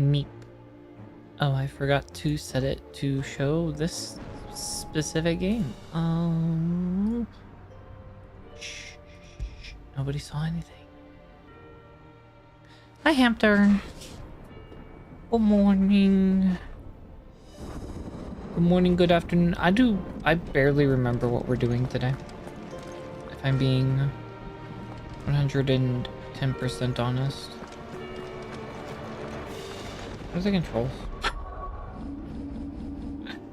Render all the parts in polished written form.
Meep. Oh, I forgot to set it to show this specific game. Shh. Nobody saw anything. Hi, Hamster. Good morning. Good morning, good afternoon. I barely remember what we're doing today. If I'm being 110% honest. Where's the controls?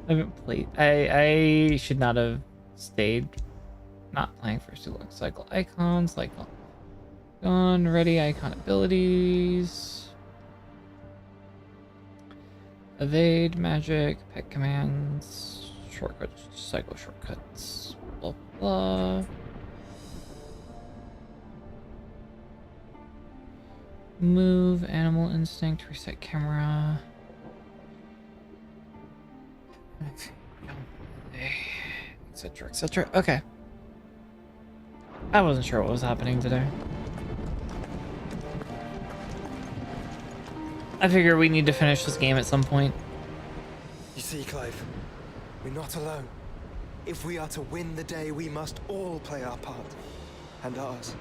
I haven't played. I should not have stayed. Not playing first to look. Cycle icons, cycle gone, ready icon abilities. Evade, magic, pet commands, shortcuts, cycle shortcuts, blah blah. Move, animal instinct, reset camera. Etc, etc. Okay. I wasn't sure what was happening today. I figure we need to finish this game at some point. You see, Clive, we're not alone. If we are to win the day, we must all play our part. And ours.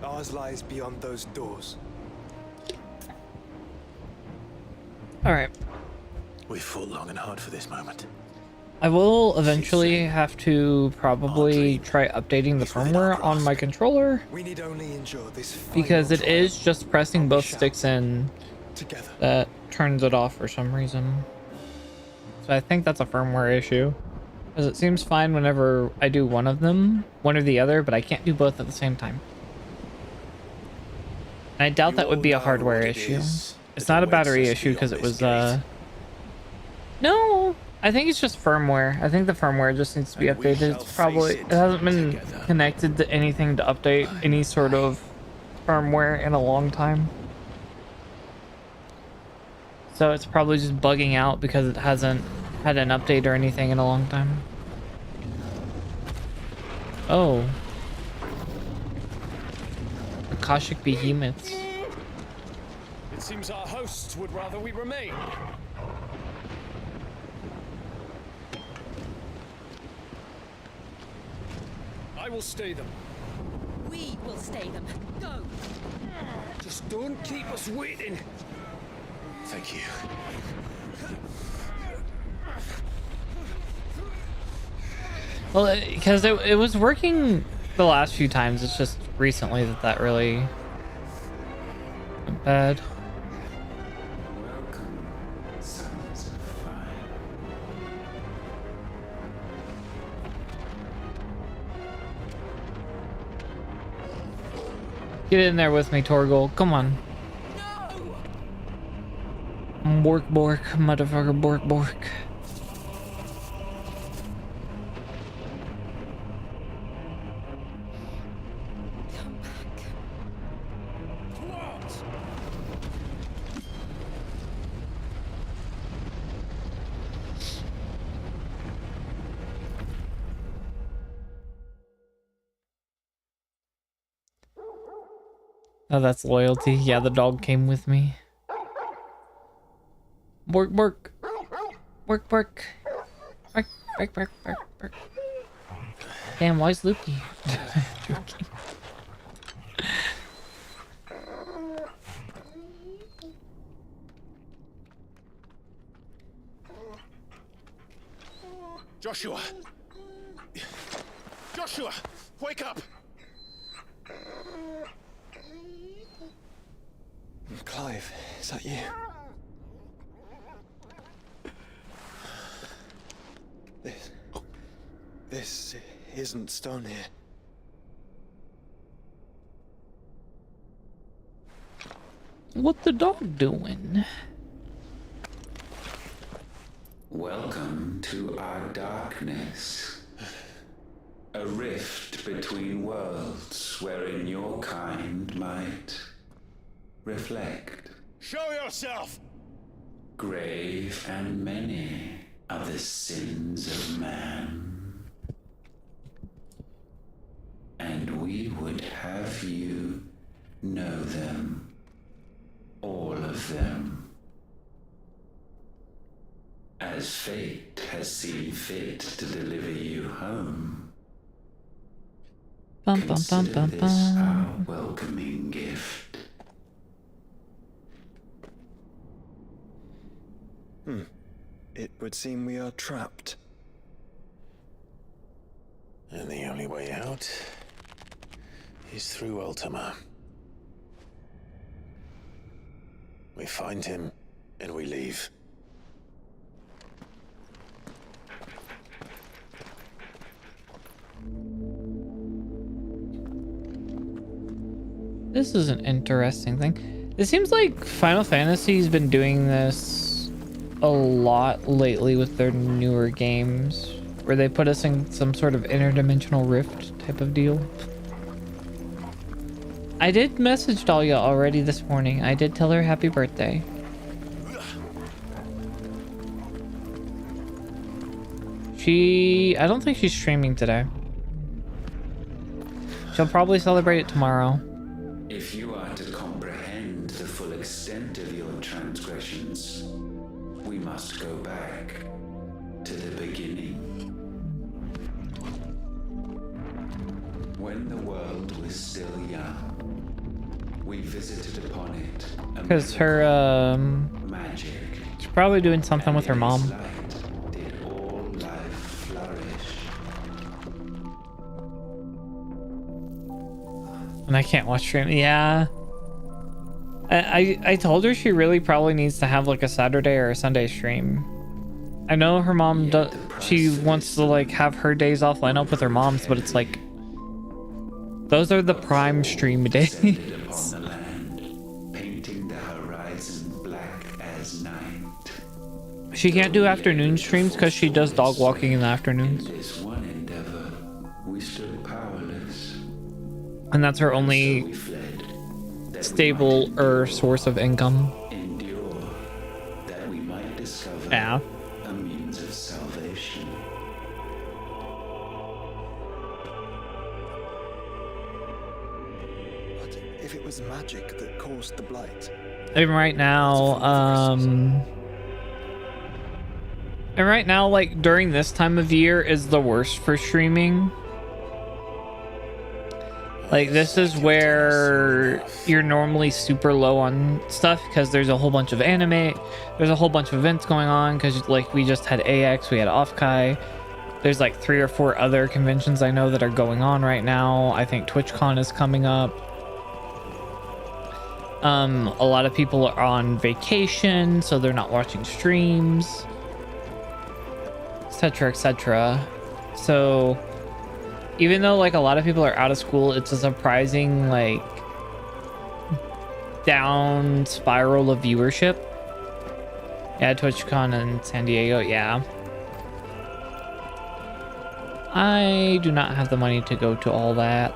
Ours lies beyond those doors. Alright. We fought long and hard for this moment. I will eventually have to probably try updating the firmware on my controller. We need only endure this Because it final is just pressing both sticks in together. that turns it off for some reason. So I think that's a firmware issue. Because it seems fine whenever I do one of them, one or the other, but I can't do both at the same time. And I doubt that would be a hardware issue. It's not a battery issue because it was, No, I think it's just firmware. I think the firmware just needs to be updated. It's probably, it hasn't been connected to anything to update any sort of firmware in a long time. So it's probably just bugging out because it hasn't had an update or anything in a long time. Oh. Akashic behemoths. It seems our hosts would rather we remain. I will stay them. We will stay them. Go! Just don't keep us waiting. Thank you. Well, because it was working the last few times. It's just recently that really went bad. Welcome, sons of fire. Get in there with me, Torgal. Come on. Bork, bork, motherfucker, bork, bork. Come back. What? Oh, that's loyalty. Yeah, the dog came with me. Bork, bork. Bork, bork. Bork, bork, bork, bork, bork. Damn, why is Lukey? Joking. Joshua! Joshua! Wake up! Clive, is that you? This isn't stone here. What the dog doing? Welcome to our darkness. A rift between worlds wherein your kind might reflect. Show yourself! Grave and many are the sins of man. And we would have you know them. All of them. As fate has seen fit to deliver you home. Bum, bum, bum, Consider bum, this our bum. welcoming gift. It would seem we are trapped. And the only way out is through Ultima. We find him and we leave. This is an interesting thing. It seems like Final Fantasy's been doing this a lot lately with their newer games, where they put us in some sort of interdimensional rift type of deal. I did message Dahlia already this morning. I did tell her happy birthday. I don't think she's streaming today. She'll probably celebrate it tomorrow. If you are to comprehend the full extent of your transgressions, we must go back to the beginning. When the world was still young, we visited upon it Because her, magic. she's probably doing something with her And in mom. its light did all life flourish. And I can't watch stream. Yeah. I told her she really probably needs to have like a Saturday or a Sunday stream. I know her mom does. She wants to like have her days off line up with her mom's, but it's like those are the prime stream days. Descended upon the land, painting the horizon black as night. She can't do afternoon streams because she does dog walking in the afternoons, In this one endeavor, we stood powerless. and that's her So only we fled, that we stable might source of income. endure, that we might discover Yeah. a means of salvation. But if it was magic that caused the blight, And right now, like during this time of year is the worst for streaming. Like this is where you're normally super low on stuff because there's a whole bunch of anime, there's a whole bunch of events going on because like we just had AX, we had Offkai. There's like 3 or 4 other conventions I know that are going on right now. I think TwitchCon is coming up. A lot of people are on vacation, so they're not watching streams, etc., etc. So even though like a lot of people are out of school, it's a surprising like down spiral of viewership. Yeah, TwitchCon in San Diego. Yeah, I do not have the money to go to all that.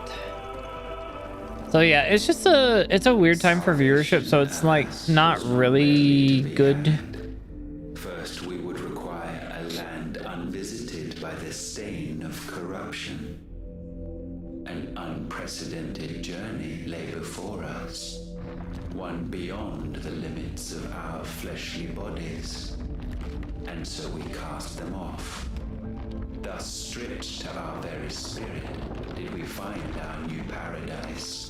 So yeah, it's just it's a weird time for viewership, so it's like not really good. First, we would require a land unvisited by the stain of corruption. An unprecedented journey lay before us, one beyond the limits of our fleshly bodies. And so we cast them off. Thus, stripped to our very spirit, did we find our new paradise.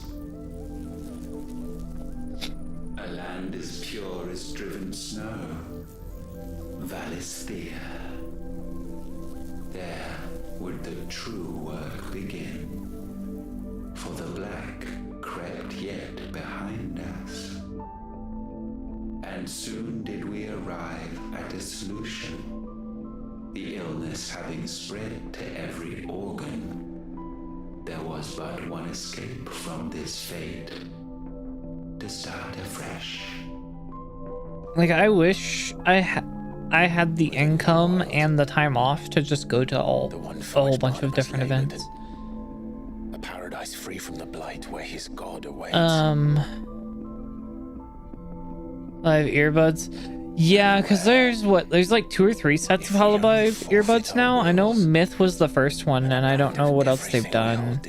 A land as pure as driven snow. Valisthea. There would the true work begin. For the black crept yet behind us. And soon did we arrive at a solution. The illness having spread to every organ, there was but one escape from this fate. To start afresh. Like I wish I had the income and the time off to just go to a whole bunch of different events. A paradise free from the blight where his god awaits. Live earbuds. Yeah, because there's like 2 or 3 sets of Hololive earbuds now. I know Myth was the first one, and I don't know what else they've done.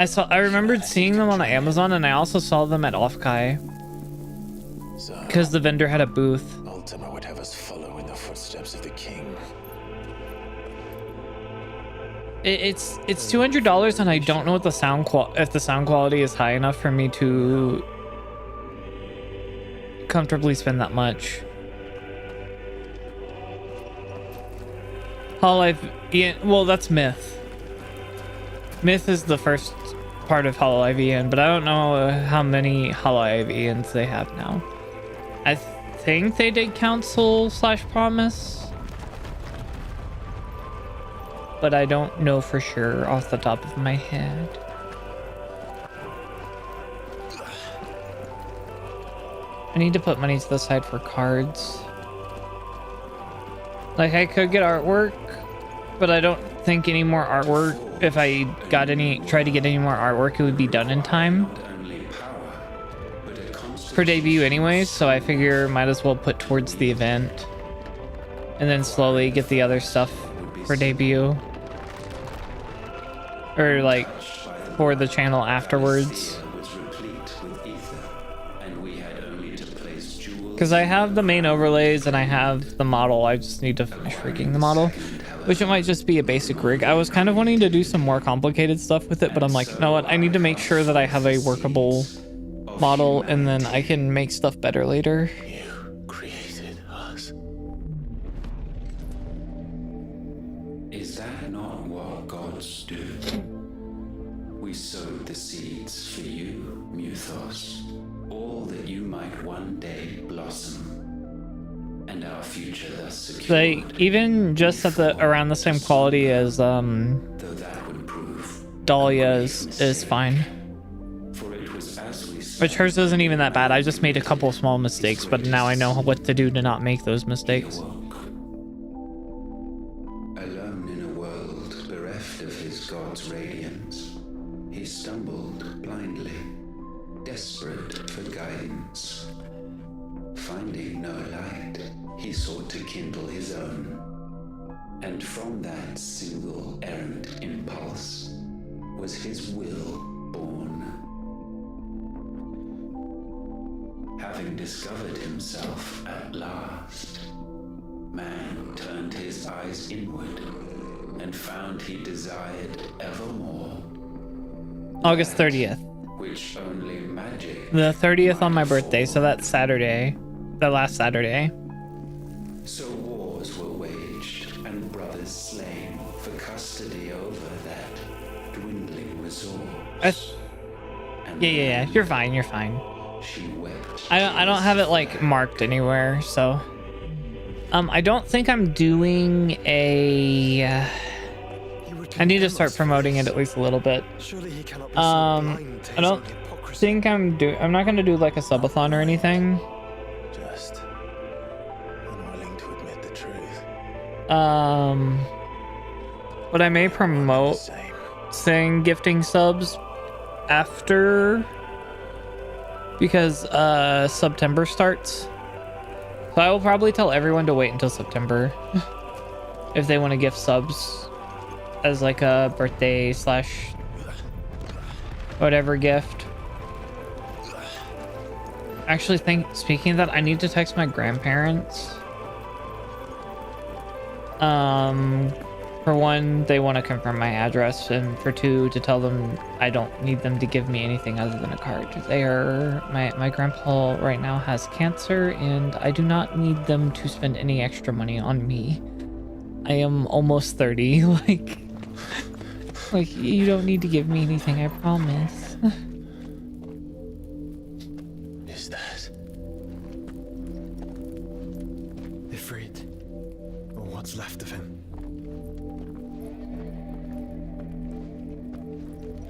I remembered seeing them on Amazon, and I also saw them at Offkai. So, because the vendor had a booth. Ultima would have us follow in the footsteps of the king. It's $200, and I don't know what the if the sound quality is high enough for me to comfortably spend that much. Hololive Ian, well, that's Myth. Myth is the first part of Hololive Ian, but I don't know how many Hololive Ians they have now. I think they did Council/Promise, but I don't know for sure off the top of my head. I need to put money to the side for cards. Like, I could get artwork, but I don't think any more artwork, if I tried to get any more artwork, it would be done in time for debut anyways, so I figure might as well put towards the event and then slowly get the other stuff for debut, or like for the channel afterwards. Because I have the main overlays and I have the model. I just need to finish rigging the model, which it might just be a basic rig. I was kind of wanting to do some more complicated stuff with it, but I'm like, you know what? I need to make sure that I have a workable model, and then I can make stuff better later. You created us. Is that not what gods do? We sowed the seeds for you, Muthos. All that you might one day blossom, and our future thus secured. Like, even just at around the same quality as Though that would prove Dahlia's is fine. for it was as we said, Which hers isn't even that bad. I just made a couple small mistakes, but now I know what to do to not make those mistakes. awoke. Alone in a world bereft of his god's radiance, he stumbled blindly, desperate for guidance. Finding no light, he sought to kindle his own. And from that single errant impulse was his will born. Having discovered himself at last, man turned his eyes inward and found he desired evermore, August 30th. which only magic. The 30th on my birthday, so that's Saturday. The last Saturday. So wars were waged and brothers slain for custody over that dwindling resource. And Yeah. You're fine. You're fine. she wept. I don't have it like marked anywhere, so. I don't think I'm doing a. He would I need to condemn start us promoting for it this. at least a little bit. Surely he cannot be so blind to I his don't own hypocrisy. think I'm not gonna do like a subathon or anything. Just unwilling to admit the truth. But I may The promote same. saying gifting subs after, because September starts. So I will probably tell everyone to wait until September if they want to gift subs as like a birthday / whatever gift. Actually, speaking of that, I need to text my grandparents. For one, they want to confirm my address, and for two, to tell them I don't need them to give me anything other than a card. My grandpa right now has cancer, and I do not need them to spend any extra money on me. I am almost 30. Like you don't need to give me anything, I promise. Is that? Ifrit, or what's left of him.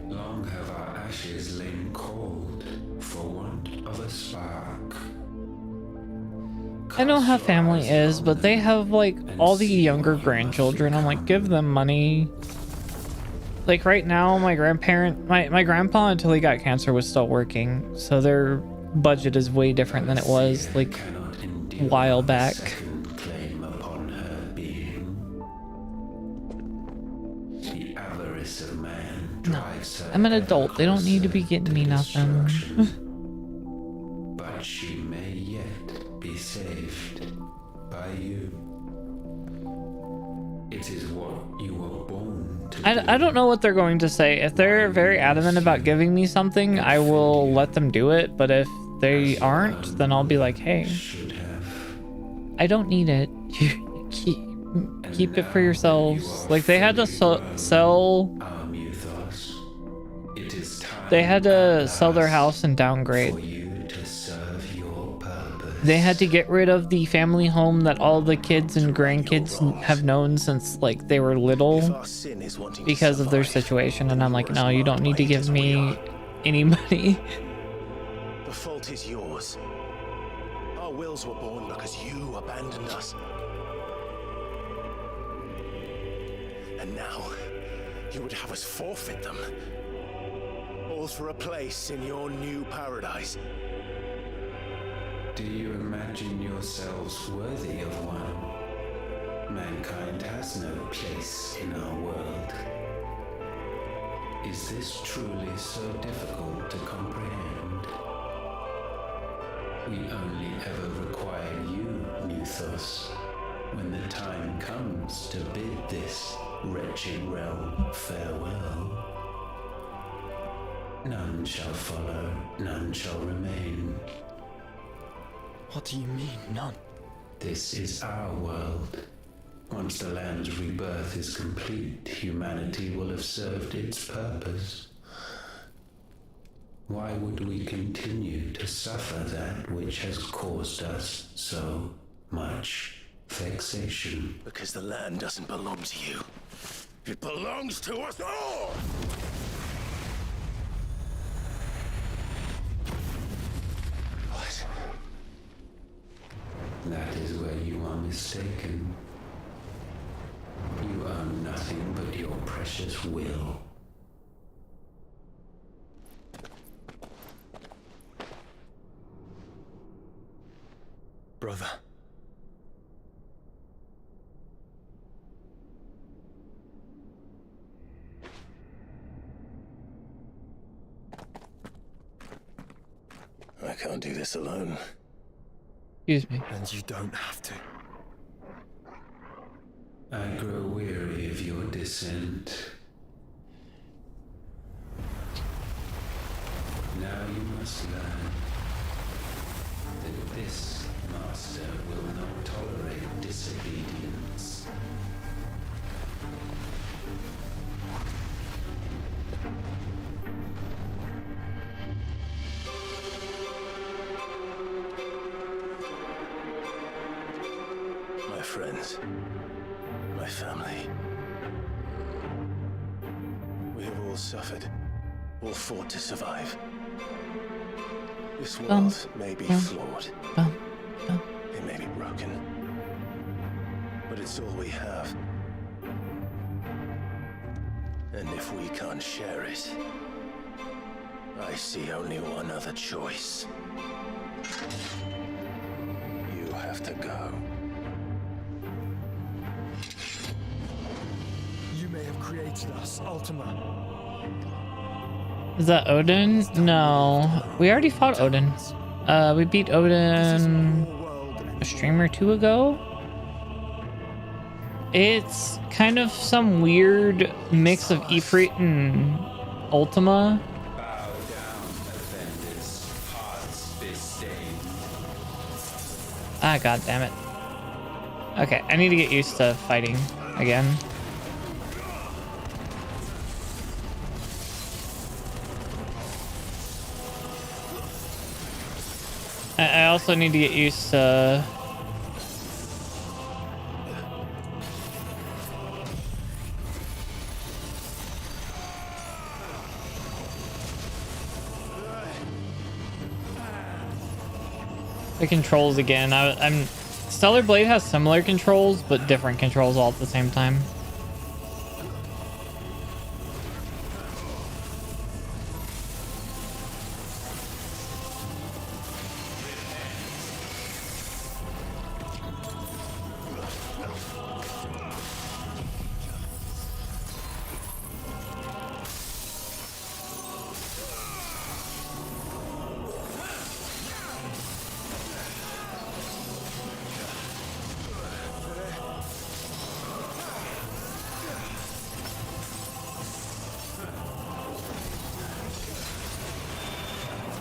Long have our ashes lain cold for want of a spark. I know how family is, but they have like all the younger grandchildren. I'm like, give them money. Like right now, my grandpa until he got cancer was still working, so their budget is way different than it was like Cannot a endure while back. second claim upon her being. The avarice of man drives her I'm an ever adult. They don't need to be closer getting me to nothing. destruction. But she may yet saved by you. It is what you were born to do. I don't know what they're going to say. If they're very adamant about giving me something, I will let them do it. But if they aren't, then I'll be like, hey, Should have. I don't need it. Keep it for yourselves. Like, they had to sell. It is time They had to at sell their last house and for downgrade. you to serve your purpose. They had to get rid of the family home that all the kids and grandkids have known since like they were little If our sin is wanting to because of their survive, situation. And I'm like, we're no, as you don't need to marmite give as we me are. any money. The fault is yours. Our wills were born because you abandoned us. And now, you would have us forfeit them. All for a place in your new paradise. Do you imagine yourselves worthy of one? Mankind has no place in our world. Is this truly so difficult to comprehend? We only ever require you, Muthos, when the time comes to bid this wretched realm farewell. None shall follow, none shall remain. What do you mean, none? This is our world. Once the land's rebirth is complete, humanity will have served its purpose. Why would we continue to suffer that which has caused us so much vexation? Because the land doesn't belong to you. It belongs to us all! What? That is where you are mistaken. You own nothing but your precious will. Brother. I can't do this alone. Excuse me. And you don't have to. I grow weary of your dissent. Now you must learn that this master will not tolerate disobedience. My friends, my family. We have all suffered, all fought to survive. This world may be flawed. It may be broken. But it's all we have. And if we can't share it, I see only one other choice. You have to go. You may have created us, Ultima. Is that Odin? No. We already fought Odin. We beat Odin a stream or two ago. It's kind of some weird mix of Ifrit and Ultima. Bow down, offenders, hearts disdain. Ah, god damn it. Okay, I need to get used to fighting again. I also need to get used to the controls again. I'm Stellar Blade has similar controls, but different controls all at the same time.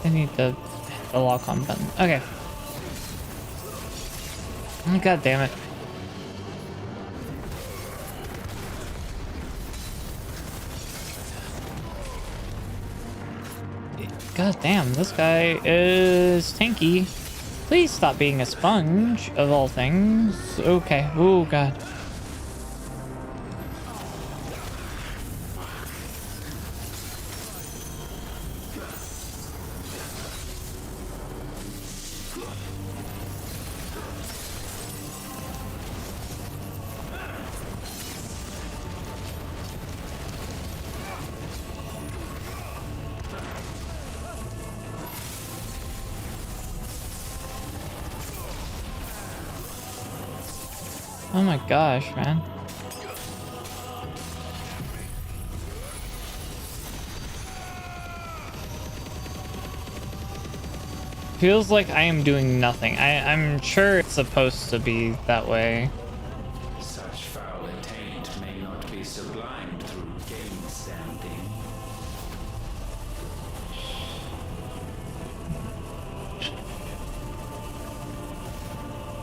I need the lock on button. Okay. Oh, God damn it. God damn, this guy is tanky. Please stop being a sponge, of all things. Okay. Oh, God. Oh my gosh, man. Feels like I am doing nothing. I'm sure it's supposed to be that way. Such foul attaint may not be sublimed through game standing.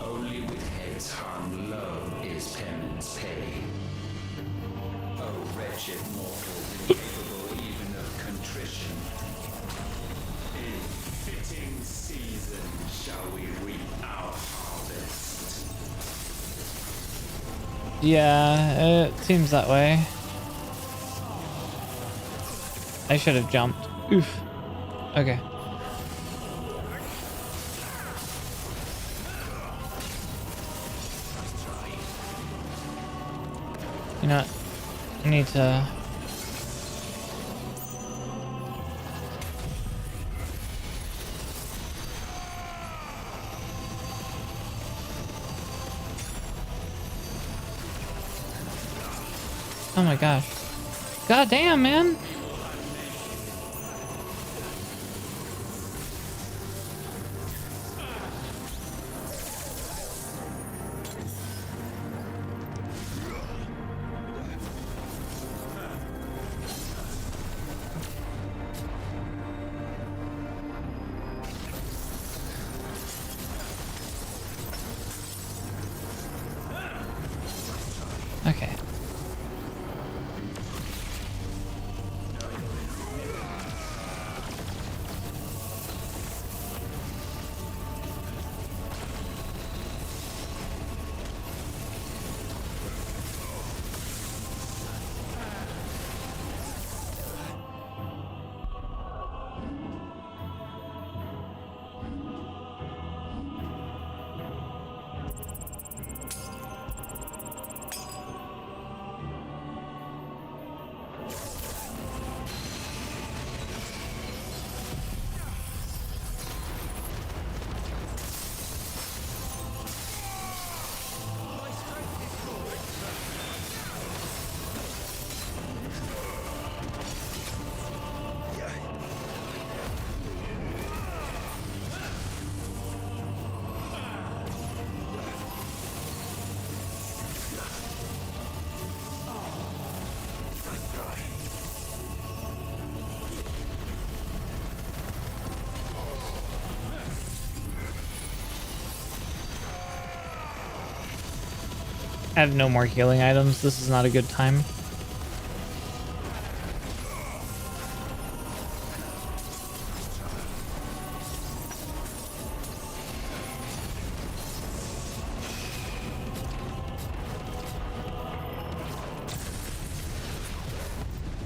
Only with heads hung low is penance paid. Oh, wretched mortals, incapable even of contrition. In fitting season shall we reap our harvest. Yeah, it seems that way. I should have jumped. Oof. Okay. You know what? I need to... Oh my gosh. God damn, man. Okay. I have no more healing items. This is not a good time.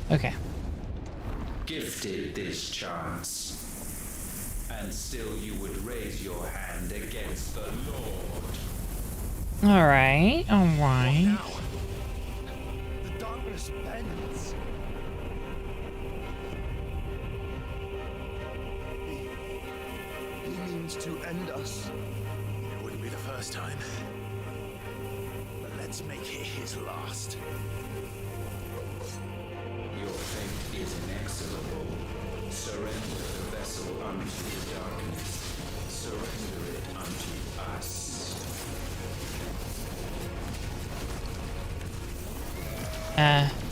Okay. Gifted this chance, and still you would raise your hand against the Lord. All right. All right. Now, the darkness bends. He means to end us. It wouldn't be the first time. But let's make it his last. Your fate is inexorable. Surrender the vessel unto the darkness. Surrender it unto us.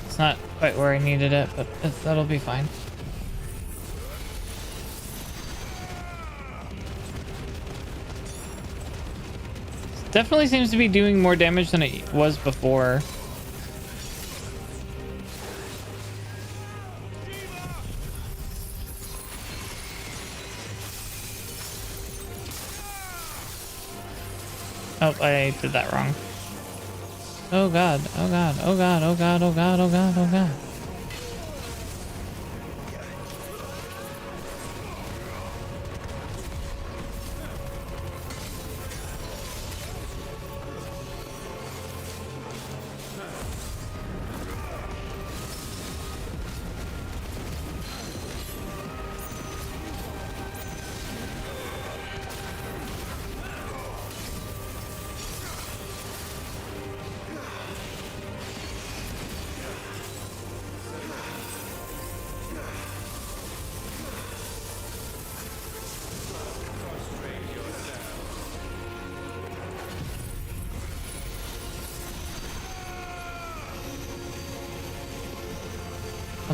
It's not quite where I needed it, but that'll be fine. Definitely seems to be doing more damage than it was before. Oh, I did that wrong. Oh god, oh god, oh god, oh god, oh god, oh god, oh god.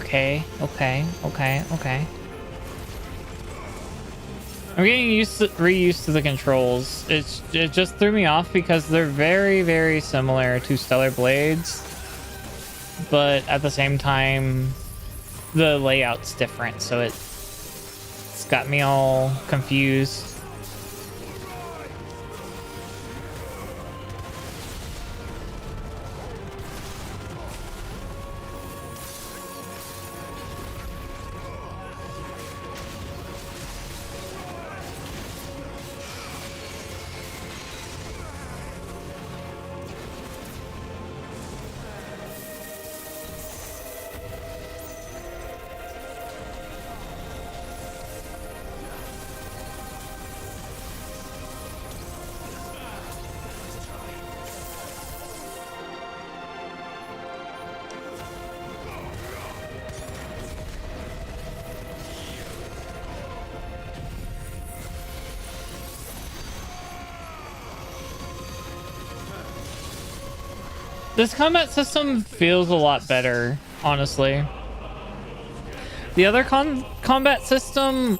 Okay. I'm getting reused to the controls. It just threw me off because they're very similar to Stellar Blades, but at the same time, the layout's different, so it's got me all confused. This combat system feels a lot better, honestly. The other combat system,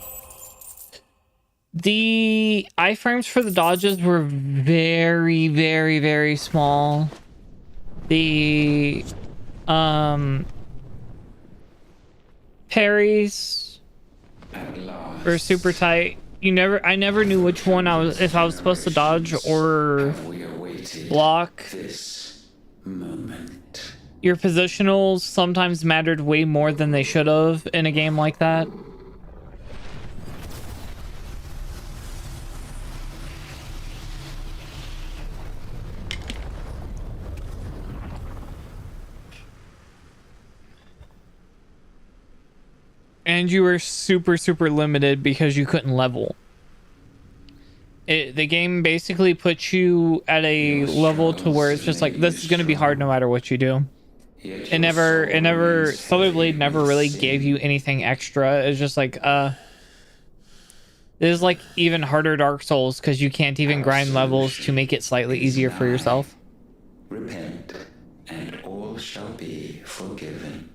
the iframes for the dodges were very small. The parries were super tight. I never knew which one if I was supposed to dodge or block. Moment. Your positionals sometimes mattered way more than they should have in a game like that. And you were super limited because you couldn't level. The game basically puts you at a level to where it's just like, this is going to be hard no matter what you do. Stellar Blade never really gave you anything extra. It's just like, this is like even harder Dark Souls because you can't even grind levels to make it slightly easier for yourself. Repent, and all shall be forgiven.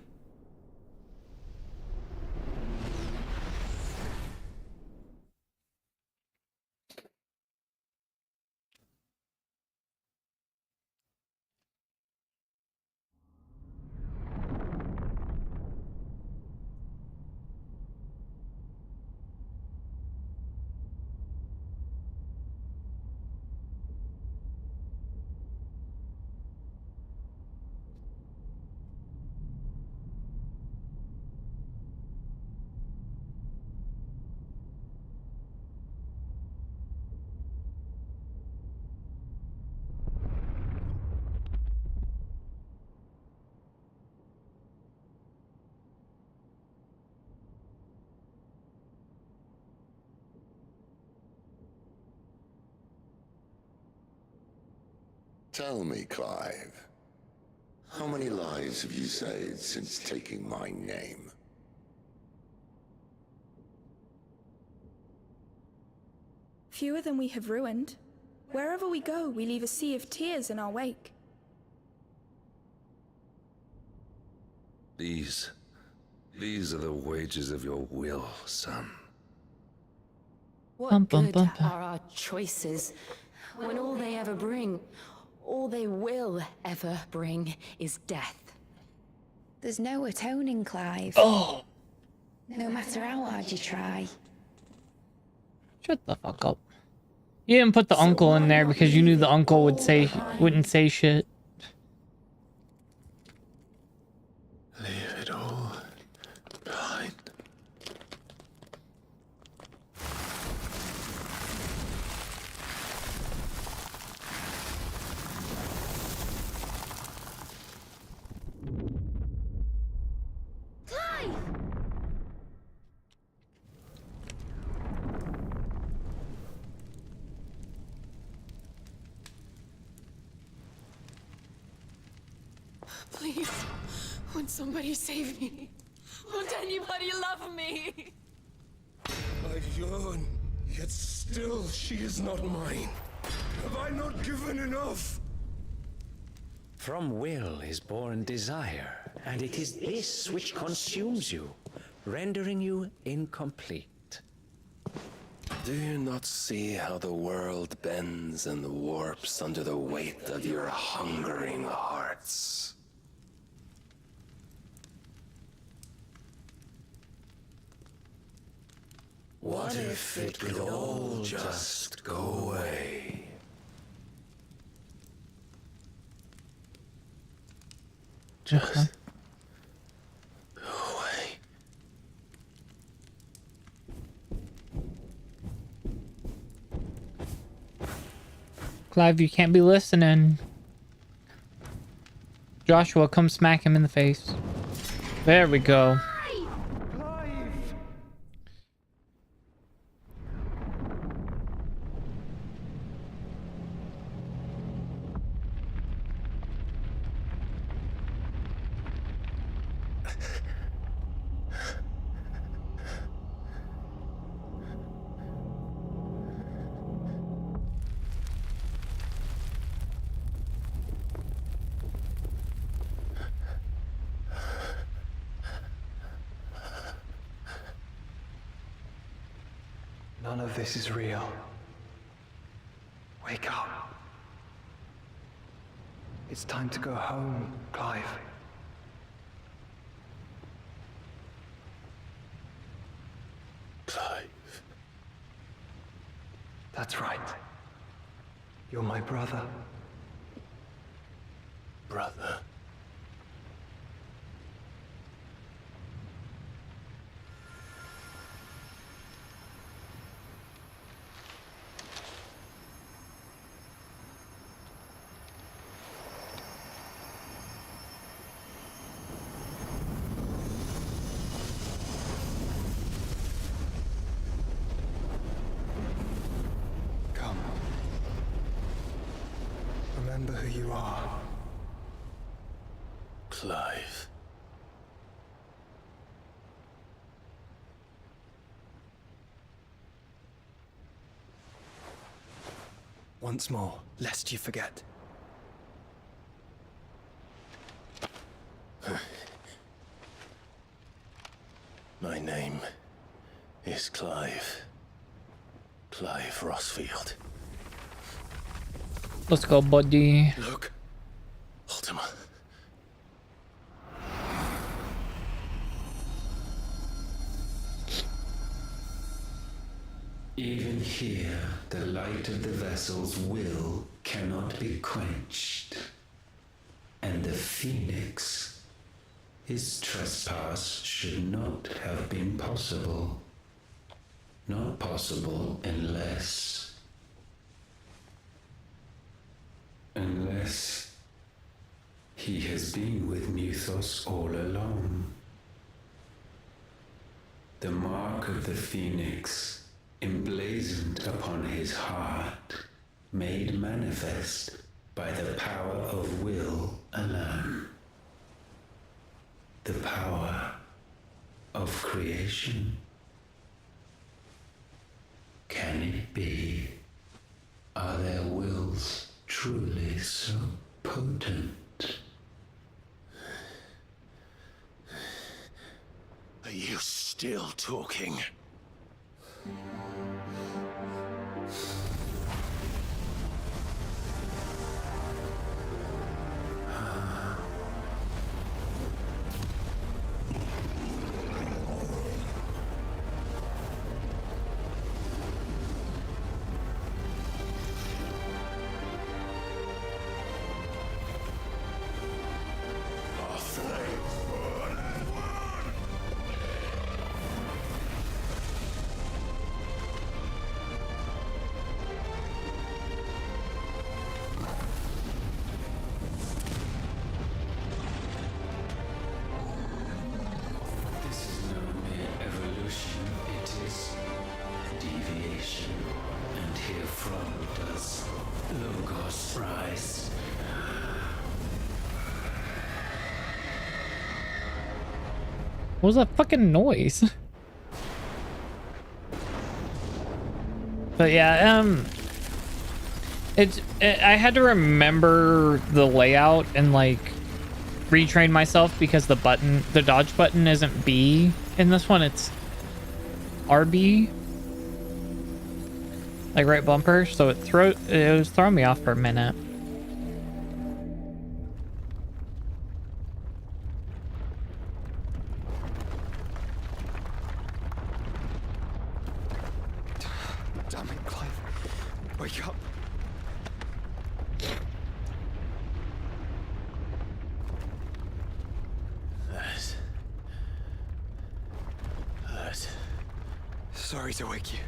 Tell me, Clive, how many lives have you saved since taking my name? Fewer than we have ruined. Wherever we go, we leave a sea of tears in our wake. These are the wages of your will, son. What good are our choices when all they ever bring, all they will ever bring, is death. There's no atoning, Clive. Oh, No matter how hard you try. shut the fuck up. You didn't put the uncle in there because you knew the uncle wouldn't say shit. Leave it all behind. Clive! Please, won't somebody save me? Won't anybody love me? I yearn, yet still she is not mine. Have I not given enough? From will is born desire, and it is this which consumes you, rendering you incomplete. Do you not see how the world bends and warps under the weight of your hungering hearts? What if it could all just go away? Just go away. Clive, you can't be listening. Joshua, come smack him in the face. There we go. None of this is real. Wake up. It's time to go home, Clive. Clive. That's right. You're my brother. Brother. Come. Remember who you are. Clive. Once more, lest you forget. My name is Clive. Clive Rossfield. Let's go, buddy. Look, Ultima. Even here, the light of the vessel's will cannot be quenched. And the Phoenix, his trespass should not have been possible. Not possible unless he has been with Mythos all along. The mark of the Phoenix, emblazoned upon his heart, made manifest by the power of will alone. The power of creation. Can it be? Are their wills truly so potent? Are you still talking? What was that fucking noise? But yeah, I had to remember the layout and like retrain myself because the dodge button isn't B in this one, it's RB, like right bumper, so it was throwing me off for a minute. Damn it, Clive. Wake up. Sorry to wake you,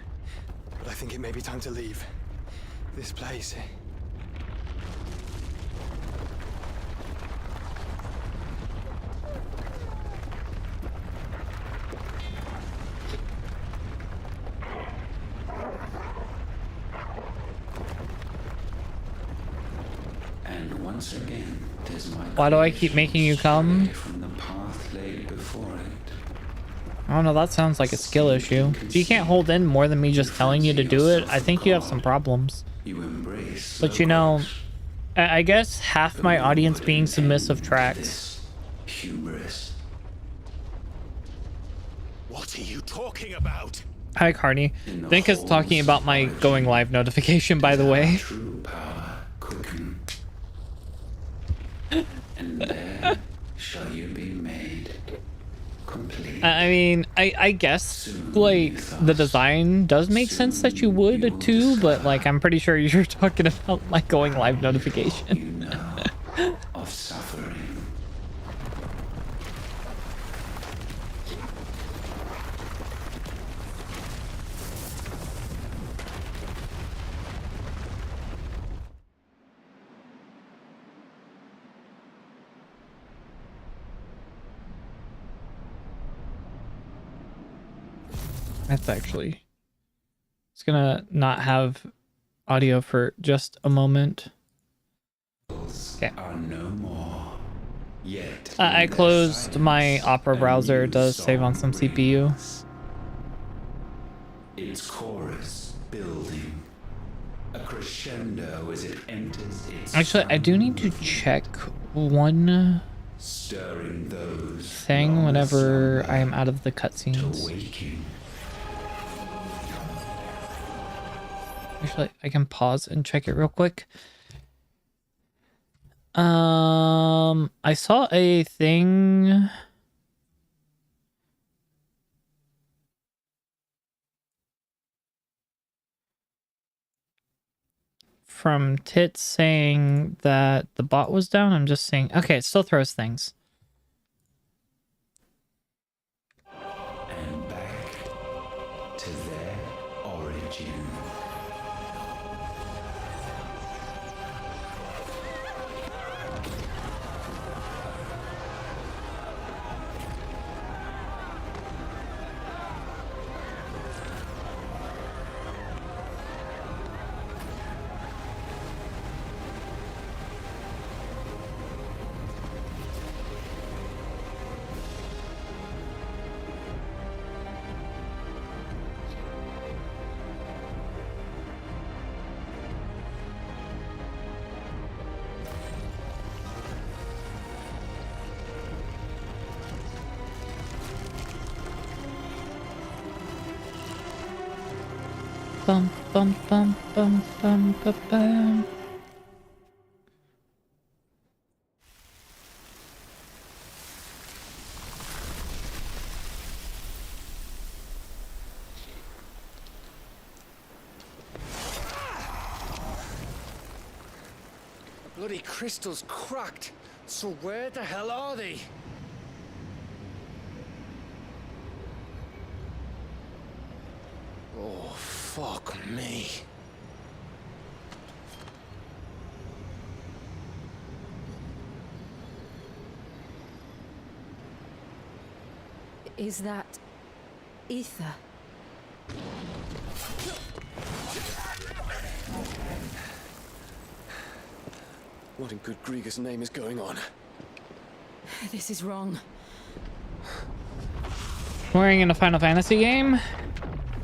but I think it may be time to leave. This place. And once again, does my Why do I keep making you come? from the path laid before it. I don't know, that sounds like a skill issue. If you can't hold in more than me just telling you to do it, I think you have some problems. You embrace. But you know, I guess half my audience being submissive tracks. Hubris. What are you talking about? Hi, Carney. Think is talking about my going live notification, by the way. True power quicken. And there shall you be made complete. I mean, I guess like the design does make sense that you would too, but like I'm pretty sure you're talking about my going live notification. You know of suffering. That's actually, it's gonna not have audio for just a moment. Okay. Are no more. Yet I closed my Opera browser. It does save on some CPU. Its chorus building, a crescendo as it enters its. Actually, I do need to check one stirring those thing whenever I am out of the cutscenes. Actually, I can pause and check it real quick. I saw a thing from Tits saying that the bot was down. I'm just saying, okay, it still throws things. And back to their origin. Bum bum bum bum bum bum bum. The bloody crystal's cracked. So where the hell are they? Oh, fuck me. Is that ether? What in good Grieger's name is going on? This is wrong. Swearing in a Final Fantasy game?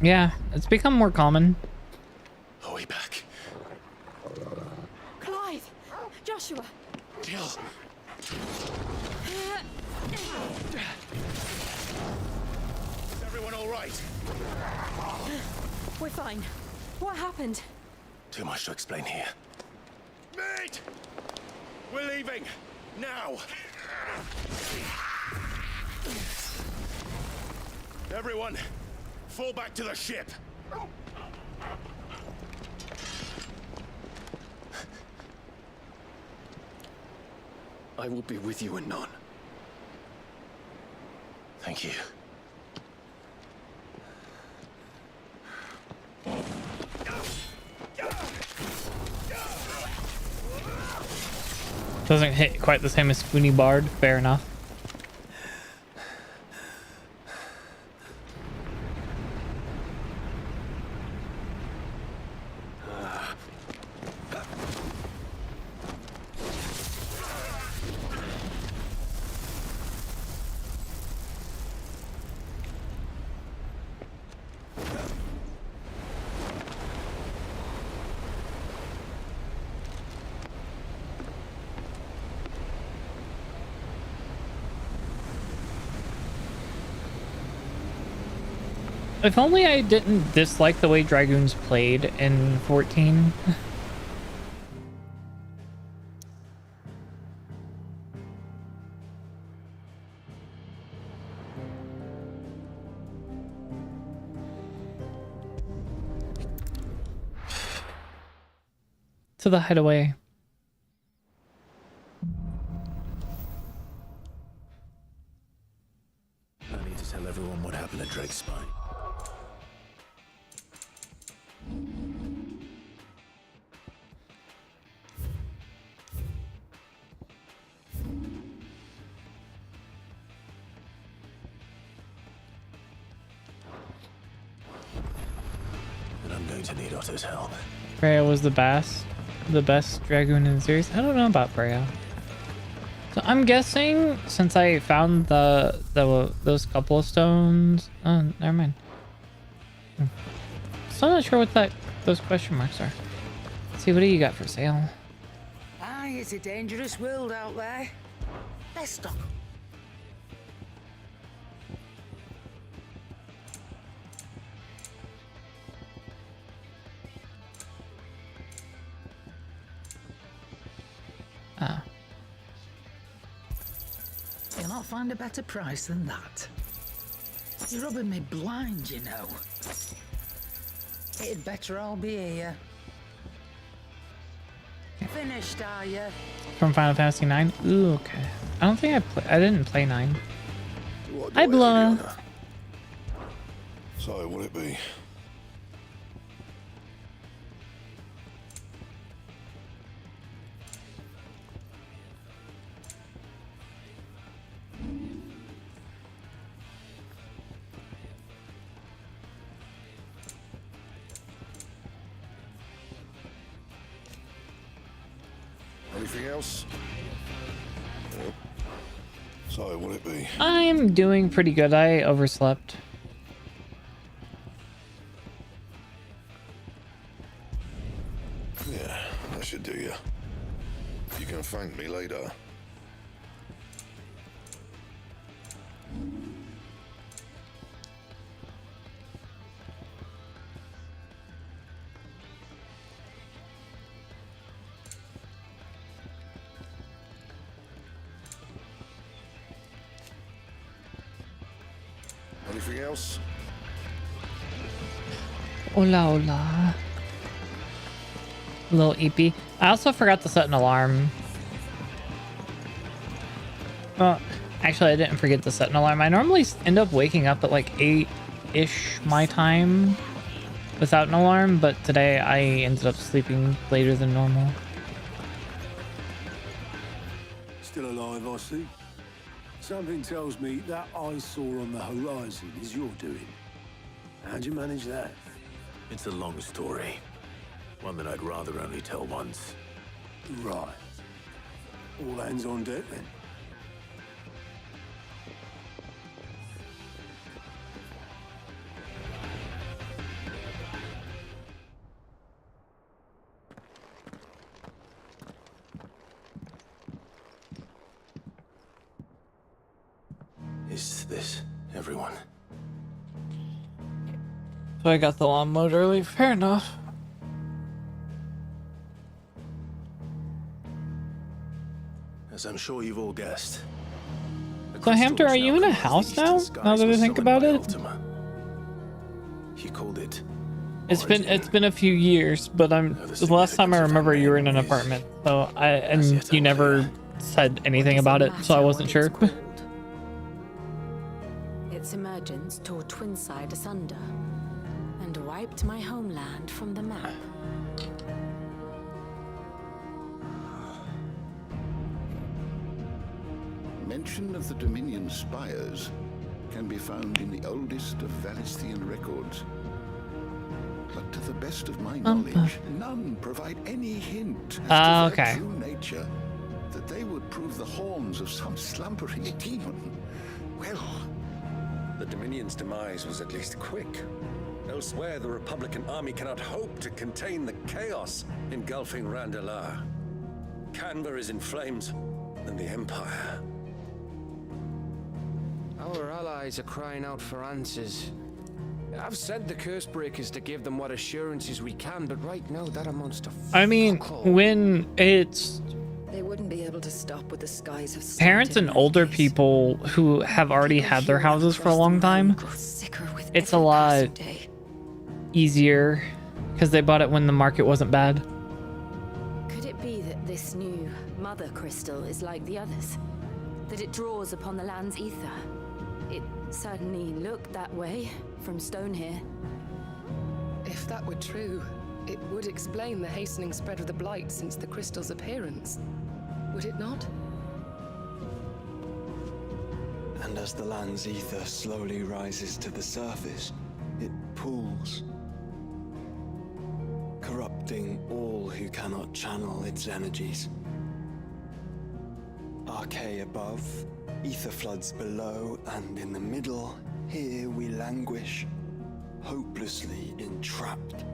Yeah, it's become more common. Are we back? Clive! Joshua! Jill! Is everyone all right? We're fine. What happened? Too much to explain here. Mate! We're leaving! Now! Everyone, fall back to the ship! I will be with you anon. Thank you. Doesn't hit quite the same as Spoony Bard, fair enough. If only I didn't dislike the way Dragoons played in 14. To the hideaway. I need to tell everyone what happened at Drake's Spine. And I'm going to need Otto's help. Freya was the best Dragoon in the series. I don't know about Freya. So I'm guessing since I found those couple of stones. Oh, never mind. Still not sure what those question marks are. Let's see, what do you got for sale? Aye, it's a dangerous world out there. Let's stop. Ah. You'll not find a better price than that. You're rubbing me blind, you know. It'd better all be here. Finished, are you? From Final Fantasy 9? Ooh, okay. I don't think I didn't play 9. What do Hi, I owe you, Blah. Anna? So, will it be? Anything else? Yep. So, will it be? I'm doing pretty good. I overslept. Yeah, that should do you. You can thank me later. Anything else? Hola, hola. Little EP. I also forgot to set an alarm. Well, actually, I didn't forget to set an alarm. I normally end up waking up at like 8-ish my time without an alarm, but today I ended up sleeping later than normal. Still alive, I see. Something tells me that eyesore on the horizon is your doing. How'd you manage that? It's a long story. One that I'd rather only tell once. Right. All hands on deck then. Is this everyone? So I got the lawn mowed early. Fair enough. As I'm sure you've all guessed. So Hamter, are you in a house now? Now that I think about it, He called it. it's been a few years, but the last time I remember you were in an apartment. So and you never said anything about it, so I wasn't sure. Its emergence tore Twinside asunder and wiped my homeland from the map. Mention of the Dominion spires can be found in the oldest of Valisthian records. But to the best of my knowledge, none provide any hint as to their true nature, that they would prove the horns of some slumbering demon. Well, the Dominion's demise was at least quick. Elsewhere, the Republican army cannot hope to contain the chaos engulfing Randalar. Canva is in flames, and the Empire. Our allies are crying out for answers. I've sent the curse breakers to give them what assurances we can, but right now that amounts to I mean, when it's They wouldn't be able to stop with the skies of parents and older people who have already had their houses for a long time, it's a lot easier because they bought it when the market wasn't bad. Could it be that this new mother crystal is like the others? That it draws upon the land's ether? It certainly looked that way from stone here. If that were true, it would explain the hastening spread of the blight since the crystal's appearance. Would it not? And as the land's ether slowly rises to the surface, it pools, corrupting all who cannot channel its energies. Archay above, ether floods below, and in the middle, here we languish, hopelessly entrapped.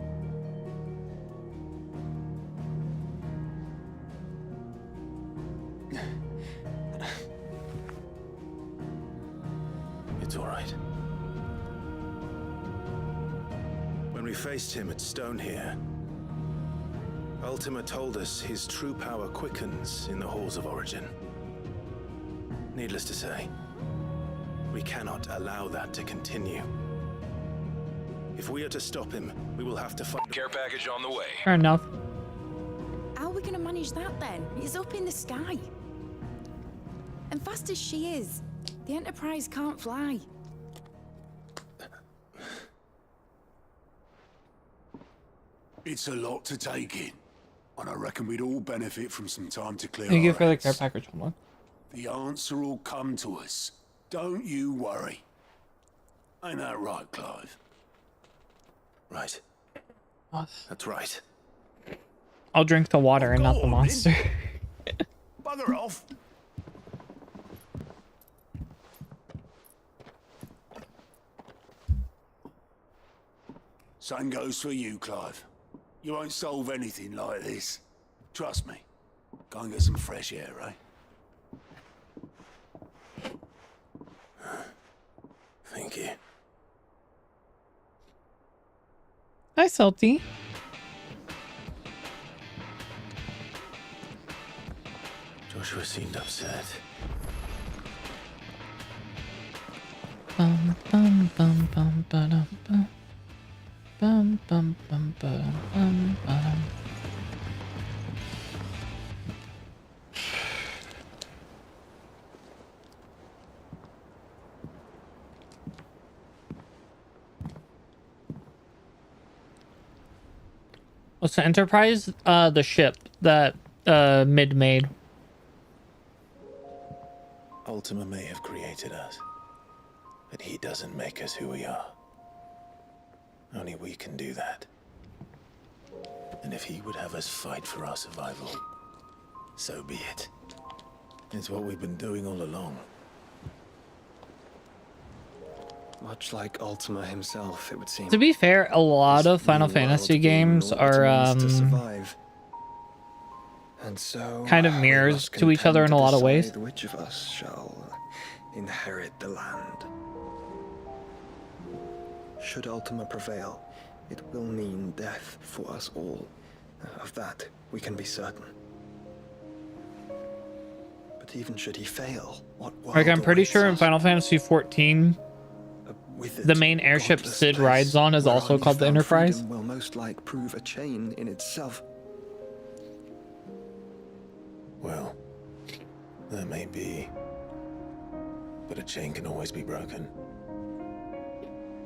It's all right. When we faced him at Stone here, Ultima told us his true power quickens in the halls of origin. Needless to say, we cannot allow that to continue. If we are to stop him, we will have to find care package on the way. Fair enough. How are we gonna manage that then? It's up in the sky. And fast as she is, the Enterprise can't fly. It's a lot to take in, and I reckon we'd all benefit from some time to clear Thank you our for the heads. care package. Hold on. The answer will come to us. Don't you worry. Ain't that right, Clive? Right. What? That's right. I'll drink the water and not the monster. Bugger off. Same goes for you, Clive. You won't solve anything like this. Trust me. Go and get some fresh air, eh? Thank you. Hi, Salty. Joshua seemed upset. Bum bum bum bum ba-dum, bum. Bum bum bum ba-dum, bum ba-dum. What's the Enterprise? The ship that Mid made. Ultima may have created us, but he doesn't make us who we are. Only we can do that. And if he would have us fight for our survival, so be it. It's what we've been doing all along. Much like Ultima himself, it would seem. To be fair, a lot of Final Fantasy games are and so kind of mirrors to each other in a lot of ways. Which of us shall inherit the land. Should Ultima prevail, it will mean death for us all. Of that, we can be certain. But even should he fail, what Like, I'm pretty sure in Final Fantasy XIV, the main airship Sid rides on is also called the Enterprise. will most like prove a chain in itself. Well, that may be. But a chain can always be broken.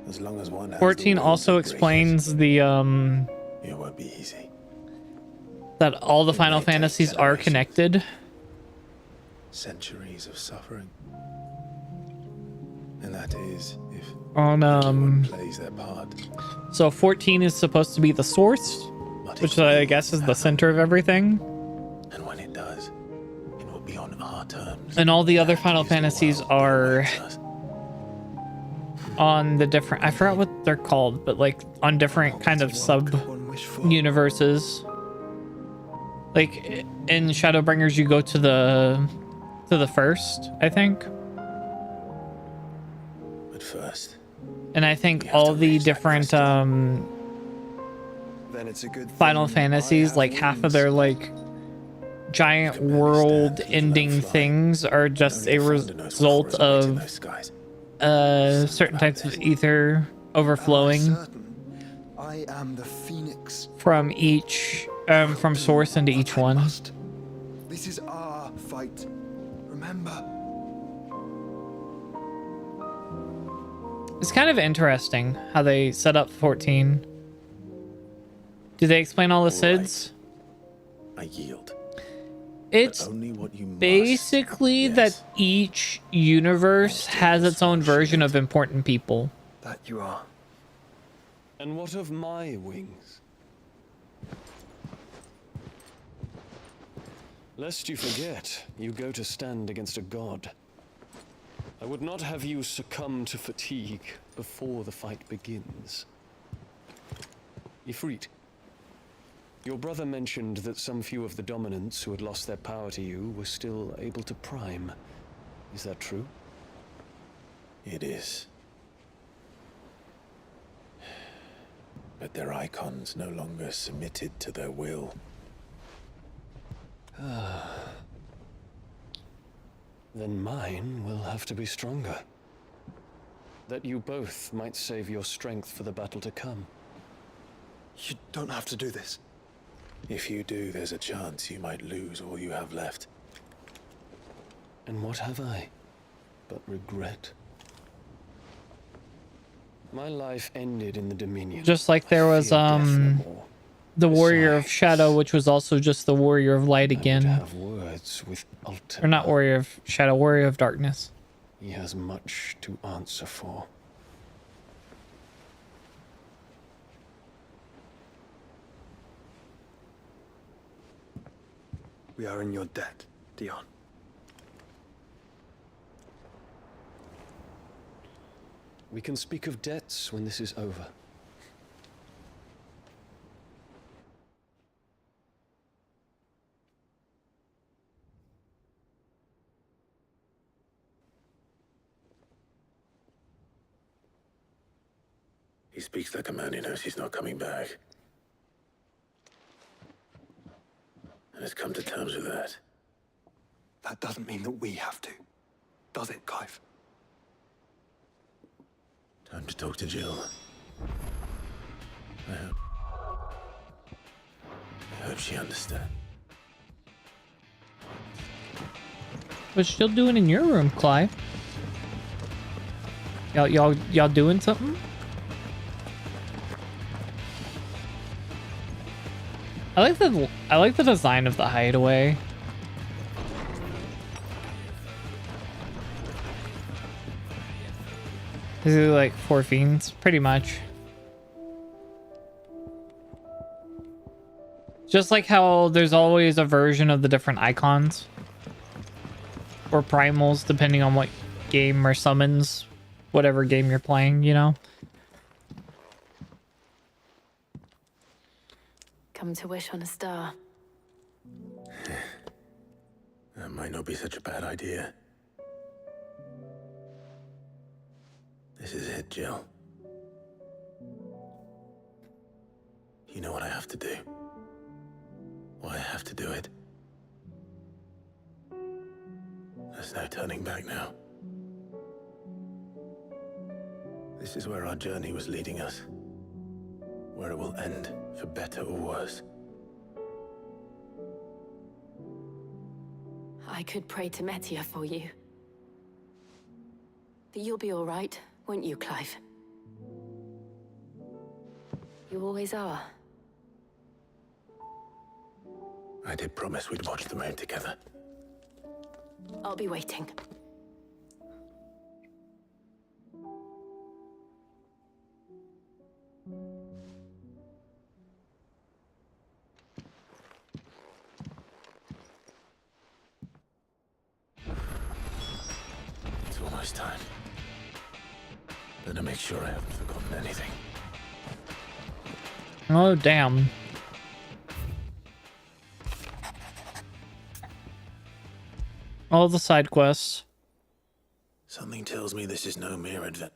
As long as one has 14 also explains the it won't be easy. that all the Final Fantasies are connected. Centuries of suffering. And that is if On everyone plays their part. So 14 is supposed to be the source, which I guess is the center of everything. And when it does, it will be on our terms. And all the other Final Fantasies are on the different, I forgot what they're called, but like on different kind of sub universes. Like in Shadowbringers, you go to the first, I think. But first. And I think all the different Then it's a good Final Fantasies, like half of their like giant world ending things are just a result of certain types of ether overflowing I am the phoenix from each from source into each one. This is our fight. Remember. It's kind of interesting how they set up 14. Do they explain all the SIDS? I yield. It's basically that each universe has its own version of important people. That you are. And what of my wings? Lest you forget, you go to stand against a god. I would not have you succumb to fatigue before the fight begins. Ifrit, your brother mentioned that some few of the dominants who had lost their power to you were still able to prime. Is that true? It is. But their icons no longer submitted to their will. Then mine will have to be stronger. That you both might save your strength for the battle to come. You don't have to do this. If you do, there's a chance you might lose all you have left. And what have I but regret? My life ended in the Dominion. Just like there was the Warrior of Shadow, which was also just the Warrior of Light again. Have words with Ultima. Or not Warrior of Shadow, Warrior of Darkness. He has much to answer for. We are in your debt, Dion. We can speak of debts when this is over. He speaks like a man who knows he's not coming back. And has come to terms with that. That doesn't mean that we have to. Does it, Clive? Time to talk to Jill. I hope she understands. What's Jill doing in your room, Clive? Y'all doing something? I like the design of the hideaway. Is it like 4 fiends? Pretty much. Just like how there's always a version of the different icons. Or primals, depending on what game or summons. Whatever game you're playing, you know? Come to wish on a star. That might not be such a bad idea. This is it, Jill. You know what I have to do. Why I have to do it. There's no turning back now. This is where our journey was leading us. Where it will end, for better or worse. I could pray to Metia for you. But you'll be all right, won't you, Clive? You always are. I did promise we'd watch the moon together. I'll be waiting. It's almost time. Better make sure I haven't forgotten anything. Oh, damn. All the side quests. Something tells me this is no mere adventure.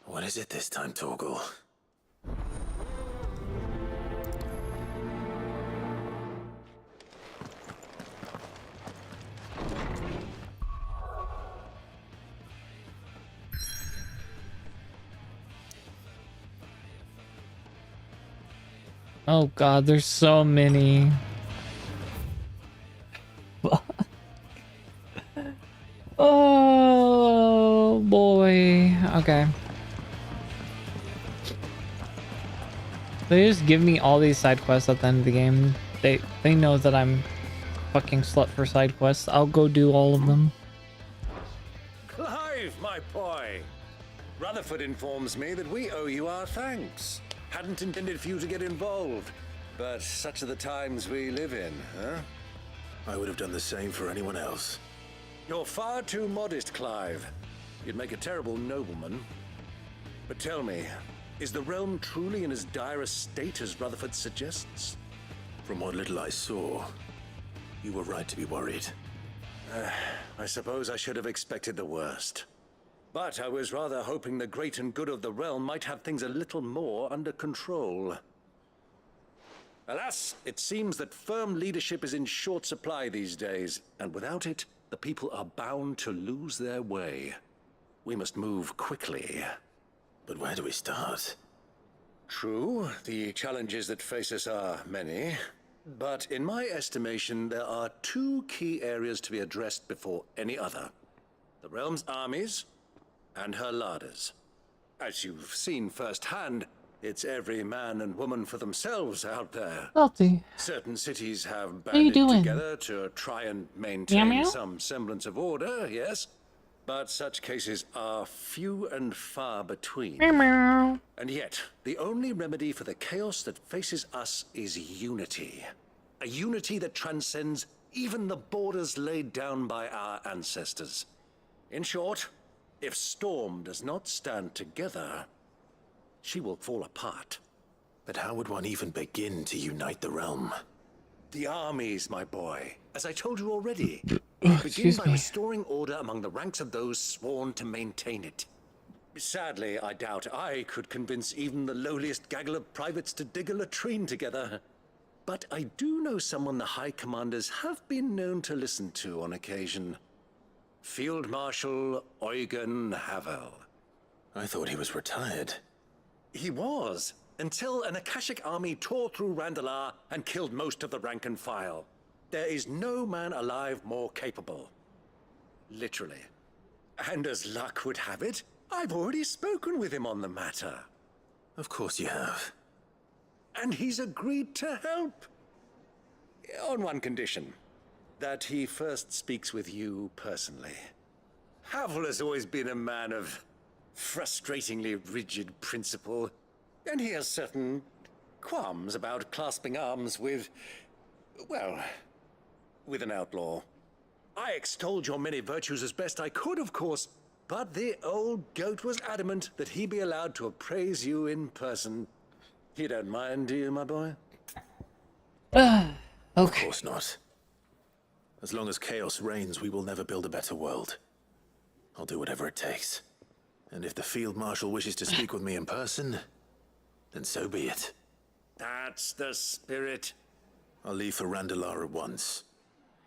What is it this time, Torgal? Oh god, there's so many. Oh boy. Okay. They just give me all these side quests at the end of the game. They know that I'm fucking slut for side quests. I'll go do all of them. Clive, my boy! Rutherford informs me that we owe you our thanks. Hadn't intended for you to get involved, but such are the times we live in, huh? I would have done the same for anyone else. You're far too modest, Clive. You'd make a terrible nobleman. But tell me, is the realm truly in as dire a state as Rutherford suggests? From what little I saw, you were right to be worried. I suppose I should have expected the worst. But I was rather hoping the great and good of the realm might have things a little more under control. Alas, it seems that firm leadership is in short supply these days, and without it, the people are bound to lose their way. We must move quickly. But where do we start? True, the challenges that face us are many. But in my estimation, there are two key areas to be addressed before any other. The realm's armies, and her larders. As you've seen firsthand, it's every man and woman for themselves out there. Salty. Certain cities have What are you banded doing? together to try and maintain Meow, meow? some semblance of order, yes? But such cases are few and far between. Meow, meow. And yet, the only remedy for the chaos that faces us is unity. A unity that transcends even the borders laid down by our ancestors. In short, if Storm does not stand together, she will fall apart. But how would one even begin to unite the realm? The armies, my boy. As I told you already, begin Excuse by me. restoring order among the ranks of those sworn to maintain it. Sadly, I doubt I could convince even the lowliest gaggle of privates to dig a latrine together. But I do know someone the High Commanders have been known to listen to on occasion. Field Marshal Eugen Havel. I thought he was retired. He was, until an Akashic army tore through Randalar and killed most of the rank and file. There is no man alive more capable. Literally. And as luck would have it, I've already spoken with him on the matter. Of course you have. And he's agreed to help. On one condition. That he first speaks with you personally. Havel has always been a man of frustratingly rigid principle, and he has certain qualms about clasping arms with, well, with an outlaw. I extolled your many virtues as best I could, of course, but the old goat was adamant that he be allowed to appraise you in person. You don't mind, do you, my boy? Okay. Of course not. As long as chaos reigns, we will never build a better world. I'll do whatever it takes. And if the Field Marshal wishes to speak with me in person, then so be it. That's the spirit. I'll leave for Randalar at once.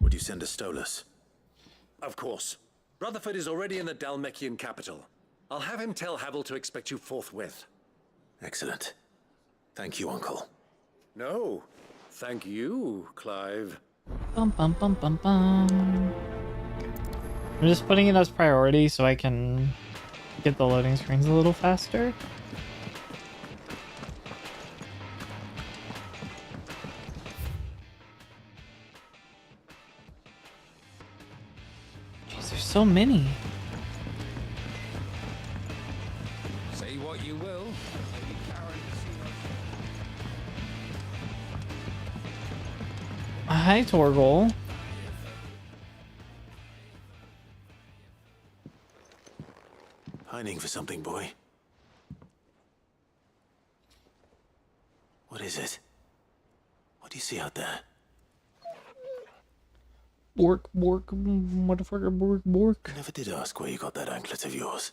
Would you send a Stolas? Of course. Rutherford is already in the Dalmekian capital. I'll have him tell Havel to expect you forthwith. Excellent. Thank you, Uncle. No, thank you, Clive. Bum bum bum bum bum. I'm just putting it as priority so I can get the loading screens a little faster. Jeez, there's so many. Say what you will. Hi, Torgal. Pining for something, boy. What is it? What do you see out there? Bork, bork, motherfucker, bork, bork. I never did ask where you got that anklet of yours.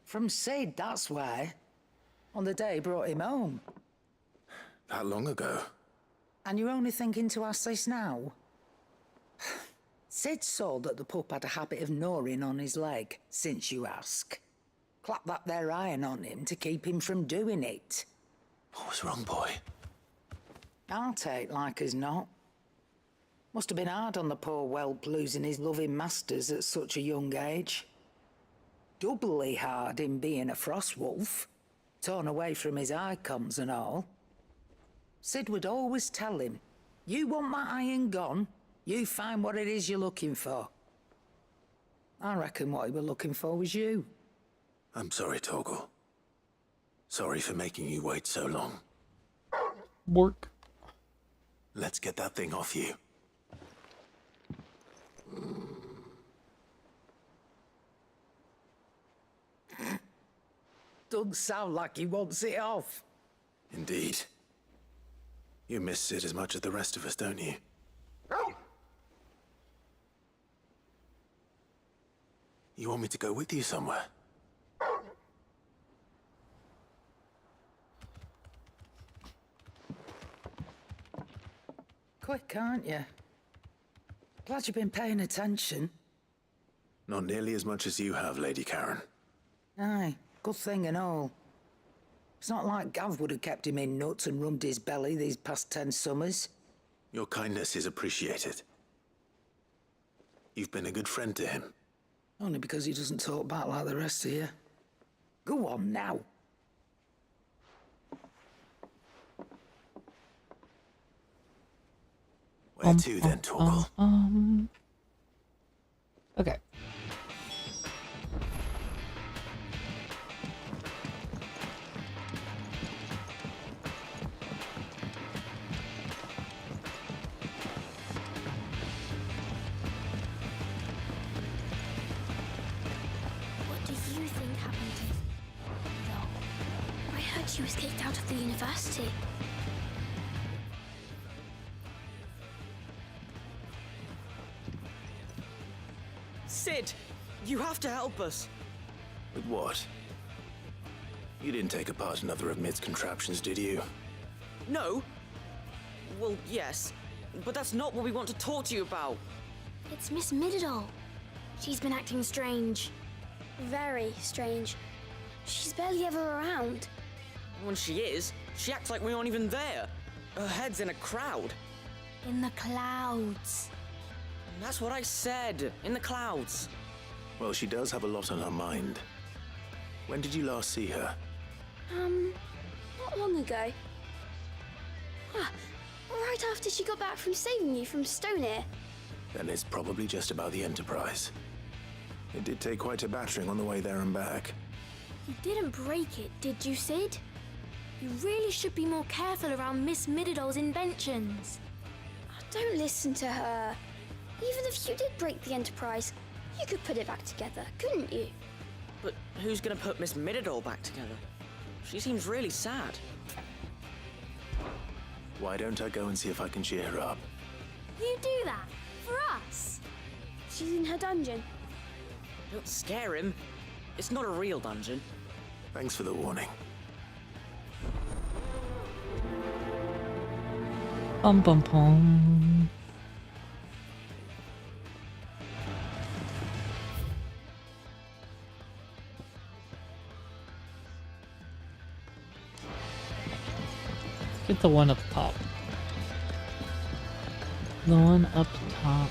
From Sid, that's why. On the day he brought him home. That long ago? And you're only thinking to ask this now? Sid saw that the pup had a habit of gnawing on his leg, since you ask. Clap that there iron on him to keep him from doing it. What was wrong, boy? I'll take like as not. Must have been hard on the poor whelp losing his loving masters at such a young age. Doubly hard in being a frost wolf, torn away from his icons and all. Sid would always tell him, you want that iron gone, you find what it is you're looking for. I reckon what he was looking for was you. I'm sorry, Torgal. Sorry for making you wait so long. Bork. Let's get that thing off you. Doesn't sound like he wants it off. Indeed. You miss Sid as much as the rest of us, don't you? You want me to go with you somewhere? Quick, aren't you? Glad you've been paying attention. Not nearly as much as you have, Lady Karen. Aye, good thing and all. It's not like Gav would have kept him in nuts and rubbed his belly these past 10 summers. Your kindness is appreciated. You've been a good friend to him. Only because he doesn't talk back like the rest of you. Go on now. Where to then, Torgal? Okay. What do you think happened to though? I heard she was kicked out of the university. Sid, you have to help us. With what? You didn't take apart another of Mid's contraptions, did you? No. Well, yes, but that's not what we want to talk to you about. It's Miss Mididol. She's been acting strange. Very strange. She's barely ever around. When she is, she acts like we aren't even there. Her head's in a crowd. In the clouds. That's what I said. In the clouds. Well, she does have a lot on her mind. When did you last see her? Not long ago. Right after she got back from saving you from Stoneir. Then it's probably just about the Enterprise. It did take quite a battering on the way there and back. You didn't break it, did you, Sid? You really should be more careful around Miss Mididol's inventions. Don't listen to her. Even if you did break the Enterprise, you could put it back together, couldn't you? But who's gonna put Miss Mididol back together? She seems really sad. Why don't I go and see if I can cheer her up? You do that? For us? She's in her dungeon. Don't scare him. It's not a real dungeon. Thanks for the warning. Bum bum bum. Let's get the one up top. The one up top.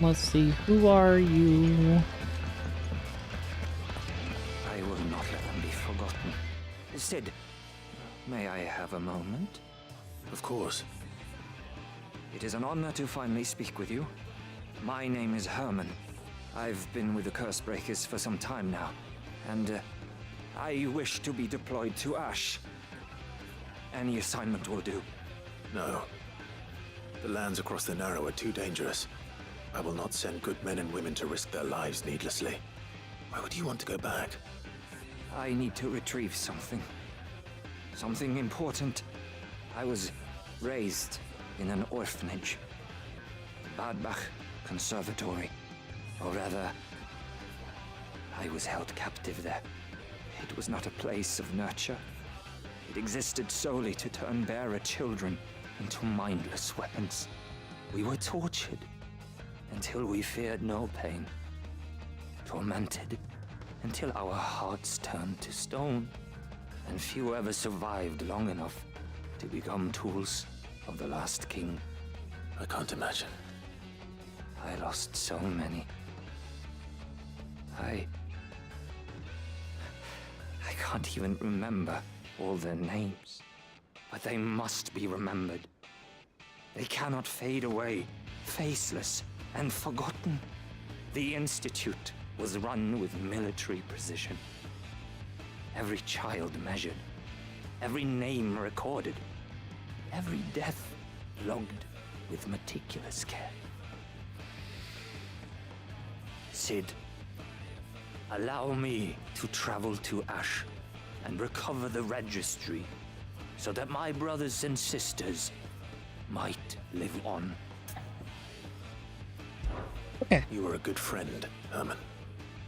Let's see, who are you? I will not let them be forgotten. Sid, may I have a moment? Of course. It is an honor to finally speak with you. My name is Herman. I've been with the Cursebreakers for some time now, and I wish to be deployed to Ash. Any assignment will do. No. The lands across the Narrow are too dangerous. I will not send good men and women to risk their lives needlessly. Why would you want to go back? I need to retrieve something. Something important. I was raised in an orphanage. Badbach Conservatory. Or rather, I was held captive there. It was not a place of nurture. It existed solely to turn bearer children into mindless weapons. We were tortured until we feared no pain. Tormented until our hearts turned to stone. And few ever survived long enough to become tools of the last king. I can't imagine. I lost so many. I can't even remember all their names. But they must be remembered. They cannot fade away, faceless and forgotten. The Institute was run with military precision. Every child measured, every name recorded, every death logged with meticulous care. Sid, allow me to travel to Ash and recover the registry so that my brothers and sisters might live on. Okay. You are a good friend, Herman.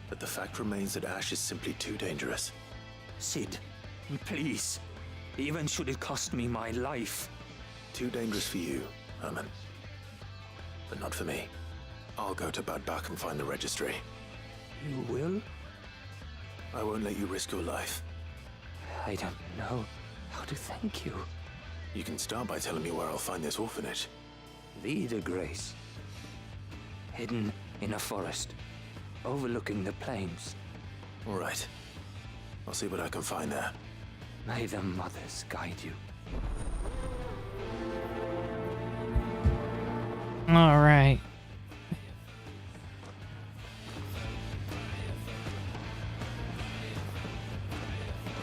But the fact remains that Ash is simply too dangerous. Sid, please. Even should it cost me my life. Too dangerous for you, Herman. But not for me. I'll go to Badbach and find the registry. You will? I won't let you risk your life. I don't know how to thank you. You can start by telling me where I'll find this orphanage. The Grace. Hidden in a forest, overlooking the plains. All right. I'll see what I can find there. May the mothers guide you. All right.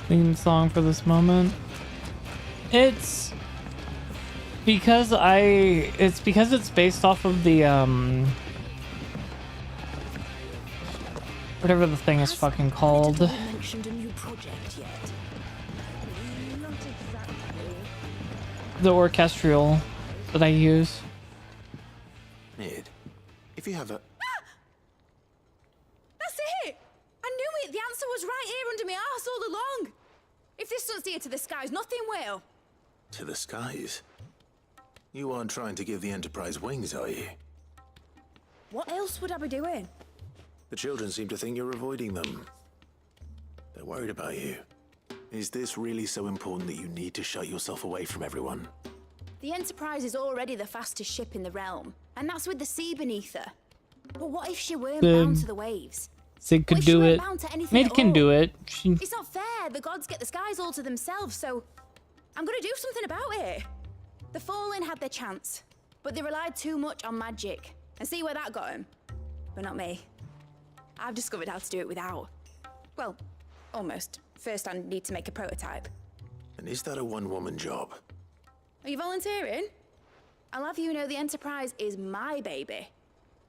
Theme song for this moment. It's because it's based off of the whatever the thing is fucking called. Mentioned a new project yet? Not exactly. The orchestral that I use. Ned, if you have a... That's it! I knew it! The answer was right here under my arse all along! If this doesn't steer to the skies, nothing will. To the skies? You aren't trying to give the Enterprise wings, are you? What else would I be doing? The children seem to think you're avoiding them. They're worried about you. Is this really so important that you need to shut yourself away from everyone? The Enterprise is already the fastest ship in the realm, and that's with the sea beneath her. But what if she weren't bound to the waves? Sid could What if she do weren't it. bound to anything Mid at can all? do it. It's not fair. The gods get the skies all to themselves, so I'm gonna do something about it. The Fallen had their chance, but they relied too much on magic. And see where that got them? But not me. I've discovered how to do it without. Well, almost. First, I need to make a prototype. And is that a one-woman job? Are you volunteering? I'll have you know the Enterprise is my baby.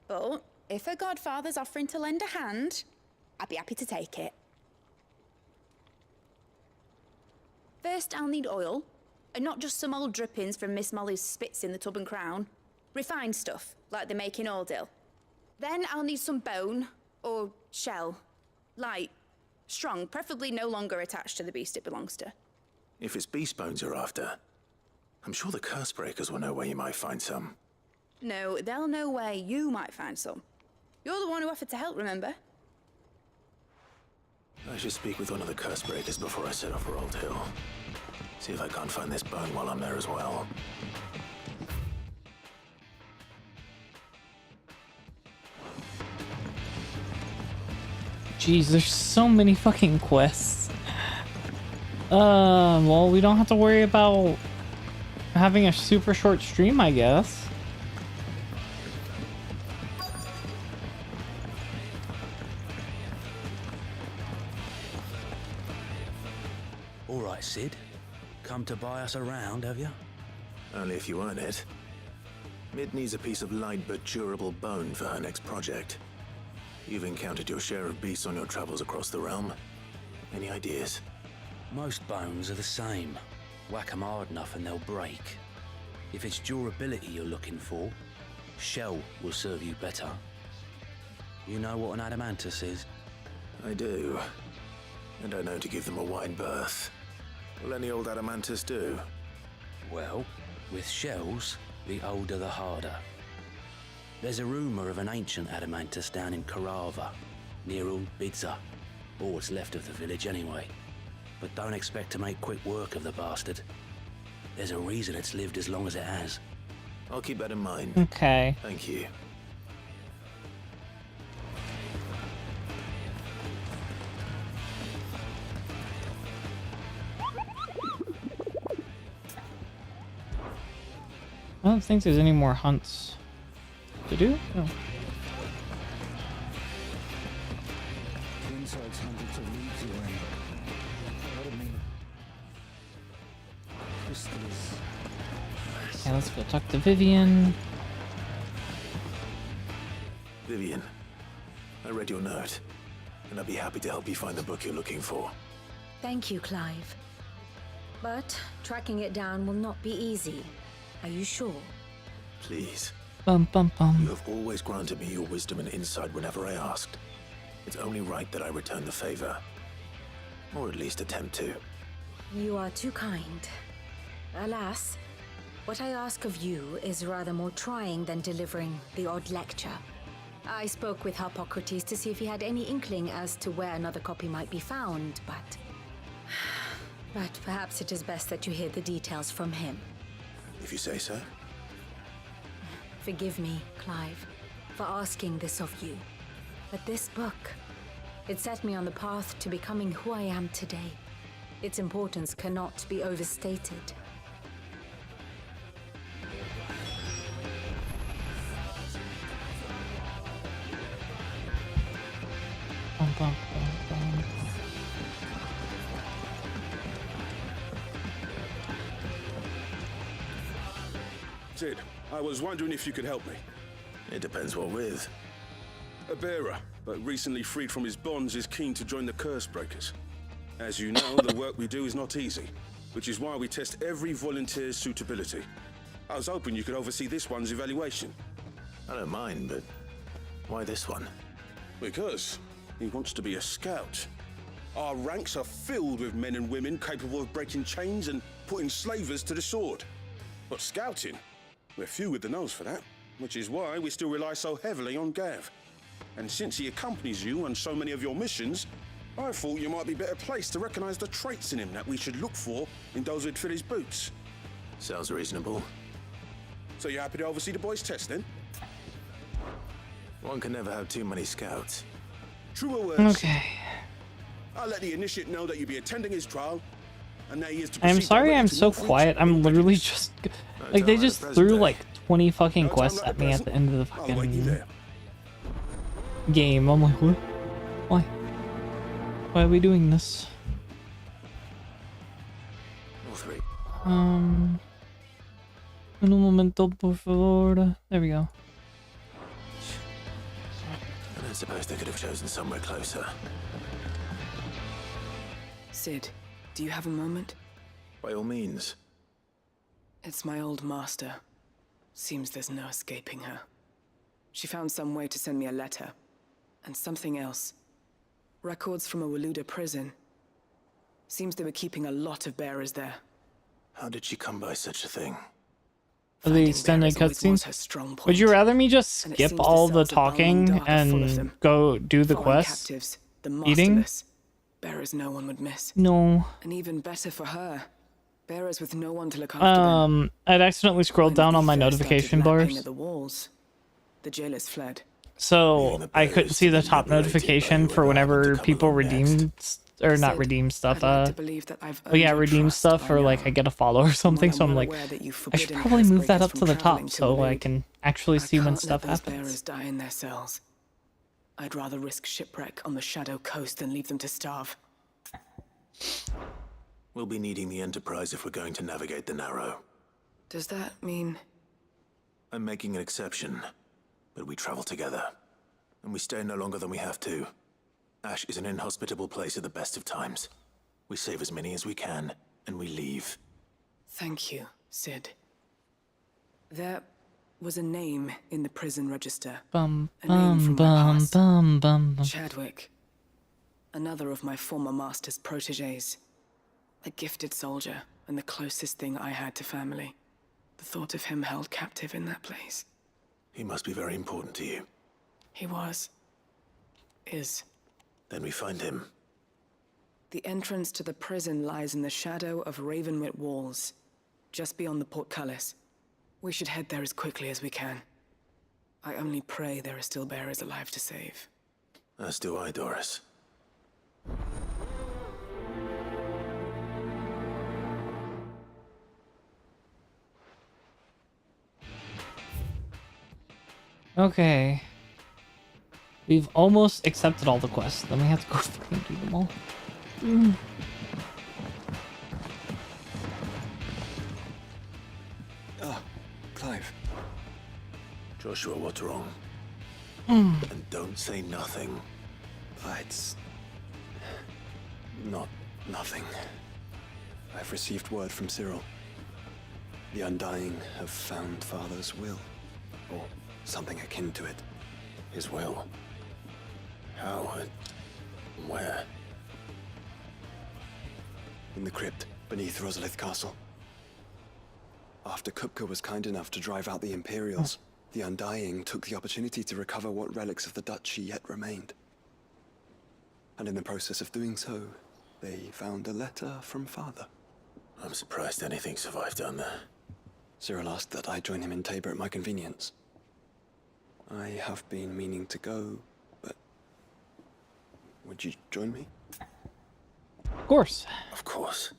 But if her godfather's offering to lend a hand, I'd be happy to take it. First, I'll need oil, and not just some old drippings from Miss Molly's spits in the Tub and Crown. Refined stuff, like they make in Ordil. Then I'll need some bone, or shell. Light, strong, preferably no longer attached to the beast it belongs to. If it's beast bones you're after, I'm sure the curse breakers will know where you might find some. No, they'll know where you might find some. You're the one who offered to help, remember? I should speak with one of the curse breakers before I set off for Old Hill. See if I can't find this bone while I'm there as well. Jeez, there's so many fucking quests. Well, we don't have to worry about having a super short stream, I guess. All right, Sid. Come to buy us around, have you? Only if you earn it. Mid needs a piece of light but durable bone for her next project. You've encountered your share of beasts on your travels across the realm. Any ideas? Most bones are the same. Whack 'em hard enough and they'll break. If it's durability you're looking for, shell will serve you better. You know what an adamantus is? I do. And I know to give them a wide berth. Will any old adamantus do? Well, with shells, the older the harder. There's a rumour of an ancient adamantus down in Karava, near Bidza, or what's left of the village anyway. But don't expect to make quick work of the bastard. There's a reason it's lived as long as it has. I'll keep that in mind. Okay. Thank you. I don't think there's any more hunts to do. No. Insights hunted to lead you in. What I mean. Crystals. Okay, let's go talk to Vivian. Vivian, I read your note, and I'd be happy to help you find the book you're looking for. Thank you, Clive. But tracking it down will not be easy. Are you sure? Please. Bum, bum, bum. You have always granted me your wisdom and insight whenever I asked. It's only right that I return the favor. Or at least attempt to. You are too kind. Alas, what I ask of you is rather more trying than delivering the odd lecture. I spoke with Harpocrates to see if he had any inkling as to where another copy might be found, but perhaps it is best that you hear the details from him. If you say so. Forgive me, Clive, for asking this of you. But this book, it set me on the path to becoming who I am today. Its importance cannot be overstated. Bum, bum, bum, bum. Sid, I was wondering if you could help me. It depends what with. A bearer, but recently freed from his bonds, is keen to join the Curse Breakers. As you know, the work we do is not easy, which is why we test every volunteer's suitability. I was hoping you could oversee this one's evaluation. I don't mind, but why this one? Because he wants to be a scout. Our ranks are filled with men and women capable of breaking chains and putting slavers to the sword. But scouting? We're few with the nose for that, which is why we still rely so heavily on Gav. And since he accompanies you on so many of your missions, I thought you might be better placed to recognize the traits in him that we should look for in those who'd fill his boots. Sounds reasonable. So you're happy to oversee the boys' test, then? One can never have too many scouts. Truer words. Okay. I'll let the initiate know that you'll be attending his trial, and that he is to I'm proceed sorry directly I'm to so all fruits quiet. I'm literally just... Like, they just threw like 20 fucking No time quests like at the me at the present. end of the I'll wait you fucking there. game. I'm like, what? Why? Why are we doing this? All three. Un momento, por favor. There we go. I don't suppose they could have chosen somewhere closer. Sid, do you have a moment? By all means. It's my old master. Seems there's no escaping her. She found some way to send me a letter. And something else. Records from a Waluda prison. Seems they were keeping a lot of bearers there. How did she come by such a thing? Are the extended cutscenes? Would you rather me just skip all the talking and go do the quest? Captives, the Eating? masterless. Bearers no one would miss. No. And even better for her. Bearers with no one to look after them. I'd accidentally scrolled down on my notification bars. At the walls. The jailers fled. So I couldn't see the top notification for whenever people redeem, or not redeem stuff, redeem stuff, or like I get a follow or something. So I'm like, I should probably move that up to the top so I can actually see when stuff happens. Bearers die in their cells. I'd rather risk shipwreck on the Shadow Coast than leave them to starve. We'll be needing the Enterprise if we're going to navigate the Narrow. Does that mean... I'm making an exception, but we travel together. And we stay no longer than we have to. Ash is an inhospitable place at the best of times. We save as many as we can, and we leave. Thank you, Sid. There was a name in the prison register. Bum, a name from my past. bum. Chadwick. Another of my former master's protégés. A gifted soldier, and the closest thing I had to family. The thought of him held captive in that place. He must be very important to you. He was. Is. Then we find him. The entrance to the prison lies in the shadow of Ravenwit Walls, just beyond the portcullis. We should head there as quickly as we can. I only pray there are still bearers alive to save. As do I, Doris. Okay. We've almost accepted all the quests. Then we have to go fucking do them all. Ah, Clive. Joshua, what's wrong? Mm. And don't say nothing. It's... not nothing. I've received word from Cyril. The Undying have found Father's will. Or something akin to it. His will? How and where? In the crypt beneath Rosalith Castle. After Kupka was kind enough to drive out the Imperials, the Undying took the opportunity to recover what relics of the Duchy yet remained. And in the process of doing so, they found a letter from Father. I'm surprised anything survived down there. Cyril asked that I join him in Tabor at my convenience. I have been meaning to go, but... would you join me? Of course. Of course.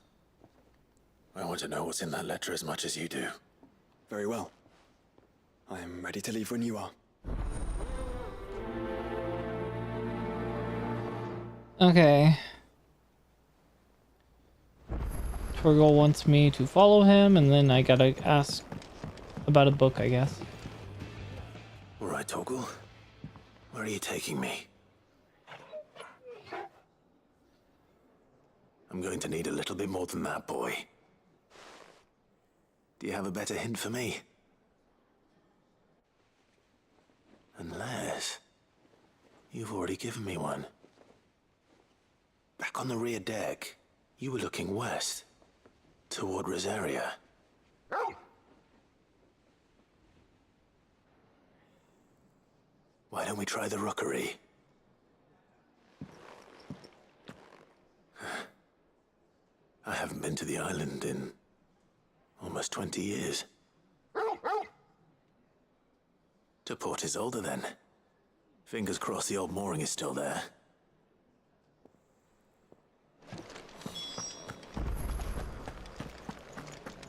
I want to know what's in that letter as much as you do. Very well. I am ready to leave when you are. Okay. Torgal wants me to follow him, and then I gotta ask about a book, I guess. All right, Torgal. Where are you taking me? I'm going to need a little bit more than that, boy. Do you have a better hint for me? Unless... you've already given me one. Back on the rear deck, you were looking west, toward Rosaria. Why don't we try the rookery? I haven't been to the island in almost 20 years. To Port Isolde, then. Fingers crossed the old mooring is still there.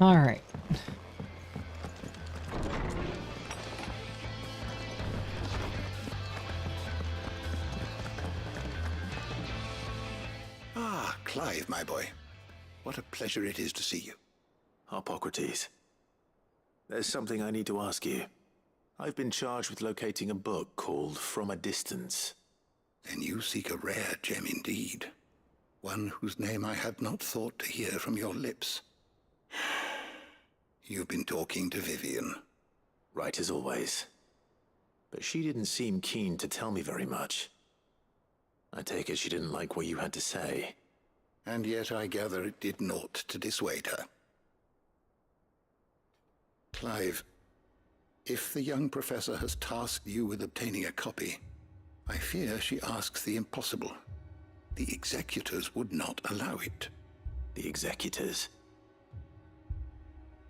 All right. Ah, Clive, my boy. What a pleasure it is to see you. Hippocrates. There's something I need to ask you. I've been charged with locating a book called From a Distance. Then you seek a rare gem indeed. One whose name I had not thought to hear from your lips. You've been talking to Vivian. Right as always. But she didn't seem keen to tell me very much. I take it she didn't like what you had to say. And yet I gather it did naught to dissuade her. Clive, if the young professor has tasked you with obtaining a copy, I fear she asks the impossible. The executors would not allow it. The executors?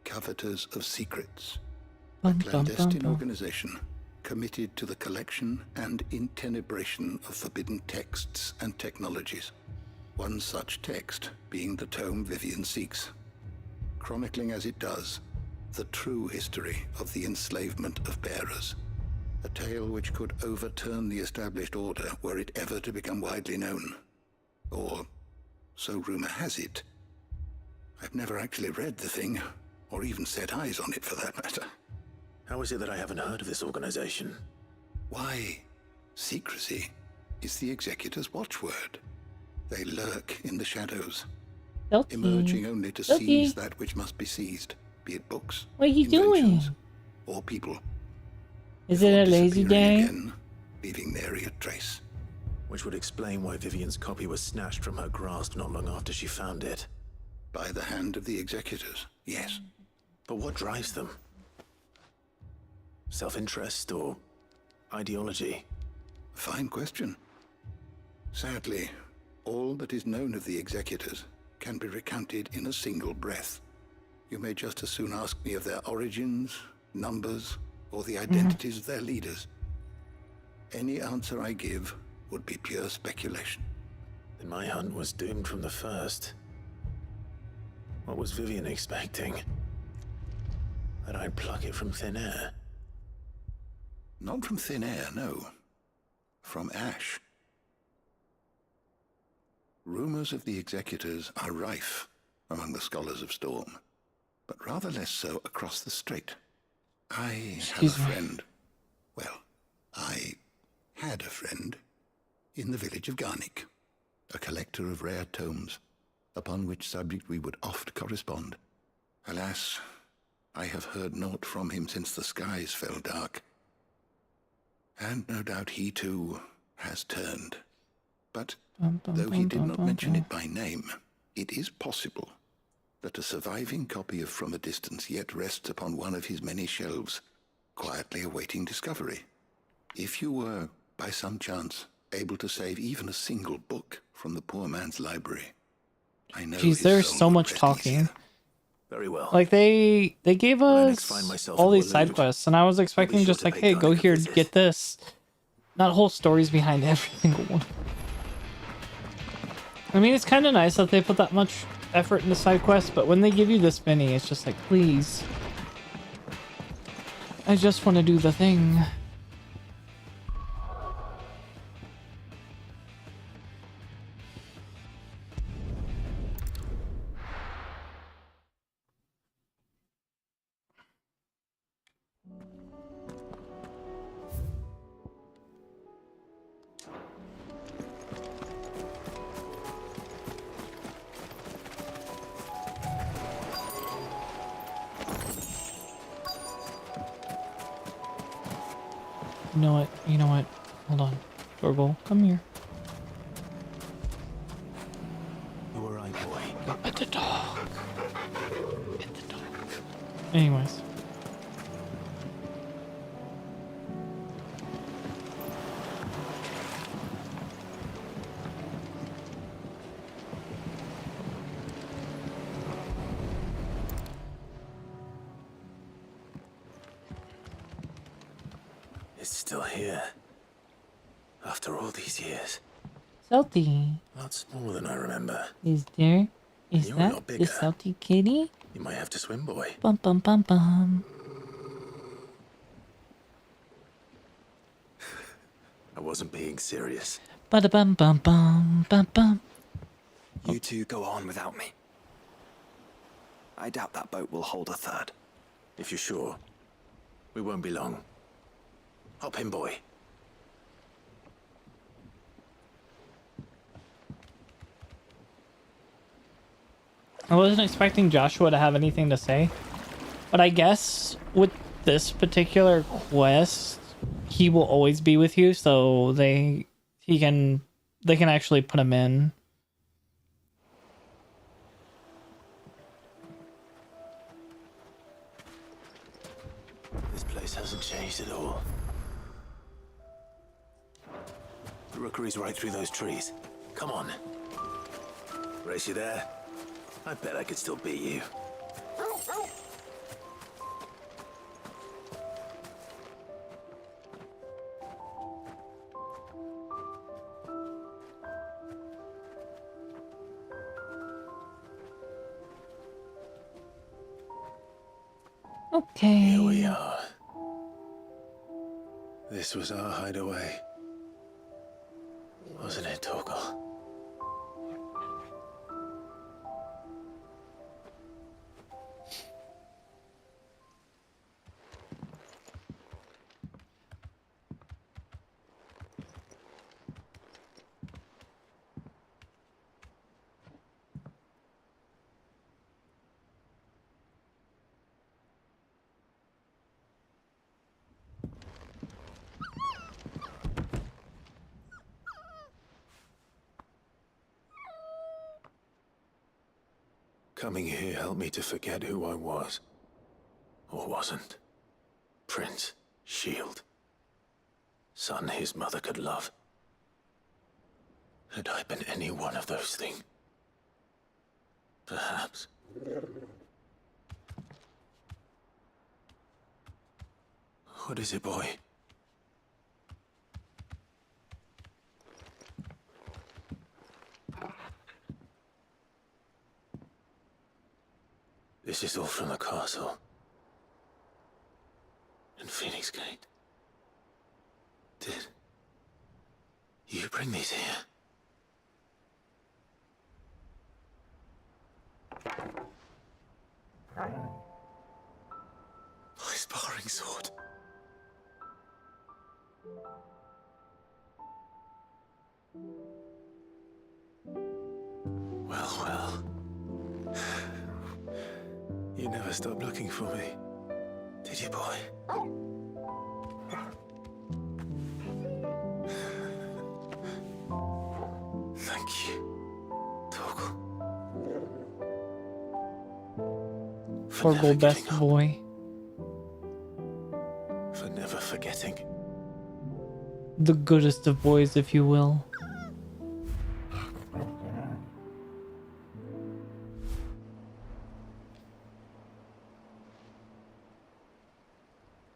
Coveters of secrets. A clandestine organization committed to the collection and intenebration of forbidden texts and technologies. One such text being the tome Vivian seeks, chronicling as it does the true history of the enslavement of bearers. A tale which could overturn the established order were it ever to become widely known. Or, so rumor has it. I've never actually read the thing, or even set eyes on it for that matter. How is it that I haven't heard of this organization? Why, secrecy is the executor's watchword. They lurk in the shadows, emerging only to seize that which must be seized, be it books, what are you doing? Or people. Is it a lazy day? Again, leaving nary a trace. Which would explain why Vivian's copy was snatched from her grasp not long after she found it. By the hand of the executors, yes. But what drives them? Self-interest or ideology? Fine question. Sadly, all that is known of the executors can be recounted in a single breath. You may just as soon ask me of their origins, numbers, or the identities of their leaders. Any answer I give would be pure speculation. Then my hunt was doomed from the first. What was Vivian expecting? That I'd pluck it from thin air? Not from thin air, no. From ash. Rumors of the executors are rife among the scholars of Storm, but rather less so across the strait. I have a friend. Well, I had a friend in the village of Garnick, a collector of rare tomes, upon which subject we would oft correspond. Alas, I have heard naught from him since the skies fell dark. And no doubt he too has turned. But though he did not mention it by name, it is possible that a surviving copy of From a Distance yet rests upon one of his many shelves, quietly awaiting discovery. If you were, by some chance, able to save even a single book from the poor man's library, I know. Jeez, there's so much talking. Very well. Like they gave us all these side quests, and I was expecting just like, hey, go here, get this. Not whole stories behind every single one. I mean, it's kind of nice that they put that much effort into side quests, but when they give you this many, it's just like, please. I just want to do the thing. You know what? Hold on. Torgal, come here. You were right, boy. At the dog. At the dog. Anyways. It's still here. After all these years. Salty. Lots more than I remember. Is there? Is You're that not the bigger. salty kitty? You might have to swim, boy. Bum bum bum bum. I wasn't being serious. Bada bum bum bum bum bum. You two go on without me. I doubt that boat will hold a third. If you're sure, we won't be long. Hop in, boy. I wasn't expecting Joshua to have anything to say, but I guess with this particular quest, he will always be with you, so they can actually put him in. This place hasn't changed at all. The rookery's right through those trees. Come on. Race you there? I bet I could still beat you. Okay. Here we are. This was our hideaway. Wasn't it, Torgal? Coming here helped me to forget who I was. Or wasn't. Prince, shield. Son his mother could love. Had I been any one of those things? Perhaps. What is it, boy? This is all from the castle. And Phoenix Gate. Did you bring these here? My sparring sword. Well. You never stopped looking for me, did you, boy? Thank you, Torgal. Torgal, best boy. For never forgetting. The goodest of boys, if you will.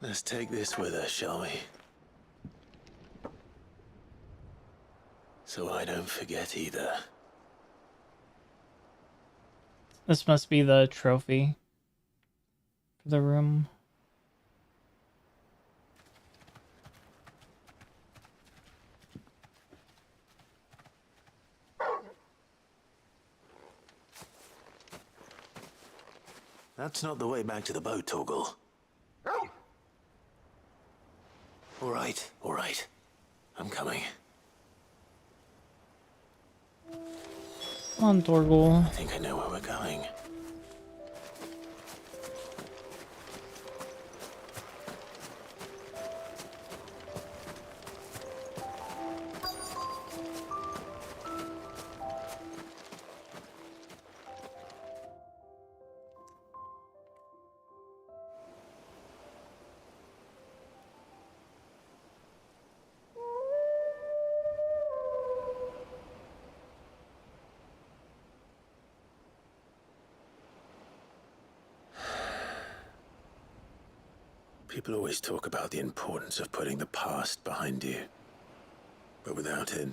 Let's take this with us, shall we? So I don't forget either. This must be the trophy for the room. That's not the way back to the boat, Torgal. All right. I'm coming. Come on, Torgal. I think I know where we're going. People always talk about the importance of putting the past behind you. But without it,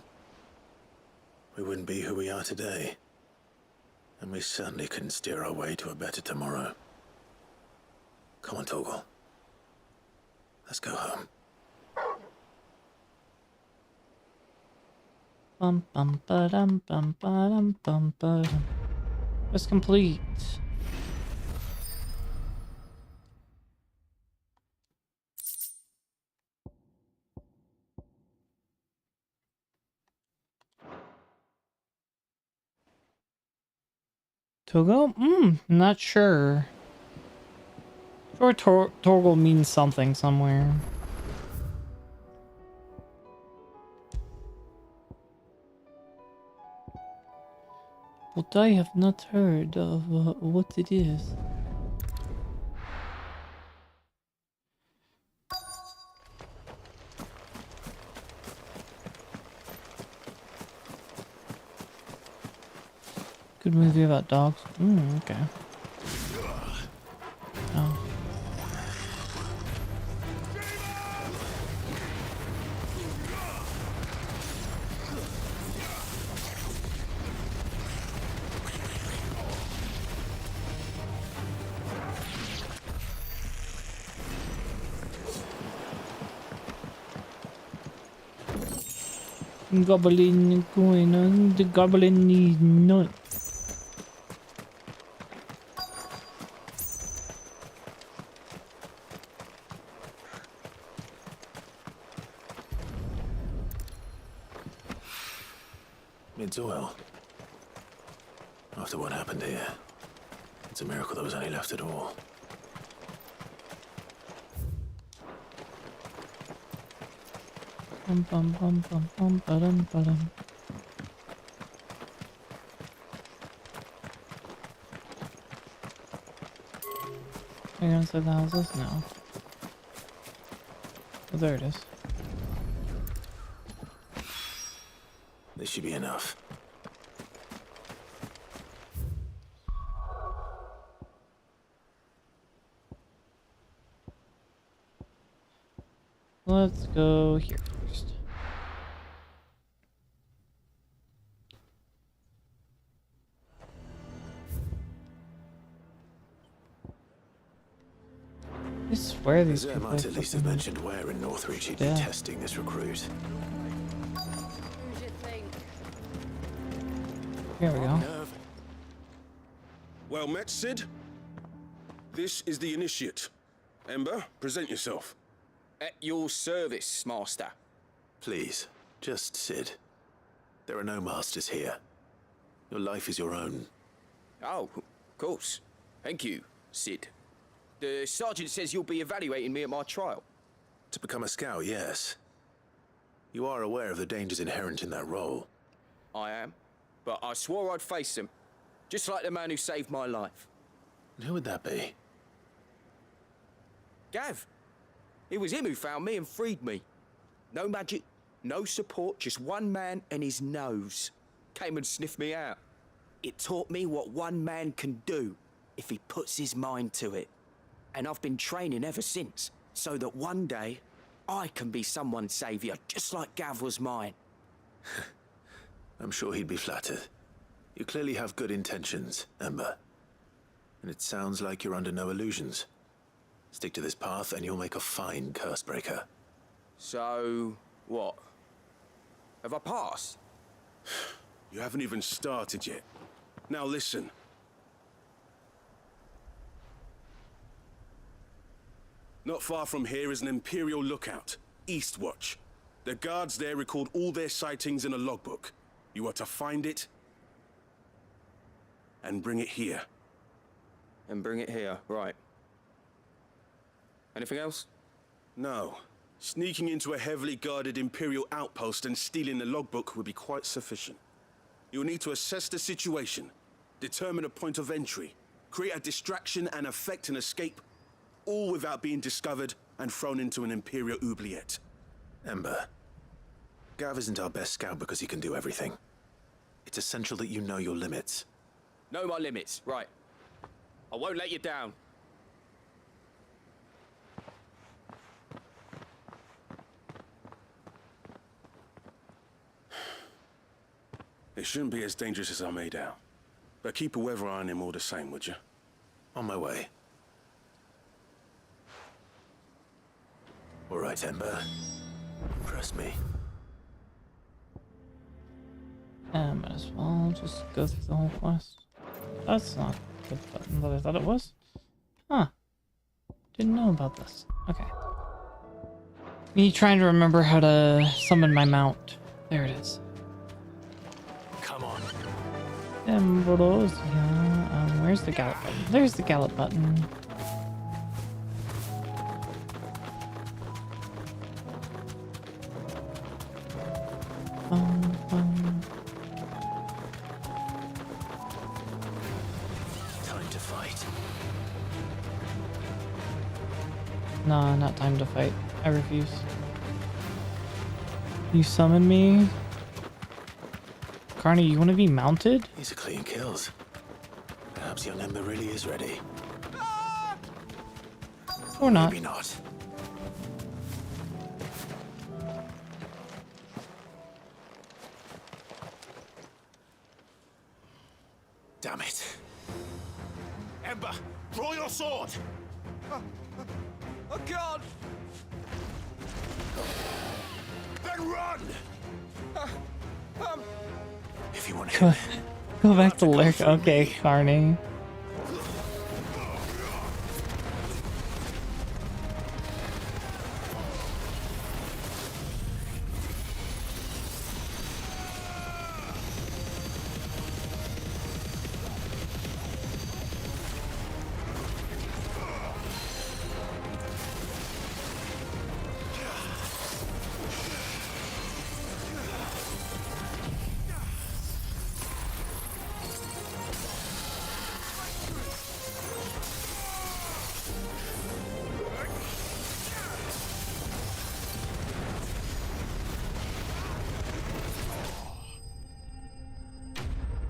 we wouldn't be who we are today. And we certainly couldn't steer our way to a better tomorrow. Come on, Torgal. Let's go home. Bum bum ba-dum bum ba-dum bum ba-dum. Quest complete. Togo? Not sure. Sure, Torgal means something somewhere. But I have not heard of what it is. Good movie about dogs. Okay. Oh. Goblin going on. The goblin needs nut. It's oil. After what happened here, it's a miracle there was any left at all. Bum bum bum bum bum ba-dum ba-dum. Are you inside the houses? No. Oh, there it is. This should be enough. Let's go here first. I swear these Azure people might are at least have fucking mentioned where in Northreach he'd be dead. testing this recruit. Here we go. Well met, Sid. This is the initiate. Ember, present yourself. At your service, Master. Please, just Sid. There are no masters here. Your life is your own. Oh, of course. Thank you, Sid. The sergeant says you'll be evaluating me at my trial. To become a scout, yes. You are aware of the dangers inherent in that role. I am. But I swore I'd face them. Just like the man who saved my life. And who would that be? Gav. It was him who found me and freed me. No magic, no support, just one man and his nose. Came and sniffed me out. It taught me what one man can do if he puts his mind to it. And I've been training ever since, so that one day I can be someone's savior, just like Gav was mine. I'm sure he'd be flattered. You clearly have good intentions, Ember. And it sounds like you're under no illusions. Stick to this path and you'll make a fine cursebreaker. So, what? Have I passed? You haven't even started yet. Now listen. Not far from here is an Imperial lookout, Eastwatch. The guards there record all their sightings in a logbook. You are to find it and bring it here. And bring it here, right. Anything else? No. Sneaking into a heavily guarded Imperial outpost and stealing the logbook would be quite sufficient. You'll need to assess the situation, determine a point of entry, create a distraction and effect an escape, all without being discovered and thrown into an Imperial oubliette. Ember, Gav isn't our best scout because he can do everything. It's essential that you know your limits. Know my limits, right. I won't let you down. It shouldn't be as dangerous as I made out. But keep a weather eye on him all the same, would you? On my way. All right, Ember. Trust me. Might as well just go through the whole quest. That's not the button that I thought it was. Huh. Didn't know about this. Okay. Me trying to remember how to summon my mount. There it is. Come on. Ambrosia. Where's the gallop button? There's the gallop button. Time to fight. Nah, not time to fight. I refuse. You summon me? Carney, you want to be mounted? These are clean kills. Perhaps young Ember really is ready. Or not. Maybe not. Damn it. Ember, draw your sword! I can't! Then run! If you want to Go back to lurk. Okay, Carney.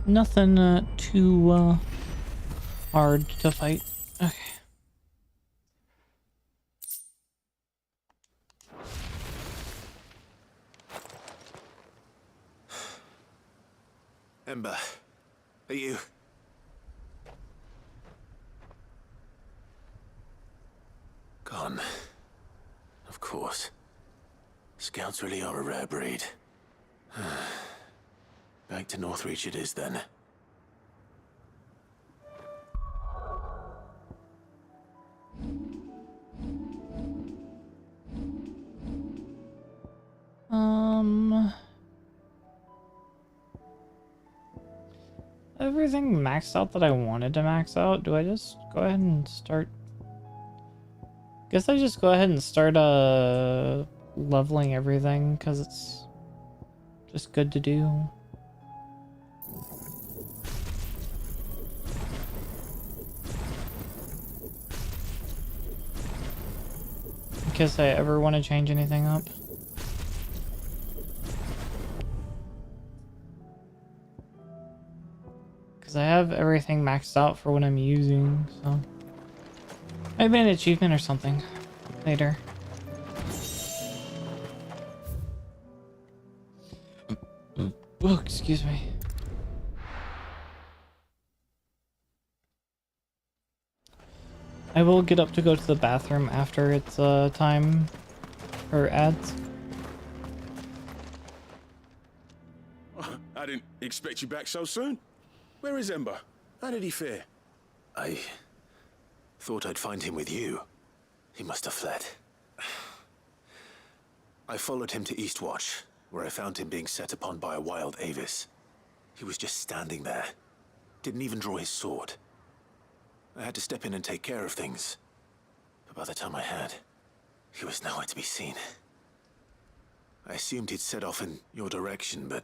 Nothing too hard to fight. Okay. Ember, are you... Gone. Of course. Scouts really are a rare breed. Back to Northreach it is then. Everything maxed out that I wanted to max out. Do I just go ahead and start? Guess I just go ahead and start leveling everything because it's just good to do. In case I ever want to change anything up. Because I have everything maxed out for what I'm using, so... Maybe an achievement or something later. Oh, excuse me. I will get up to go to the bathroom after it's time for ads. I didn't expect you back so soon. Where is Ember? How did he fare? I thought I'd find him with you. He must have fled. I followed him to Eastwatch, where I found him being set upon by a wild Avis. He was just standing there. Didn't even draw his sword. I had to step in and take care of things. But by the time I had, he was nowhere to be seen. I assumed he'd set off in your direction, but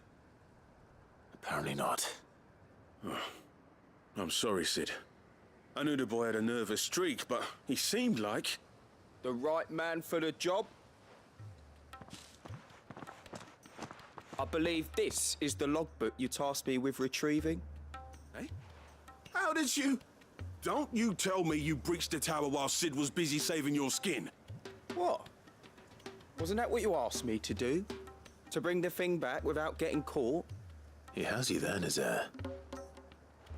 apparently not. I'm sorry, Sid. I knew the boy had a nervous streak, but he seemed like... The right man for the job? I believe this is the logbook you tasked me with retrieving. Eh? How did you... Don't you tell me you breached the tower while Sid was busy saving your skin. What? Wasn't that what you asked me to do? To bring the thing back without getting caught? He has you then, his heir.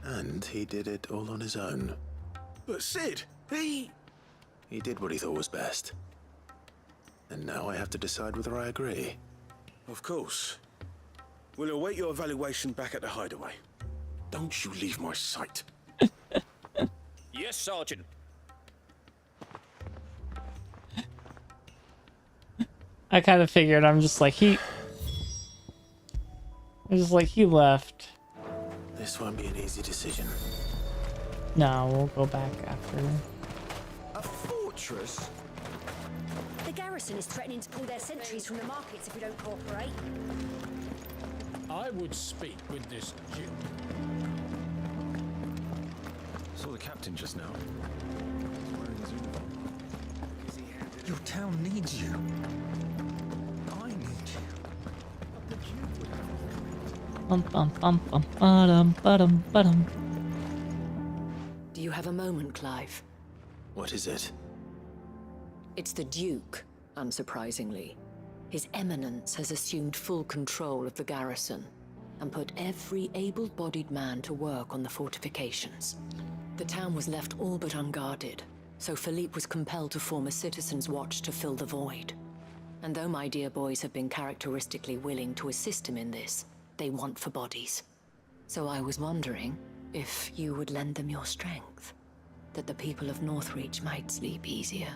And he did it all on his own. But Sid, he did what he thought was best. And now I have to decide whether I agree. Of course. We'll await your evaluation back at the hideaway. Don't you leave my sight. Yes, Sergeant. I kind of figured. I'm just like, he left. This won't be an easy decision. No, we'll go back after. A fortress? The garrison is threatening to pull their sentries from the markets if we don't cooperate. I would speak with this Duke. Saw the captain just now. Your town needs you. I need you. Bum bum bum bum ba-dum. Do you have a moment, Clive? What is it? It's the Duke, unsurprisingly. His Eminence has assumed full control of the garrison and put every able-bodied man to work on the fortifications. The town was left all but unguarded, so Philippe was compelled to form a citizens' watch to fill the void. And though my dear boys have been characteristically willing to assist him in this, they want for bodies. So I was wondering if you would lend them your strength, that the people of Northreach might sleep easier,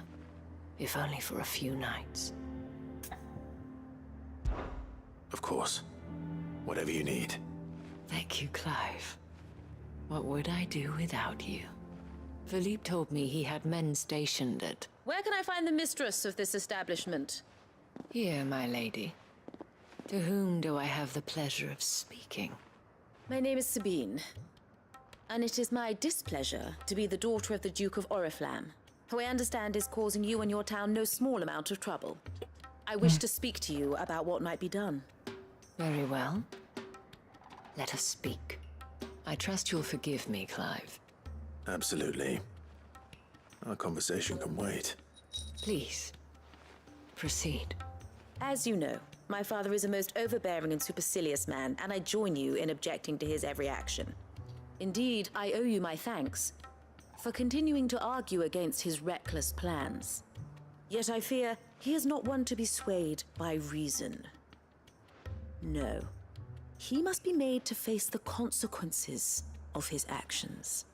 if only for a few nights. Of course. Whatever you need. Thank you, Clive. What would I do without you? Philippe told me he had men stationed at... Where can I find the mistress of this establishment? Here, my lady. To whom do I have the pleasure of speaking? My name is Sabine, and it is my displeasure to be the daughter of the Duke of Oriflamme, who I understand is causing you and your town no small amount of trouble. I wish to speak to you about what might be done. Very well. Let us speak. I trust you'll forgive me, Clive. Absolutely. Our conversation can wait. Please, proceed. As you know, my father is a most overbearing and supercilious man, and I join you in objecting to his every action. Indeed, I owe you my thanks for continuing to argue against his reckless plans. Yet I fear he is not one to be swayed by reason. No. He must be made to face the consequences of his actions.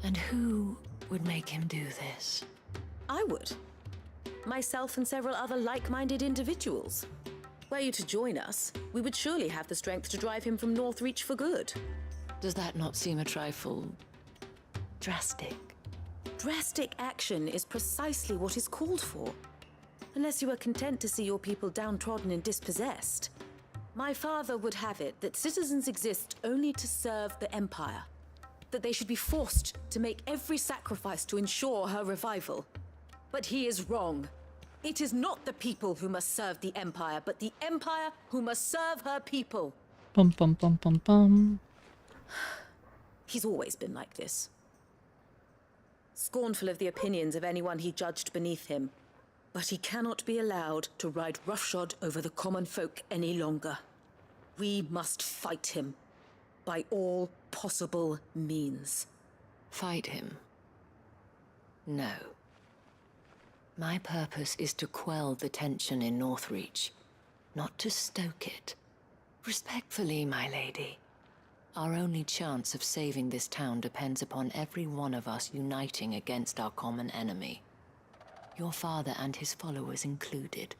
And who would make him do this? I would. Myself and several other like-minded individuals. Were you to join us, we would surely have the strength to drive him from Northreach for good. Does that not seem a trifle... drastic? Drastic action is precisely what is called for. Unless you are content to see your people downtrodden and dispossessed. My father would have it that citizens exist only to serve the Empire. That they should be forced to make every sacrifice to ensure her revival. But he is wrong. It is not the people who must serve the Empire, but the Empire who must serve her people. Bum bum bum bum bum. He's always been like this. Scornful of the opinions of anyone he judged beneath him. But he cannot be allowed to ride roughshod over the common folk any longer. We must fight him by all possible means. Fight him? No. My purpose is to quell the tension in Northreach, not to stoke it. Respectfully, my lady. Our only chance of saving this town depends upon every one of us uniting against our common enemy. Your father and his followers included.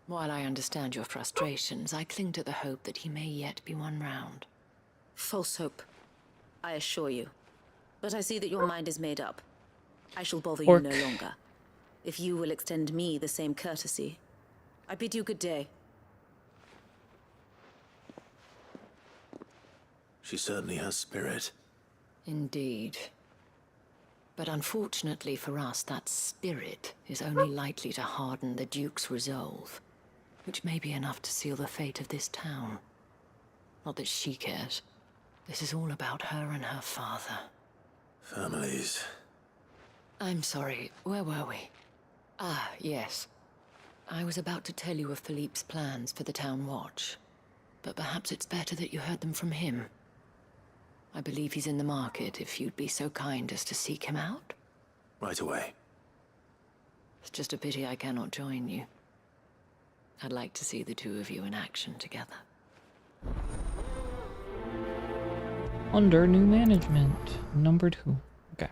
While I understand your frustrations, I cling to the hope that he may yet be won round. False hope, I assure you. But I see that your mind is made up. I shall bother you no longer. If you will extend me the same courtesy, I bid you good day. She certainly has spirit. Indeed. But unfortunately for us, that spirit is only likely to harden the Duke's resolve, which may be enough to seal the fate of this town. Not that she cares. This is all about her and her father. Families. I'm sorry, where were we? Ah, yes. I was about to tell you of Philippe's plans for the town watch, but perhaps it's better that you heard them from him. I believe he's in the market, if you'd be so kind as to seek him out. Right away. It's just a pity I cannot join you. I'd like to see the two of you in action together. Under new management, number 2. Okay.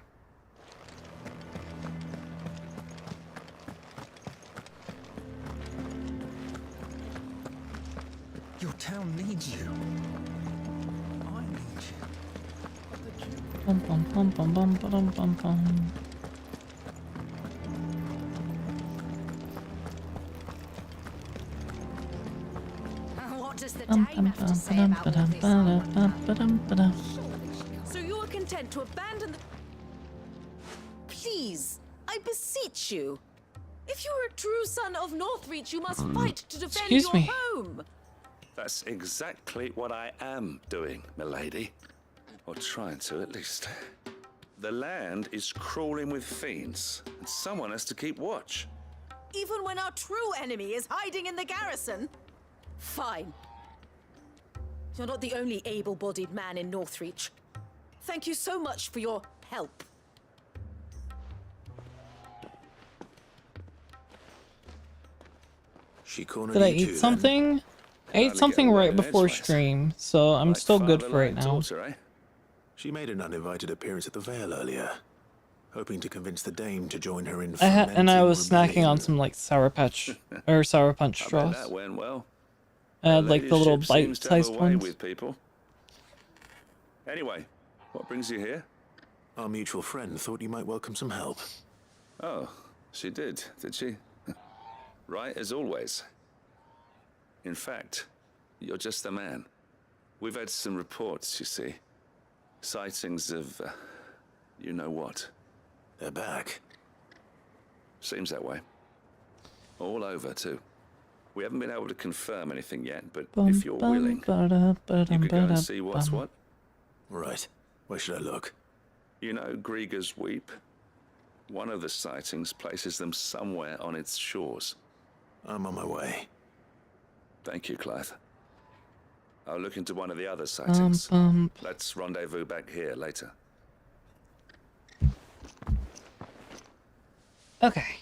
Your town needs you. I need you. Bum, bum, bum, bum, bum, bum, bum, bum. What does the dame have to say about all this? So you are content to abandon the... Please, I beseech you. If you are a true son of Northreach, you must fight to defend Excuse your me. home. That's exactly what I am doing, milady. Or trying to, at least. The land is crawling with fiends, and someone has to keep watch. Even when our true enemy is hiding in the garrison? Fine. You're not the only able-bodied man in Northreach. Thank you so much for your help. She cornered Did I you eat too, something? I ate something right before stream, so I'm still good for right now. She made an uninvited appearance at the Vale earlier, hoping to convince the dame to join her in And I was rebellion. snacking on some like Sour Patch or Sour Punch I bet straws. that went well. I had like the little Ladyship seems to have a bite-sized way ones. with people. Anyway, what brings you here? Our mutual friend thought you might welcome some help. Oh, she did she? Right as always. In fact, you're just the man. We've had some reports, you see. Sightings of, you know what. They're back. Seems that way. All over, too. We haven't been able to confirm anything yet, but if you're willing, you could go and see what's what. Right. Where should I look? You know Grieger's Weep? One of the sightings places them somewhere on its shores. I'm on my way. Thank you, Clive. I'll look into one of the other sightings. Let's rendezvous back here later. Okay.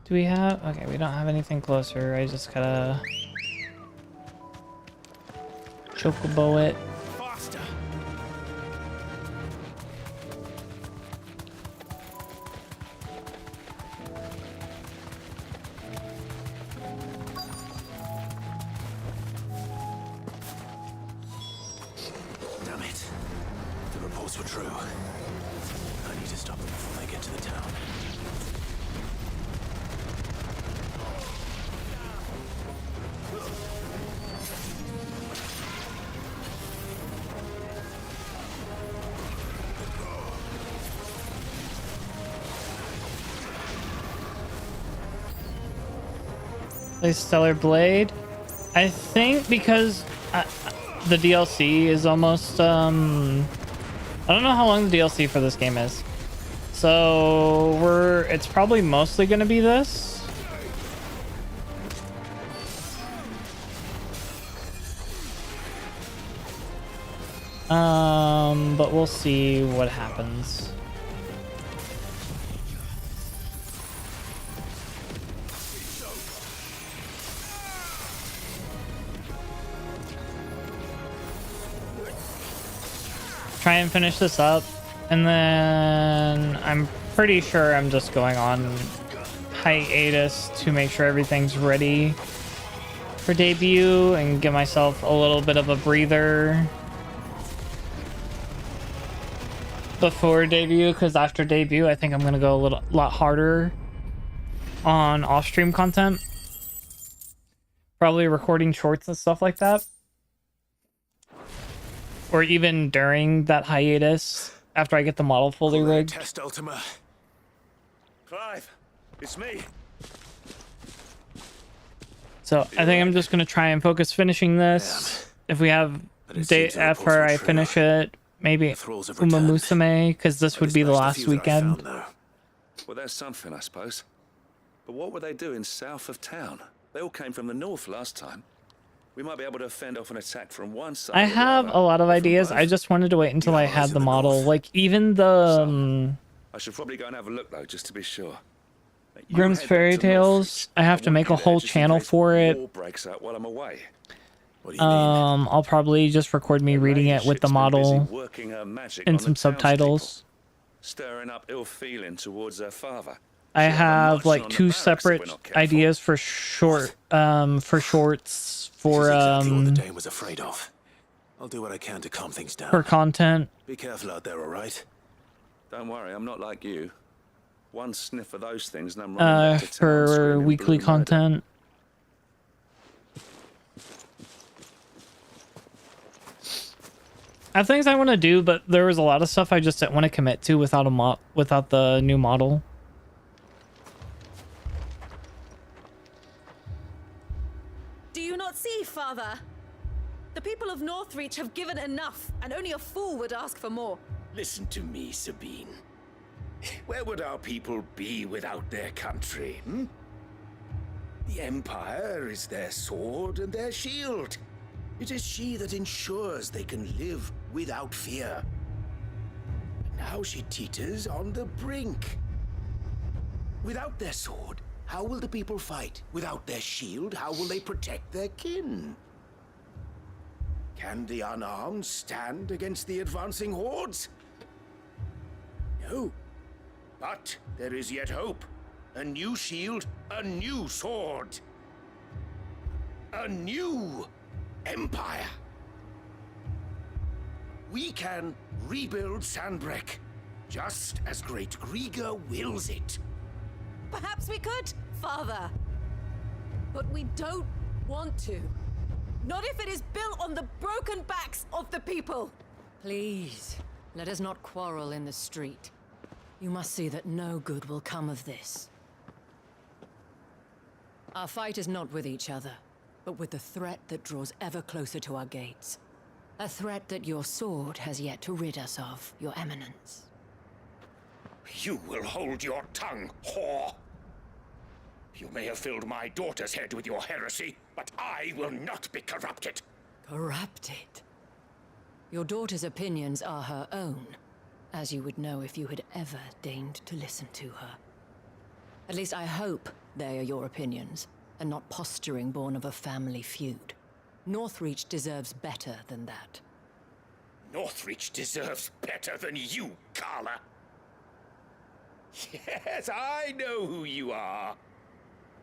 Do we have... Okay, we don't have anything closer. I just gotta... chocobo it. Faster! Damn it. The reports were true. I need to stop them before they get to the town. Play Stellar Blade. I think because the DLC is almost I don't know how long the DLC for this game is, so it's probably mostly gonna be this. But we'll see what happens. Try and finish this up, and then I'm pretty sure I'm just going on hiatus to make sure everything's ready for debut and give myself a little bit of a breather before debut, because after debut I think I'm gonna go a lot harder on off-stream content, probably recording shorts and stuff like that. Or even during that hiatus, after I get the model fully rigged. Test Ultima. Clive, it's me. So I think I'm just gonna try and focus finishing this. If we have day after I finish it, maybe Uma Musume, because this would be the last weekend. Well, that's something, I suppose. But what were they doing south of town? They all came from the north last time. We might be able to fend off an attack from one side. I have a lot of ideas. I just wanted to wait until I had the model. Like even the I should probably go and have a look though, just to be sure. Grimm's Fairy Tales. I have to make a whole channel for it. War breaks out while I'm away. I'll probably just record me reading it with the model and some subtitles. Stirring up ill feeling towards her father. I have like 2 separate ideas for shorts for Exactly what the dame was afraid of. I'll do what I can to calm things down. For content. Be careful out there, all right? Don't worry, I'm not like you. One sniff of those things and I'm running back to town For screaming weekly blue murder. content. I have things I want to do, but there was a lot of stuff I just didn't want to commit to without without the new model. Do you not see, Father? The people of Northreach have given enough, and only a fool would ask for more. Listen to me, Sabine. Where would our people be without their country, hmm? The Empire is their sword and their shield. It is she that ensures they can live without fear. Now she teeters on the brink. Without their sword, how will the people fight? Without their shield, how will they protect their kin? Can the unarmed stand against the advancing hordes? No. But there is yet hope. A new shield, a new sword. A new empire. We can rebuild Sandbreck, just as Great Grieger wills it. Perhaps we could, Father. But we don't want to. Not if it is built on the broken backs of the people. Please, let us not quarrel in the street. You must see that no good will come of this. Our fight is not with each other, but with the threat that draws ever closer to our gates. A threat that your sword has yet to rid us of, Your Eminence. You will hold your tongue, whore. You may have filled my daughter's head with your heresy, but I will not be corrupted. Corrupted? Your daughter's opinions are her own, as you would know if you had ever deigned to listen to her. At least I hope they are your opinions, and not posturing born of a family feud. Northreach deserves better than that. Northreach deserves better than you, Carla. Yes, I know who you are.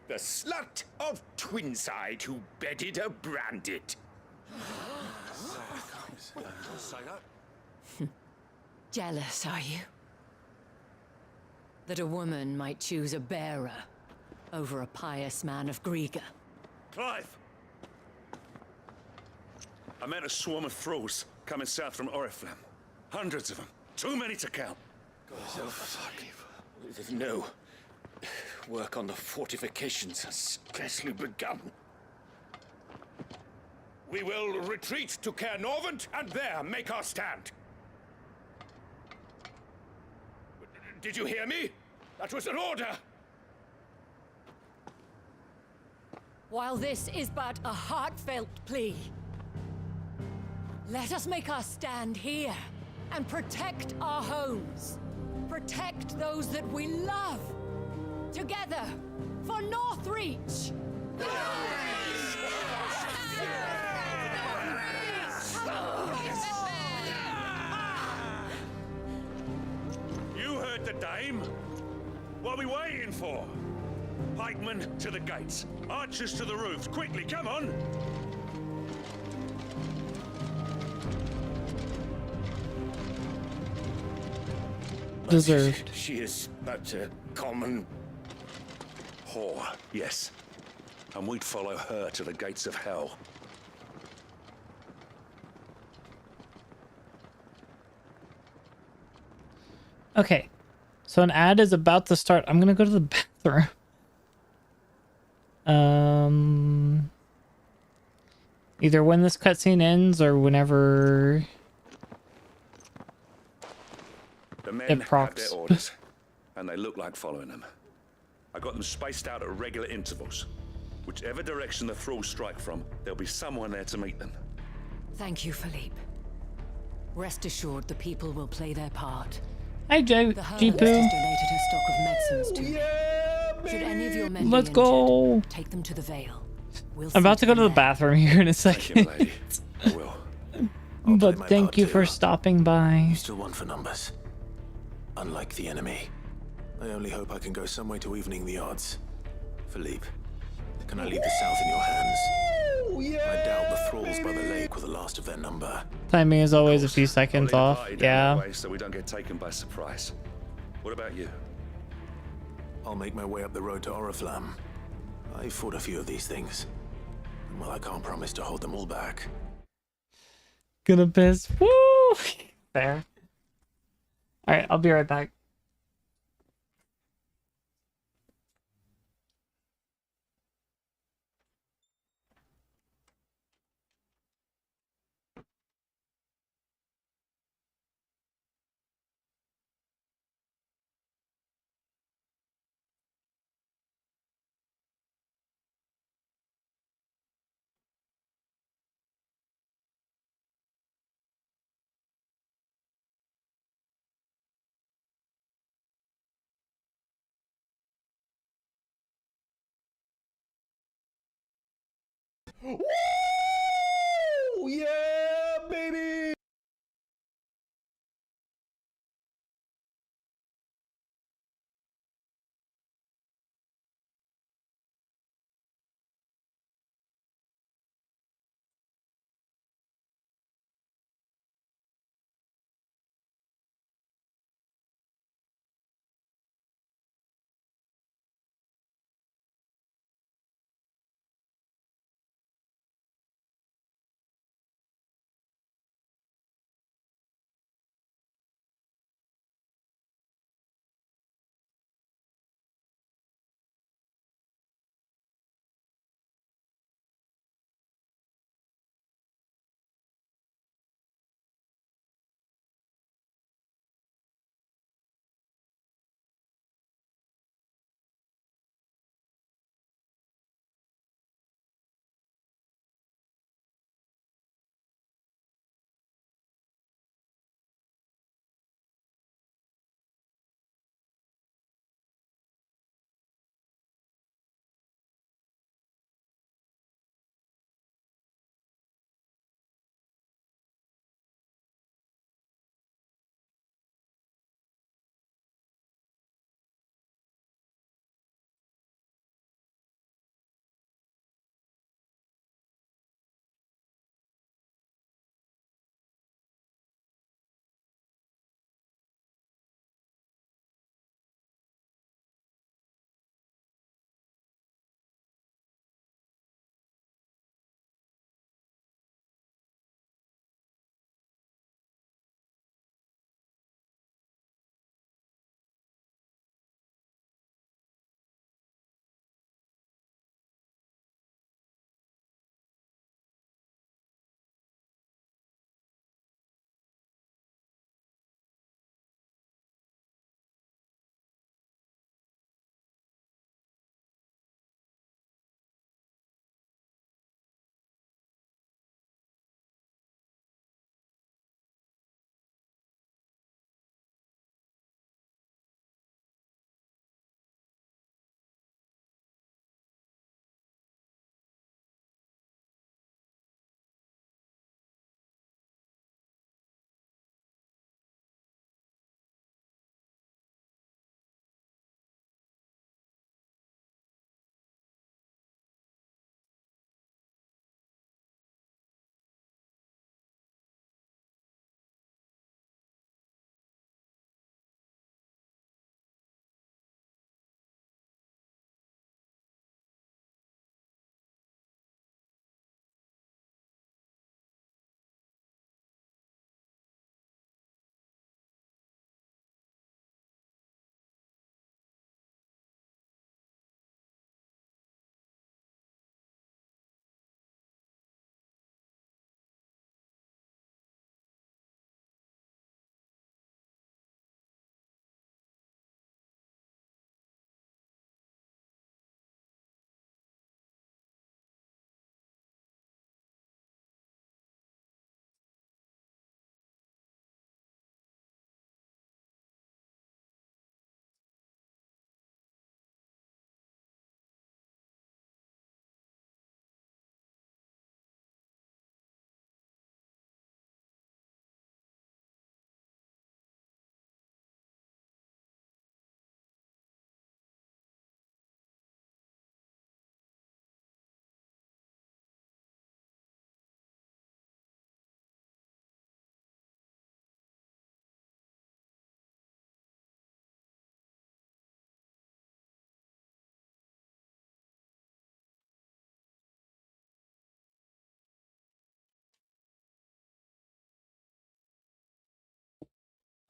The slut of Twinside who bedded a Branded. Jealous, are you? That a woman might choose a bearer over a pious man of Grieger. Clive! I met a swarm of thralls coming south from Oriflamme. Hundreds of them. Too many to count. No. Work on the fortifications has scarcely begun. We will retreat to Caer Norvent and there make our stand. Did you hear me? That was an order. While this is but a heartfelt plea, let us make our stand here and protect our homes. Protect those that we love. Together, for Northreach! You heard the dame. What are we waiting for? Pikemen to the gates. Archers to the roofs. Quickly, come on! Deserved. She is but a common whore, yes. And we'd follow her to the gates of hell. Okay. So an ad is about to start. I'm gonna go to the bathroom. Either when this cutscene ends or whenever The men it have procs. their orders, and they look like following them. I got them spaced out at regular intervals. Whichever direction the thralls strike from, there'll be someone there to meet them. Thank you, Philippe. Rest assured the people will play their part. Hi, The herbalist has Jeepu. donated her stock of medicines to me. Should any of your men Let's be go. injured, take them to the Vale. We'll I'm about see to go to the them bathroom here in a second. I will. But thank you for stopping by. You still want for numbers. Unlike the enemy. I only hope I can go some way to evening the odds. Philippe, can I leave the south in your hands? I doubt the thralls by the lake will allow last of their number. Timing is always a few I'll seconds lead the off. party down that Yeah. way so we don't get taken by surprise. What about you? I'll make my way up the road to Oriflamme. I fought a few of these things. Well, I can't promise to hold them all back. Gonna piss. Woo! Fair. Alright, I'll be right back. Woo! Yeah, baby!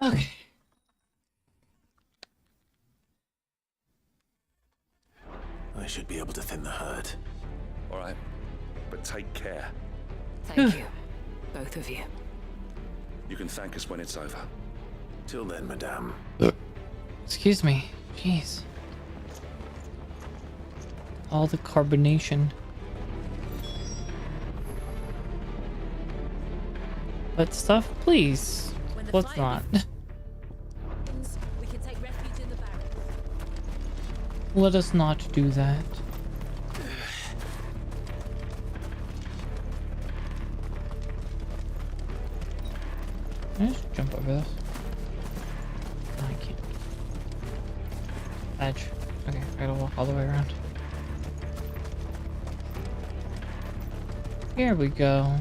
Okay. I should be able to thin the herd. All right, but take care. Thank you, both of you. You can thank us when it's over. Till then, madame. Excuse me. Jeez. All the carbonation. But stuff, please. Let's not. We can take refuge in the barracks. Let us not do that. Can I just jump over this? No, I can't. Edge. Okay, I gotta walk all the way around. Here we go.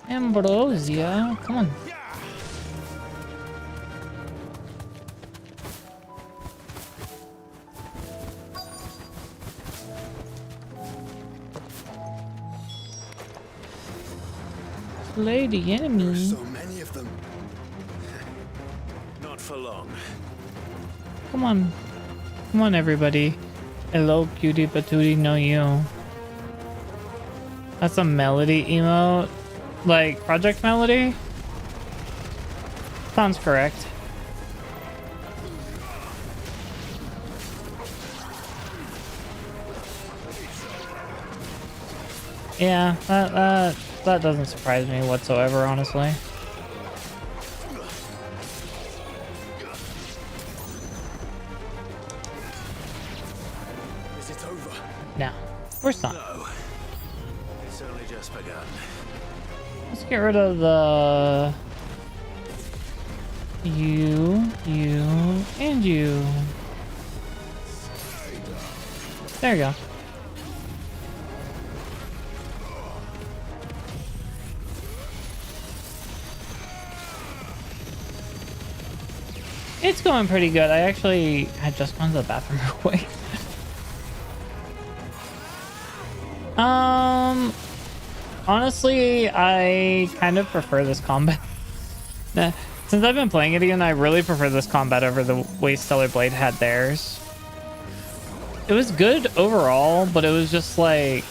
Ambrosia, come on. Slay the enemy. There's so many of them. Not for long. Come on. Come on, everybody. Hello, cutie patootie, no you. That's a melody emote. Like, Project Melody? Sounds correct. Yeah, that doesn't surprise me whatsoever, honestly. Is it over? No, of course not. No. It's only just begun. Let's get rid of the... you, and you. There you go. It's going pretty good. I actually had just gone to the bathroom real quick. Honestly, I kind of prefer this combat. Since I've been playing it again, I really prefer this combat over the way Stellar Blade had theirs. It was good overall, but it was just like...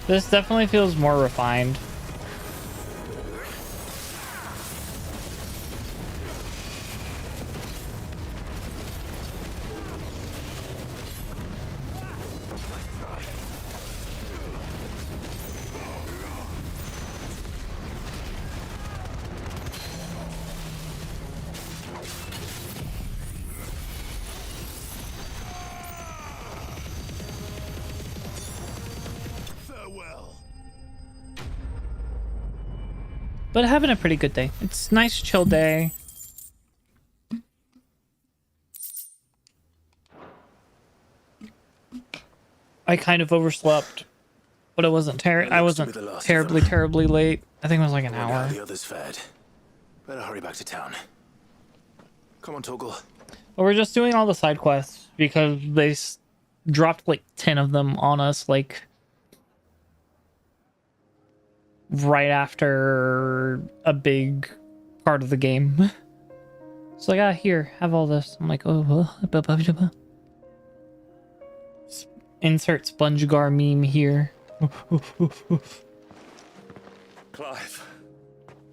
This definitely feels more refined. But having a pretty good day. It's a nice chill day. I kind of overslept, but it wasn't terribly late. I think it was like an hour. The others fared. Better hurry back to town. Come on, Toggle. But we're just doing all the side quests because they dropped like 10 of them on us, like right after a big part of the game. It's like, here, have all this. I'm like, oh, insert SpongeGar meme here. Clive,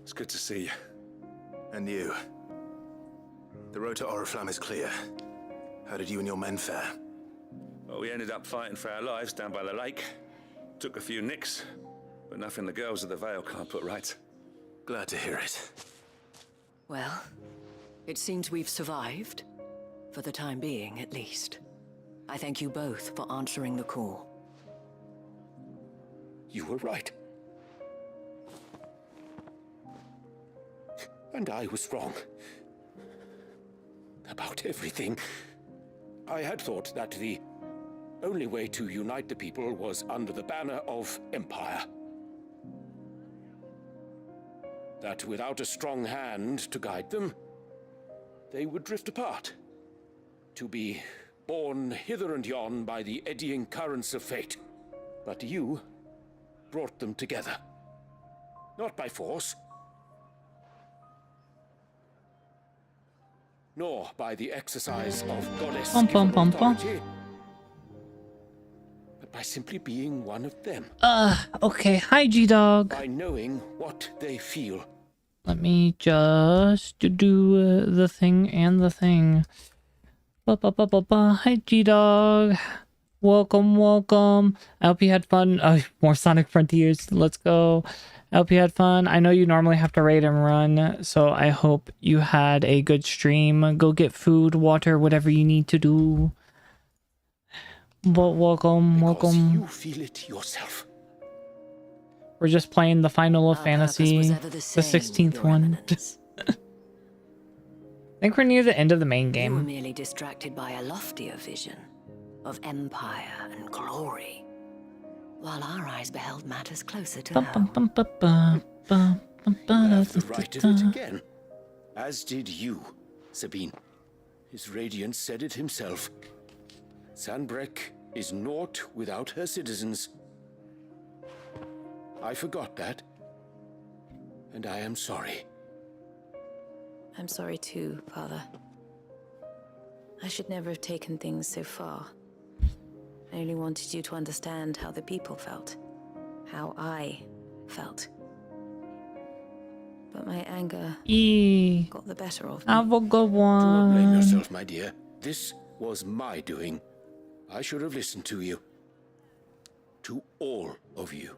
it's good to see you. And you. The road to Oriflamme is clear. How did you and your men fare? Well, we ended up fighting for our lives down by the lake. Took a few nicks, but nothing the girls of the Vale can't put right. Glad to hear it. Well, it seems we've survived. For the time being, at least. I thank you both for answering the call. You were right. And I was wrong. About everything. I had thought that the only way to unite the people was under the banner of Empire. that without a strong hand to guide them, they would drift apart, to be borne hither and yon by the eddying currents of fate. But you brought them together, not by force, nor by the exercise of goddess-given authority, but by simply being one of them. Okay. Hi, G-Dog. By knowing what they feel. Let me just do the thing and the thing. Hi, G-Dog. Welcome, welcome. I hope you had fun. Oh, more Sonic Frontiers. Let's go. I hope you had fun. I know you normally have to raid and run, so I hope you had a good stream. Go get food, water, whatever you need to do. But welcome, welcome. You feel it yourself. We're just playing the final of Fantasy, the 16th one. I think we're near the end of the main You were game. merely distracted by a loftier vision of empire and glory, while our eyes beheld matters closer to home. Have the right of it again, as did you, Sabine. His radiance said it himself. Sanbreque is naught without her citizens. I forgot that, and I am sorry. I'm sorry too, Father. I should never have taken things so far. I only wanted you to understand how the people felt. How I felt. But my anger got the better of me. Have a good Do not blame one. yourself, my dear. This was my doing. I should have listened to you. To all of you.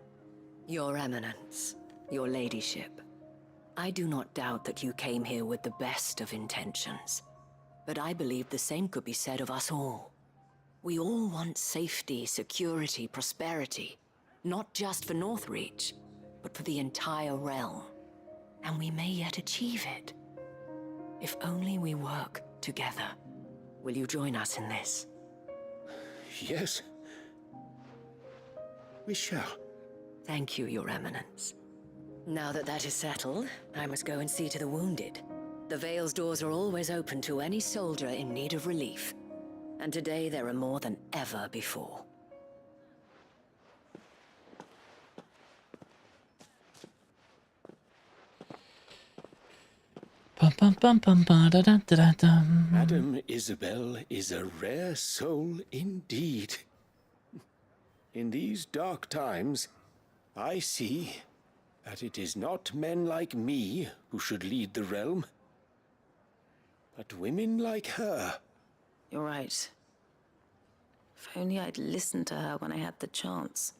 Your Eminence, your Ladyship, I do not doubt that you came here with the best of intentions, but I believe the same could be said of us all. We all want safety, security, prosperity, not just for Northreach, but for the entire realm. And we may yet achieve it. If only we work together. Will you join us in this? Yes. We shall. Thank you, Your Eminence. Now that that is settled, I must go and see to the wounded. The Vale's doors are always open to any soldier in need of relief. And today there are more than ever before. Madame Isabel is a rare soul indeed. In these dark times, I see that it is not men like me who should lead the realm, but women like her. You're right. If only I'd listened to her when I had the chance.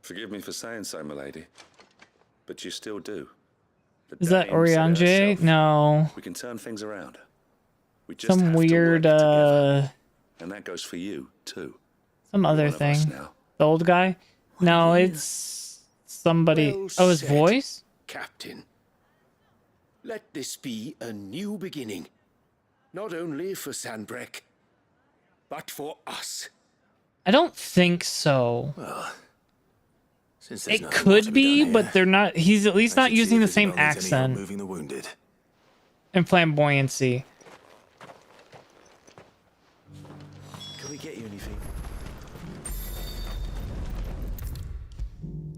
Forgive me for saying so, milady, but you still do. The Is that dame said it Oriange? herself. No. We can turn things around. We just Some have weird, to work together. And that goes for you, too. some other One of us thing. now. The old guy? No, it's somebody. Well Oh, his said, voice? Captain. Let this be a new beginning. Not only for Sanbreque, but for us. I don't think so. Well, since there's It nothing more to could be be, done but here, they're not. He's at least I not should see using the if same Isabel needs any help accent moving the wounded. and flamboyancy. Can we get you anything?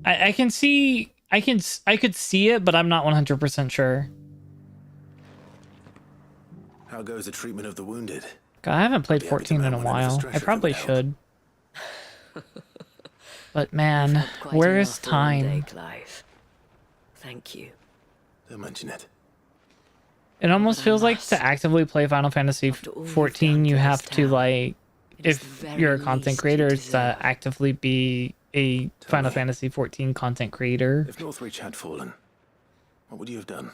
I can see. I could see it, but I'm not 100% sure. How goes the treatment of the wounded? God, I haven't played I'd be happy to 14 in a man one end of the while. I stretcher if it probably would help. should. But man, Quite where enough is for one day, time? Clive. Thank you. Don't mention it. It almost feels like to actively play Final Fantasy 14, you have to like, if you're a content creator, it's to actively be a Final Fantasy 14 content creator. If Northreach had fallen, what would you have done?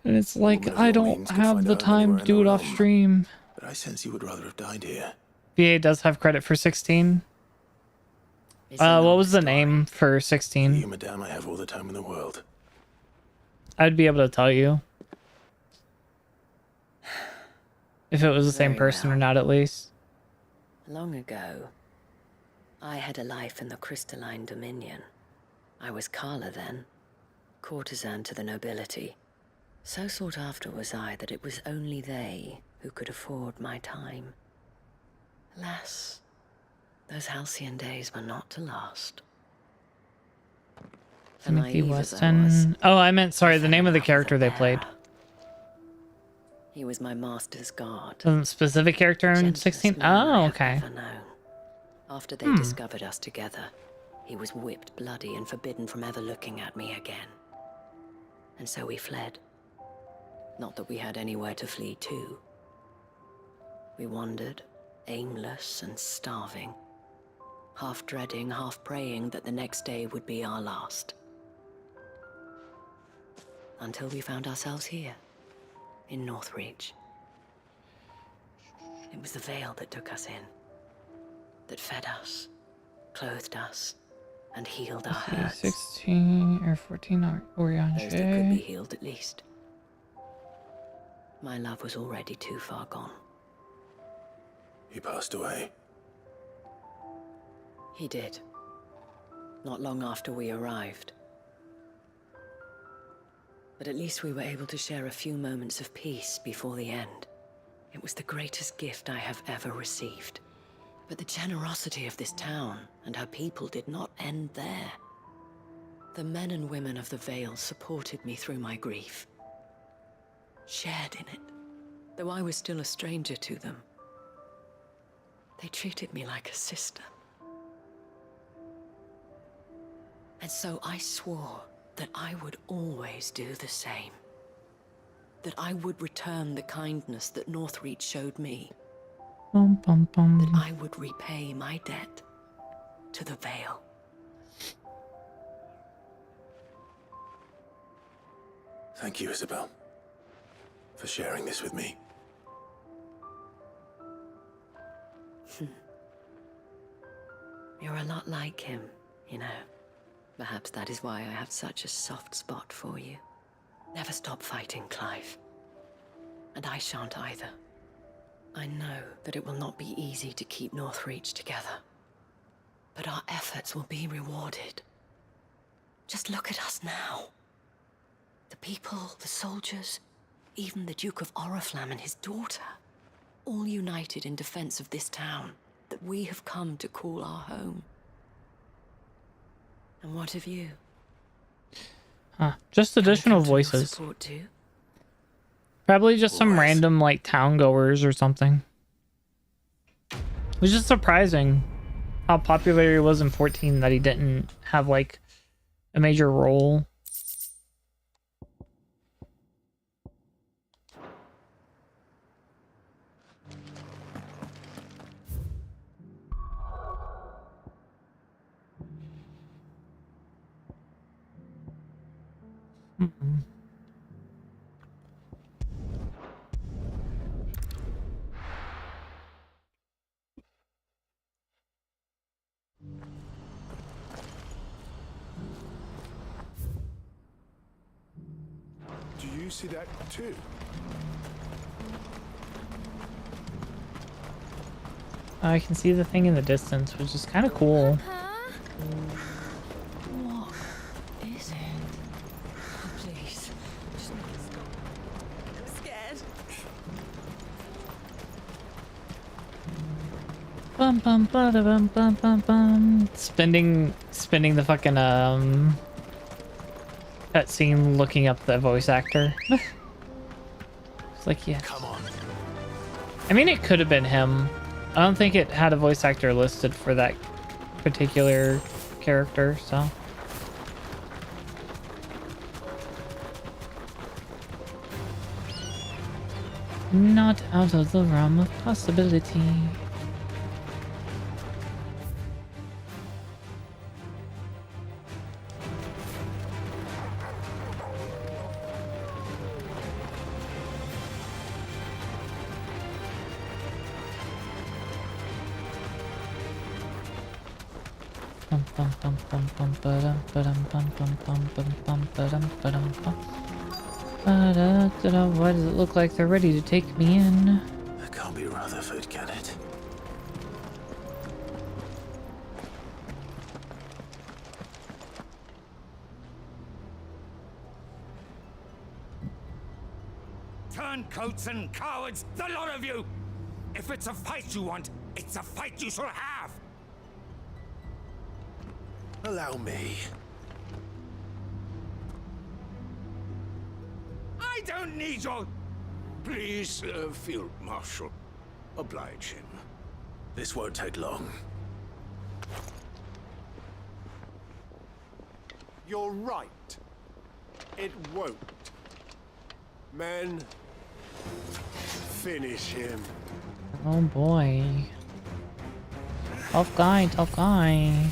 And it's like, woman of I your don't means could have find the out time anywhere to in do the it off realm. stream. But I sense you would rather have died here. VA does have credit for 16. What was the name for 16? You, madame, I have all the time in the world. I'd be able to tell you. If it was the same Very person or well. not, at least. Long ago, I had a life in the Crystalline Dominion. I was Carla then. courtesan to the nobility. So sought after was I that it was only they who could afford my time. Alas, those halcyon days were not to last. Timothy Weston. Oh, I meant, sorry, the name of the character they played. He was my master's guard. Specific character in 16? Oh, okay. After they discovered us together, he was whipped bloody and forbidden from ever looking at me again. And so we fled. Not that we had anywhere to flee to. We wandered, aimless and starving, half dreading, half praying that the next day would be our last. Until we found ourselves here, in Northreach. It was the veil that took us in, that fed us, clothed us, and healed our hurts. 16 or 14 Orion. Those that could be healed at least. My love was already too far gone. He passed away. He did. Not long after we arrived. But at least we were able to share a few moments of peace before the end. It was the greatest gift I have ever received. But the generosity of this town and her people did not end there. The men and women of the Vale supported me through my grief. Shared in it, though I was still a stranger to them. They treated me like a sister. And so I swore that I would always do the same. That I would return the kindness that Northreach showed me. Bum, bum, bum. That I would repay my debt to the Vale. Thank you, Isabel, for sharing this with me. You're a lot like him, you know. Perhaps that is why I have such a soft spot for you. Never stop fighting, Clive. And I shan't either. I know that it will not be easy to keep Northreach together. But our efforts will be rewarded. Just look at us now. The people, the soldiers, even the Duke of Oriflamme and his daughter, all united in defense of this town that we have come to call our home. And what of you? Huh. Just additional voices. Probably just some random, like, town goers or something. It was just surprising how popular he was in 14 that he didn't have, like, a major role. Mm-mm. Do you see that too? I can see the thing in the distance, which is kind of cool. What is it? Oh, please. Just make it stop. I'm scared. Bum bum bada bum bum bum bum. Spending the fucking cutscene looking up the voice actor. It's like, yeah. Come on. I mean, it could have been him. I don't think it had a voice actor listed for that particular character, so. Not out of the realm of possibility. Bum bum bum bum bum ba-dum ba-dum bum bum bum bum bum ba-dum ba-dum bum. Ba-da-da-da. Why does it look like they're ready to take me in? That can't be Rutherford, can it? Turncoats and cowards, the lot of you! If it's a fight you want, it's a fight you shall have! Allow me. I don't need your... Please, Field Marshal, oblige him. This won't take long. You're right. It won't. Men, finish him. Oh boy. Tough guy, tough guy.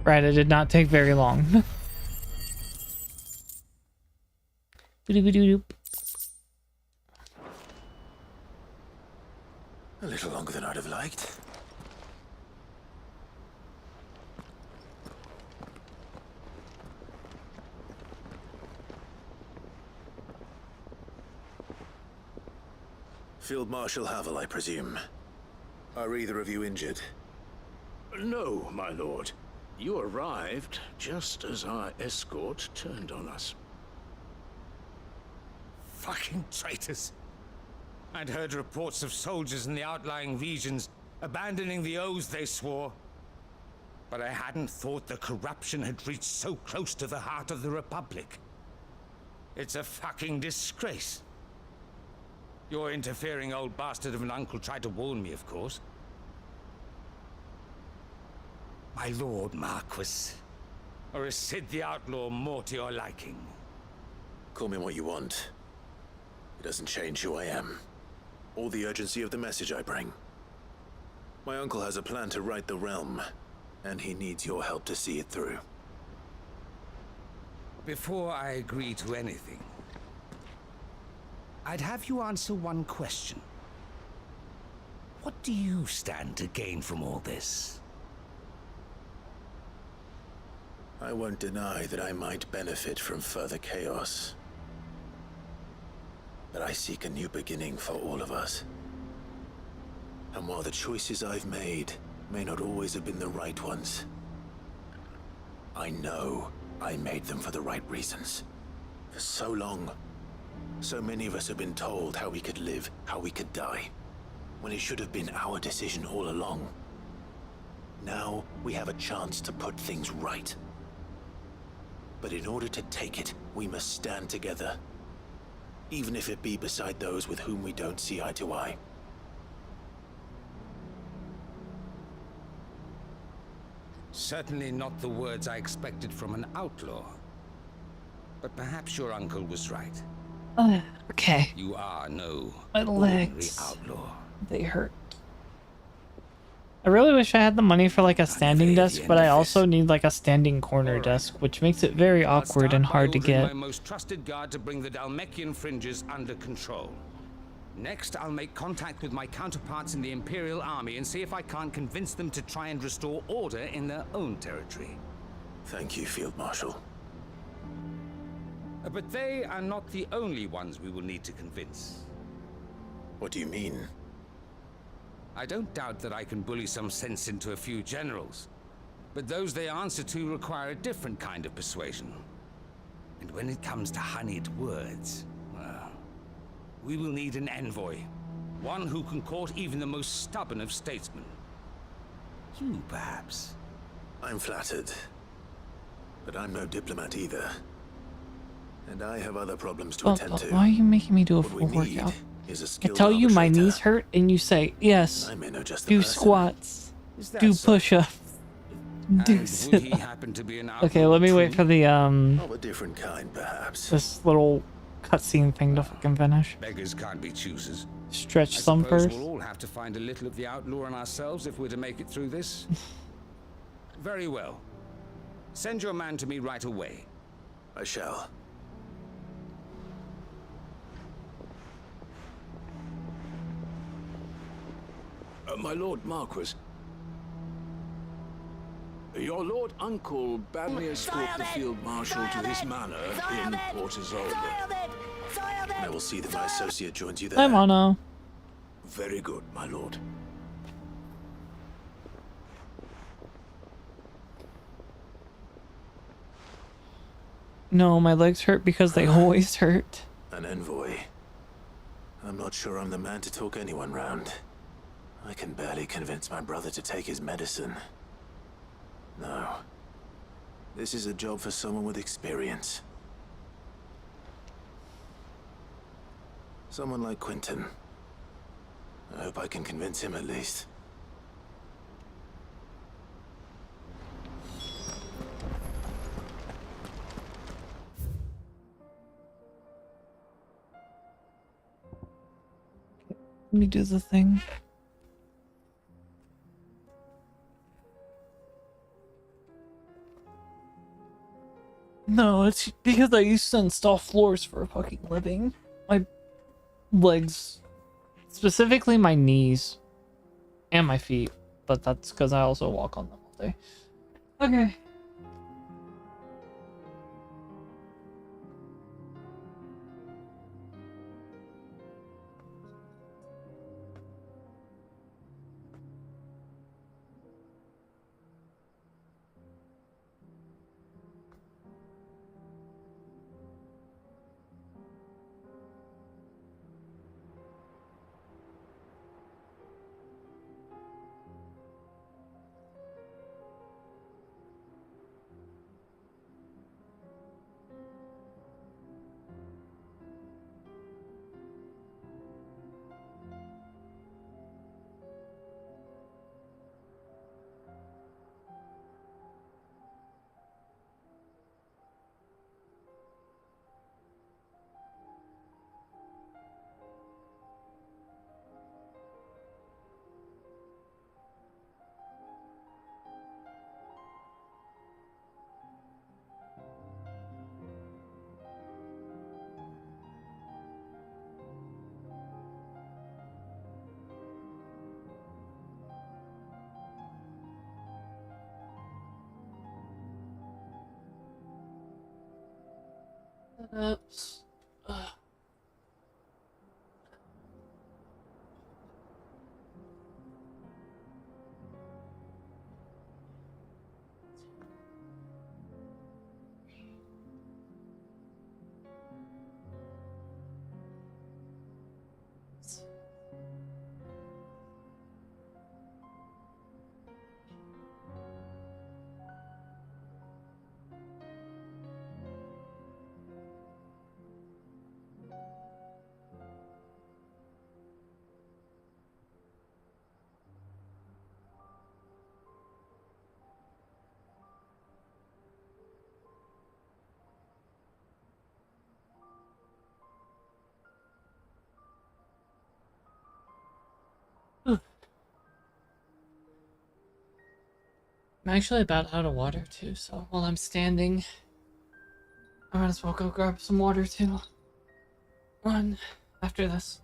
Right, it did not take very long. A little longer than I'd have liked. Field Marshal Havel, I presume. Are either of you injured? No, my lord. You arrived just as our escort turned on us. Fucking traitors. I'd heard reports of soldiers in the outlying regions abandoning the oaths they swore. But I hadn't thought the corruption had reached so close to the heart of the Republic. It's a fucking disgrace. Your interfering old bastard of an uncle tried to warn me, of course. My lord Marquis, or is Sid the Outlaw more to your liking? Call me what you want. It doesn't change who I am, or the urgency of the message I bring. My uncle has a plan to right the realm, and he needs your help to see it through. Before I agree to anything, I'd have you answer one question. What do you stand to gain from all this? I won't deny that I might benefit from further chaos. But I seek a new beginning for all of us. And while the choices I've made may not always have been the right ones, I know I made them for the right reasons. For so long, so many of us have been told how we could live, how we could die, when it should have been our decision all along. Now we have a chance to put things right. But in order to take it, we must stand together. Even if it be beside those with whom we don't see eye to eye. Certainly not the words I expected from an outlaw. But perhaps your uncle was right. Okay. You are no My ordinary legs. outlaw. They hurt. I really wish I had the money for like a standing desk, but I also need like a standing corner desk, which makes it very awkward and hard to get. My most trusted guard to bring the Dalmekian fringes under control. Next, I'll make contact with my counterparts in the Imperial Army and see if I can't convince them to try and restore order in their own territory. Thank you, Field Marshal. But they are not the only ones we will need to convince. What do you mean? I don't doubt that I can bully some sense into a few generals, but those they answer to require a different kind of persuasion. And when it comes to honeyed words, well, we will need an envoy, one who can court even the most stubborn of statesmen. You, perhaps. I'm flattered, but I'm no diplomat either. And I have other problems to attend to. Why are you making me do a full workout? I tell you my knees hurt and you say, yes, do squats, do push-ups, do sit-ups. Okay, let me wait for the, Of a different kind, perhaps. this little cutscene thing to fucking finish. Beggars can't be choosers. Stretch I some suppose first. We'll all have to find a little of the outlaw in ourselves if we're to make it through this. Very well. Send your man to me right away. I shall. My Lord Marquis. Your Lord Uncle bade me escort the Field Marshal to his manor in Port Isolde. I will see that my associate joins you there. I wanna. Very good, my lord. No, my legs hurt because they always hurt. An envoy. I'm not sure I'm the man to talk anyone round. I can barely convince my brother to take his medicine. No. This is a job for someone with experience. Someone like Quentin. I hope I can convince him at least. Let me do the thing. No, it's because I used to install floors for a fucking living. My legs, specifically my knees and my feet, but that's because I also walk on them all day. Okay. Oops. I'm actually about out of water too, so while I'm standing, I might as well go grab some water too. One after this.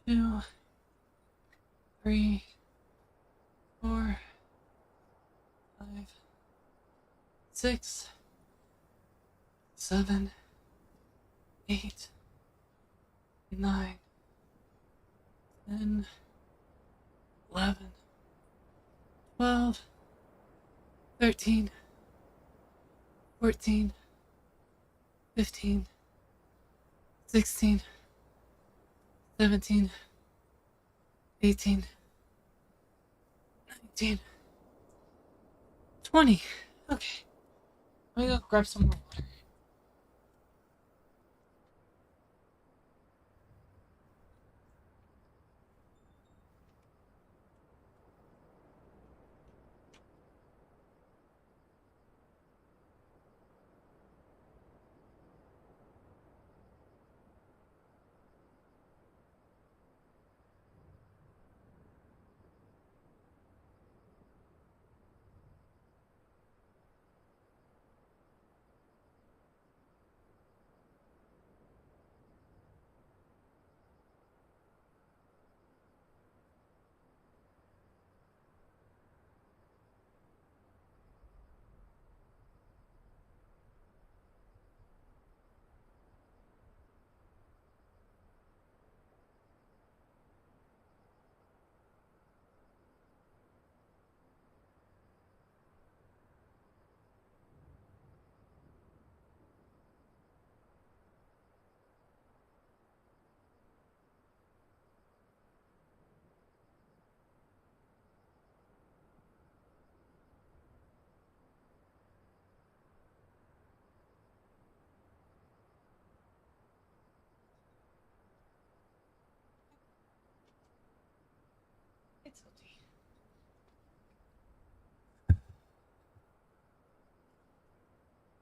2, 3, 4, 5, 6, 7, 8, 9, 10, 11, 12, 13, 14, 15, 16, 17, 18, 19, 20. Okay. Let me go grab some more water.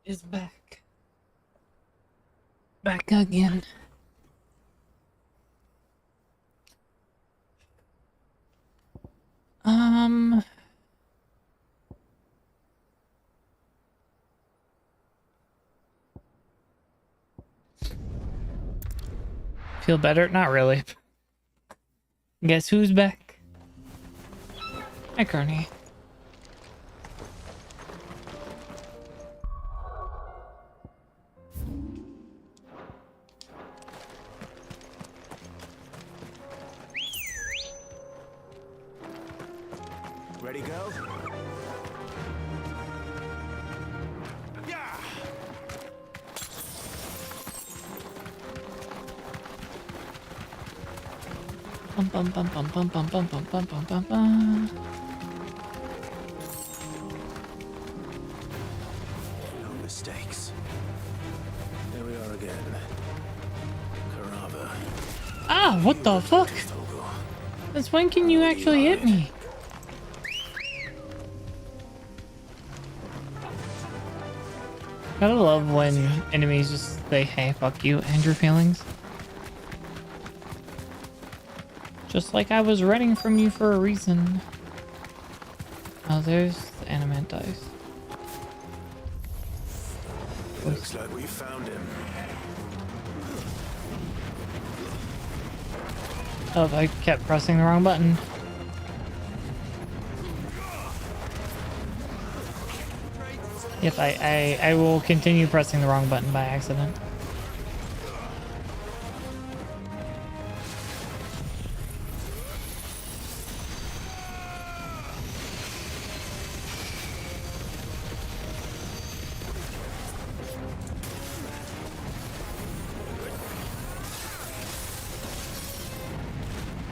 Is back. Back again. Feel better? Not really. Guess who's back? Hi, Carney. Ready, go? Bum bum bum bum bum bum bum bum bum bum bum bum. No mistakes. There we are again. Carava. Ah, what the fuck? Since when can you actually hit me? Gotta love when enemies just say, hey, fuck you, and your feelings. Just like I was running from you for a reason. Oh, there's the animate dice. Looks like we found him. Oh, I kept pressing the wrong button. Yep, I will continue pressing the wrong button by accident.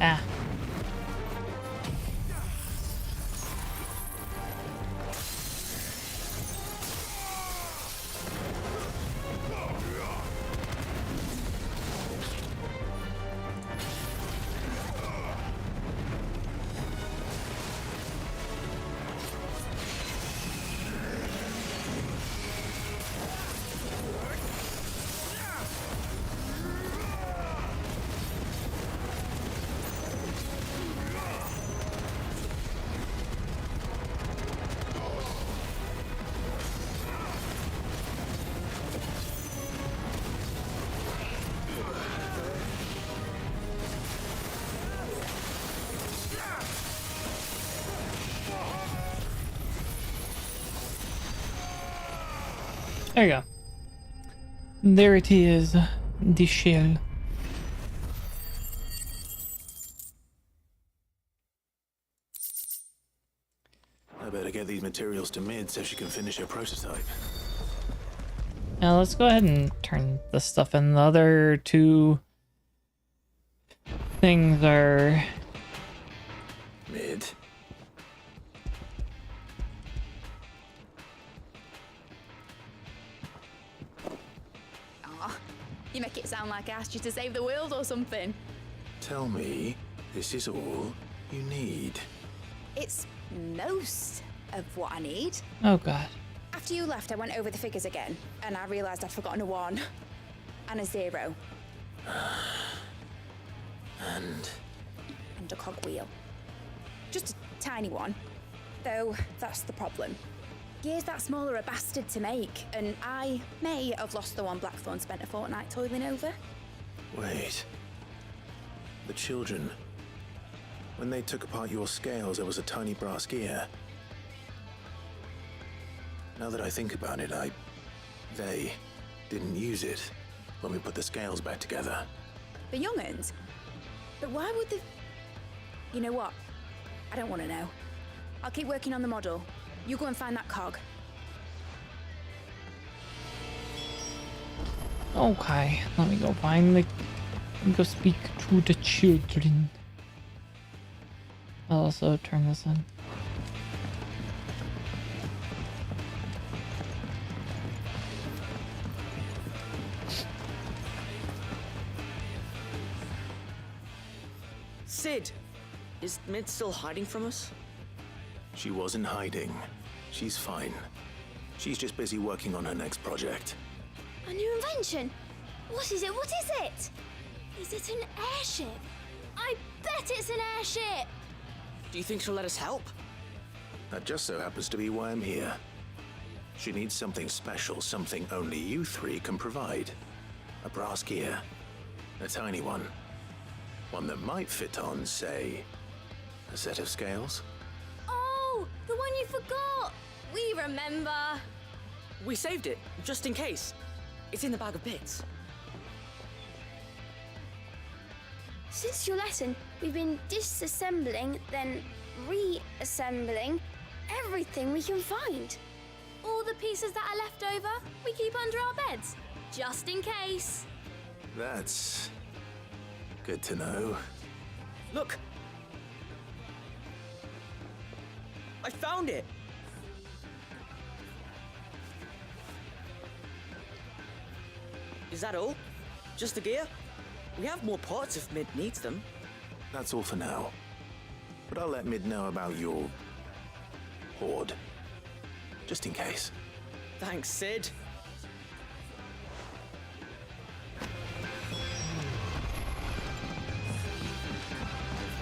Ah. There you go. There it is, the shell. I better get these materials to Mid so she can finish her prototype. Now let's go ahead and turn this stuff in. The other two things are... Mid. You make it sound like I asked you to save the world or something. Tell me, this is all you need. It's most of what I need. Oh god. After you left, I went over the figures again, and I realized I'd forgotten a 1 and a 0. And a cogwheel. Just a tiny one. Though, that's the problem. Gears that small are a bastard to make, and I may have lost the one Blackthorn spent a fortnight toiling over. wait. The children. When they took apart your scales, there was a tiny brass gear. Now that I think about it, they didn't use it when we put the scales back together. The young'uns? But why would they... You know what? I don't want to know. I'll keep working on the model. You go and find that cog. Okay, let me go find the... Let me go speak to the children. I'll also turn this in. Sid, Is Mid still hiding from us? She wasn't hiding. She's fine. She's just busy working on her next project. A new invention? What is it? What is it? Is it an airship? I bet it's an airship! Do you think she'll let us help? That just so happens to be why I'm here. She needs something special, something only you three can provide. A brass gear. A tiny one. One that might fit on, say, a set of scales? Oh, the one you forgot! We remember! We saved it, just in case. It's in the bag of bits. Since your lesson, we've been disassembling, then reassembling everything we can find. All the pieces that are left over, we keep under our beds, just in case. That's good to know. Look! I found it! Is that all? Just the gear? We have more parts if Mid needs them. That's all for now. But I'll let Mid know about your hoard. Just in case. Thanks, Sid.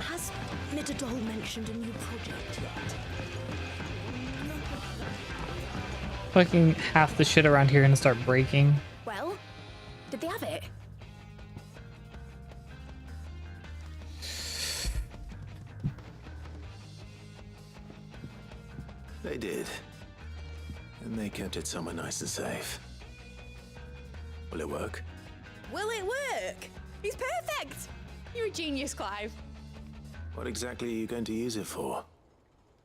Has Midadol mentioned a new project yet? Fucking half the shit around here gonna start breaking. Well, did they have it? They did. And they kept it somewhere nice and safe. Will it work? Will it work? He's perfect! You're a genius, Clive. What exactly are you going to use it for?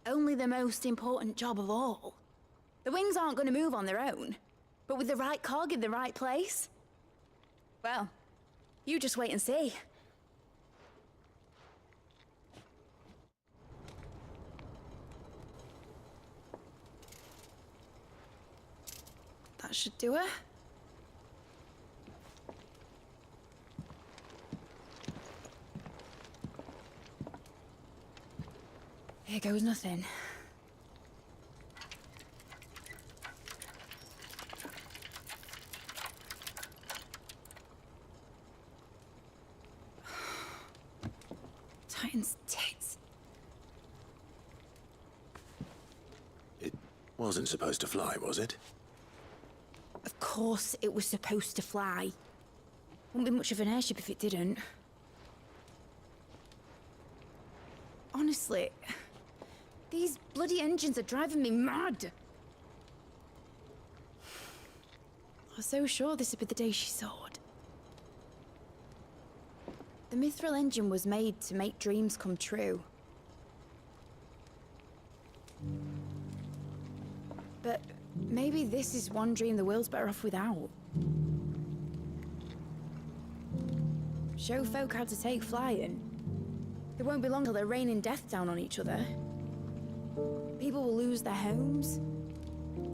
Only the most important job of all. The wings aren't going to move on their own. But with the right cog in the right place? Well, you just wait and see. That should do it. Here goes nothing. Titan's tits. It wasn't supposed to fly, was it? Of course it was supposed to fly. Wouldn't be much of an airship if it didn't. Honestly, these bloody engines are driving me mad. I was so sure this would be the day she soared. The Mithril engine was made to make dreams come true. But maybe this is one dream the world's better off without. Show folk how to take flying. It won't be long till they're raining death down on each other. People will lose their homes.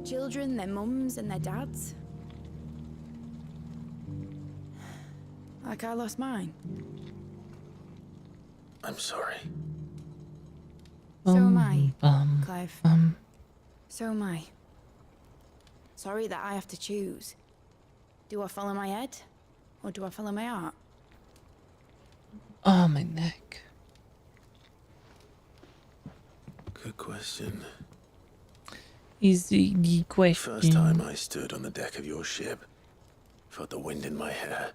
Children, their mums and their dads. Like I lost mine. I'm sorry. So am I, Clive. So am I. Sorry that I have to choose. Do I follow my head? Or do I follow my heart? Oh, my neck. Good question. Easy question. First time I stood on the deck of your ship, felt the wind in my hair.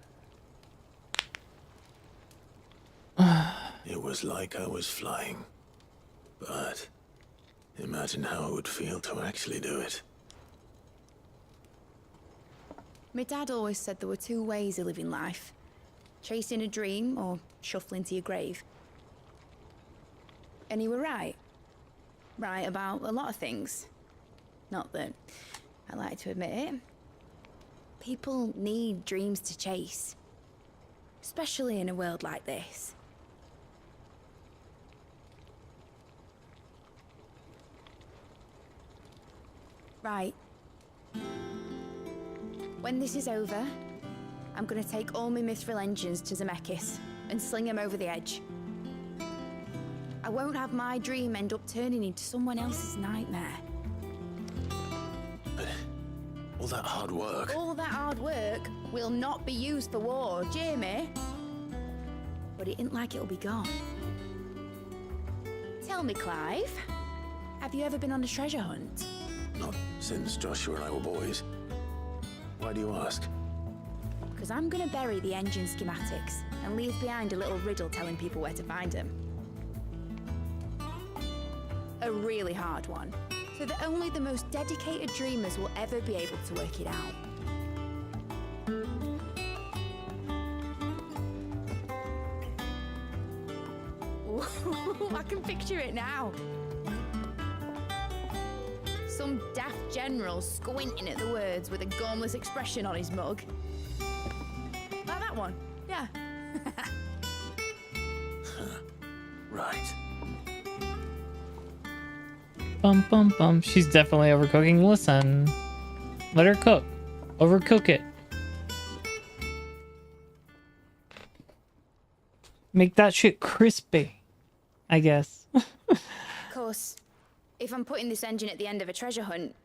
It was like I was flying. But imagine how it would feel to actually do it. My dad always said there were two ways of living life. Chasing a dream or shuffling to your grave. And he were right. Right about a lot of things. Not that I like to admit it. People need dreams to chase. Especially in a world like this. Right. When this is over, I'm gonna take all my Mithril engines to Zemeckis and sling them over the edge. I won't have my dream end up turning into someone else's nightmare. But all that hard work. All that hard work will not be used for war, Jamie. But it ain't like it'll be gone. Tell me, Clive, have you ever been on a treasure hunt? Not since Joshua and I were boys. Why do you ask? Because I'm going to bury the engine schematics and leave behind a little riddle telling people where to find them. A really hard one, so that only the most dedicated dreamers will ever be able to work it out. Ooh, I can picture it now. Some daft general squinting at the words with a gormless expression on his mug. Like that one, yeah. Right. Bum bum bum. She's definitely overcooking. Listen, let her cook. Overcook it. Make that shit crispy, I guess. Of course, if I'm putting this engine at the end of a treasure hunt,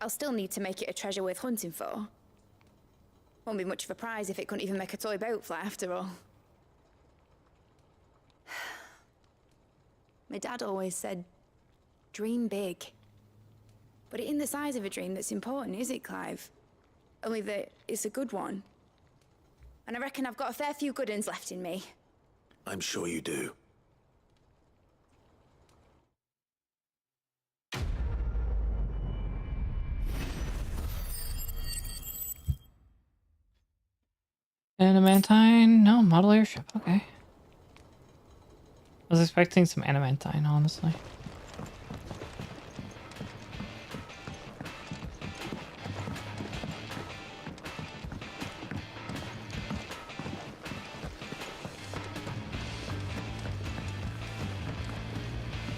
I'll still need to make it a treasure worth hunting for. Won't be much of a prize if it couldn't even make a toy boat fly after all. My dad always said, dream big. But it ain't the size of a dream that's important, is it, Clive? Only that it's a good one. And I reckon I've got a fair few good uns left in me. I'm sure you do. Adamantine? No, model airship. Okay. I was expecting some adamantine, honestly.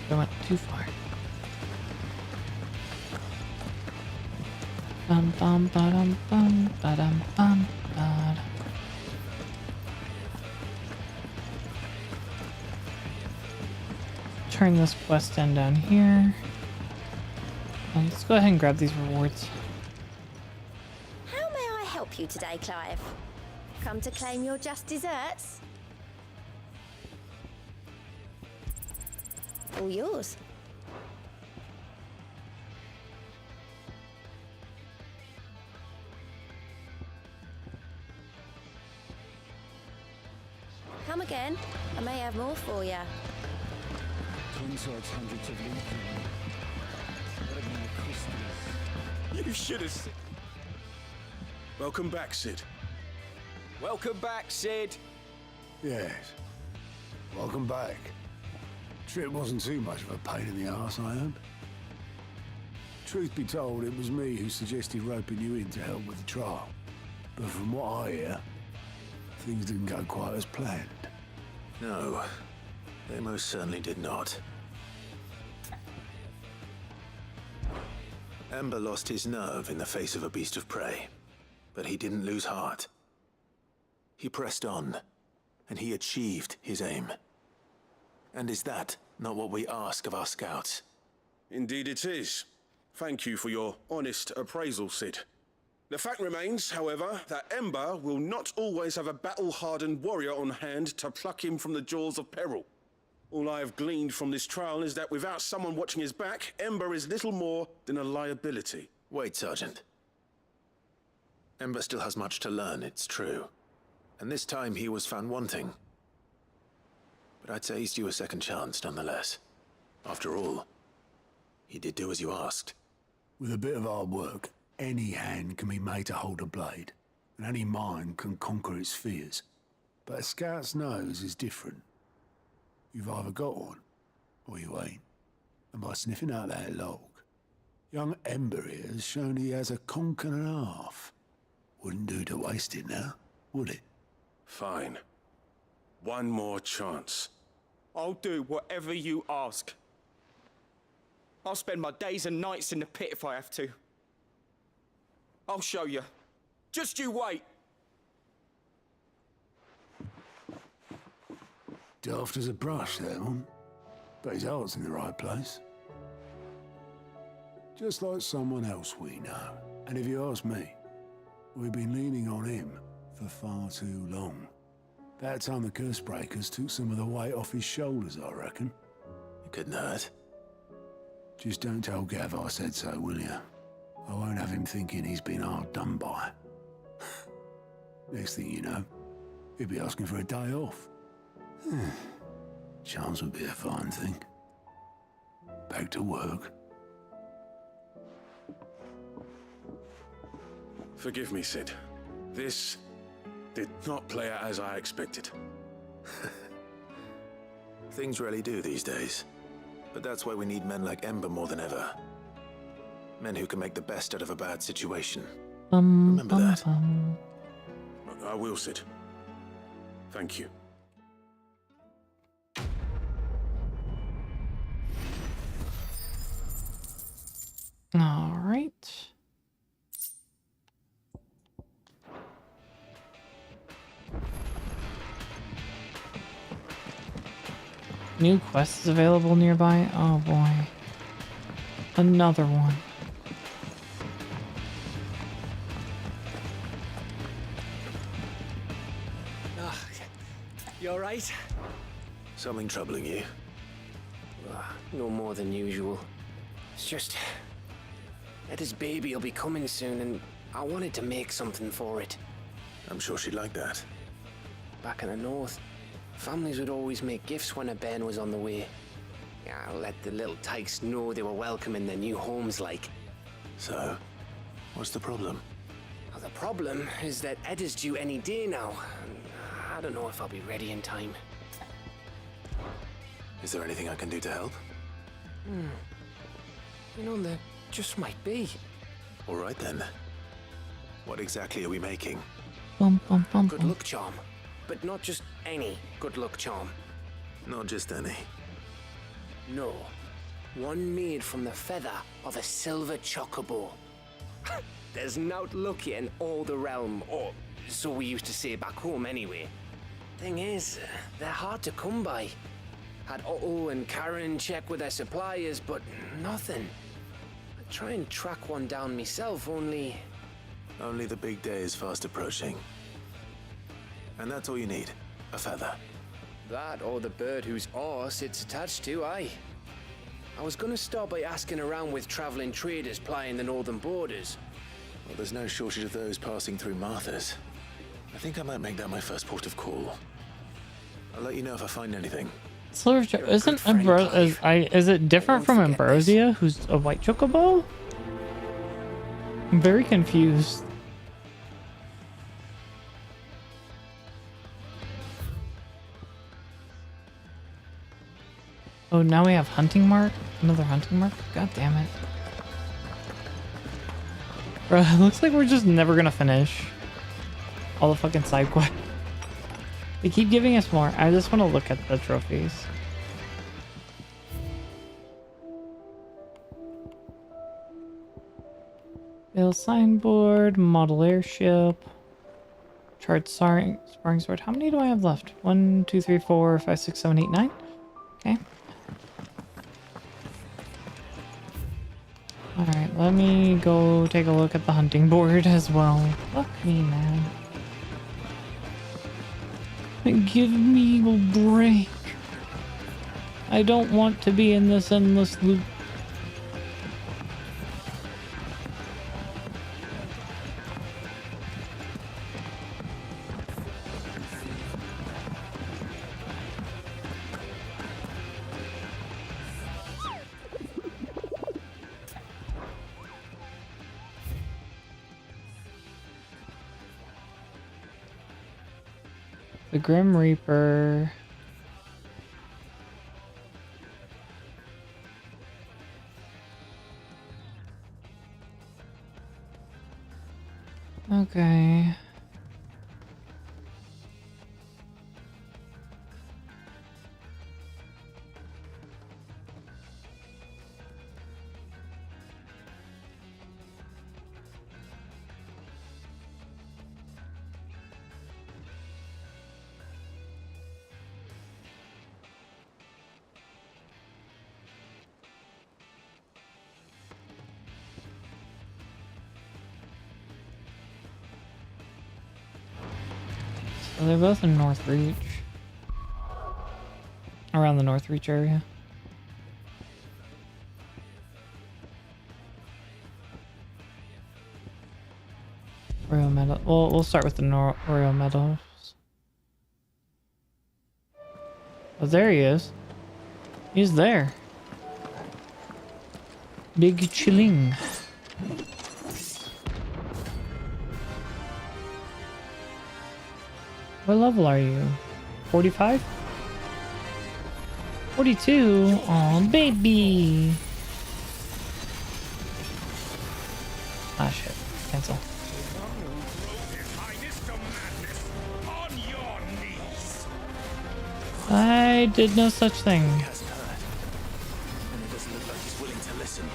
I went too far. Bum bum ba-dum bum ba-dum bum ba-dum. Turn this quest end down here. Let's go ahead and grab these rewards. How may I help you today, Clive? Come to claim your just desserts? All yours. Come again. I may have more for you. Twin swords, hundreds of legions. You should have said. Welcome back, Sid. Welcome back, Sid. Yes. Welcome back. Trip wasn't too much of a pain in the arse, I hope. Truth be told, it was me who suggested roping you in to help with the trial. But from what I hear, things didn't go quite as planned. No, they most certainly did not. Ember lost his nerve in the face of a beast of prey, but he didn't lose heart. He pressed on, and he achieved his aim. And is that not what we ask of our scouts? Indeed it is. Thank you for your honest appraisal, Sid. The fact remains, however, that Ember will not always have a battle-hardened warrior on hand to pluck him from the jaws of peril. All I have gleaned from this trial is that without someone watching his back, Ember is little more than a liability. Wait, Sergeant. Ember still has much to learn, it's true. And this time he was found wanting. But I'd say he's due a second chance, nonetheless. After all, he did do as you asked. With a bit of hard work, any hand can be made to hold a blade, and any mind can conquer its fears. But a scout's nose is different. You've either got one, or you ain't. And by sniffing out that log, young Ember here has shown he has a conk and a half. Wouldn't do to waste it now, would it? Fine. One more chance. I'll do whatever you ask. I'll spend my days and nights in the pit if I have to. I'll show you. Just you wait. Daft as a brush, that one. But his heart's in the right place. Just like someone else we know. And if you ask me, we've been leaning on him for far too long. About time the curse breakers took some of the weight off his shoulders, I reckon. It couldn't hurt. Just don't tell Gav I said so, will you? I won't have him thinking he's been hard done by. Next thing you know, he'll be asking for a day off. Chance would be a fine thing. Back to work. Forgive me, Sid. This did not play out as I expected. Things really do these days. But that's why we need men like Ember more than ever. Men who can make the best out of a bad situation. Remember that. I will, Sid. Thank you. All right. New quests available nearby? Oh boy. Another one. You alright? Something troubling you? No more than usual. It's just... Etta's baby will be coming soon, and I wanted to make something for it. I'm sure she'd like that. Back in the north, families would always make gifts when a bairn was on the way. Yeah, let the little tykes know they were welcome in their new homes, like. So, what's the problem? Well, the problem is that Etta's due any day now. I don't know if I'll be ready in time. Is there anything I can do to help? You know, there just might be. All right then. What exactly are we making? Good luck charm. But not just any good luck charm. Not just any. No. One made from the feather of a silver chocobo. There's naught lucky in all the realm, or so we used to say back home anyway. Thing is, they're hard to come by. Had Otto and Karen check with their suppliers, but nothing. I try and track one down myself, only... Only the big day is fast approaching. And that's all you need, a feather. That or the bird whose arse it's attached to, aye. I was gonna start by asking around with traveling traders plying the northern borders. Well, there's no shortage of those passing through Martha's. I think I might make that my first port of call. I'll let you know if I find anything. Silver isn't is it different from Ambrosia, who's a white chocobo? I'm very confused. Oh, now we have hunting mark? Another hunting mark? God damn it. Bro, it looks like we're just never gonna finish all the fucking side quests. They keep giving us more. I just want to look at the trophies. Build signboard, model airship, chart sparring sword. How many do I have left? 1, 2, 3, 4, 5, 6, 7, 8, 9. Okay. Alright, let me go take a look at the hunting board as well. Fuck me, man. Give me a break. I don't want to be in this endless loop. The Grim Reaper. Okay. So they're both in Northreach. Around the Northreach area. Royal Meadow. We'll start with the Royal Meadows. Oh, there he is. He's there. Big chilling. What level are you? 45? 42? Aw, baby. Ah, shit. Cancel. I did no such thing. And it doesn't look like he's willing to listen.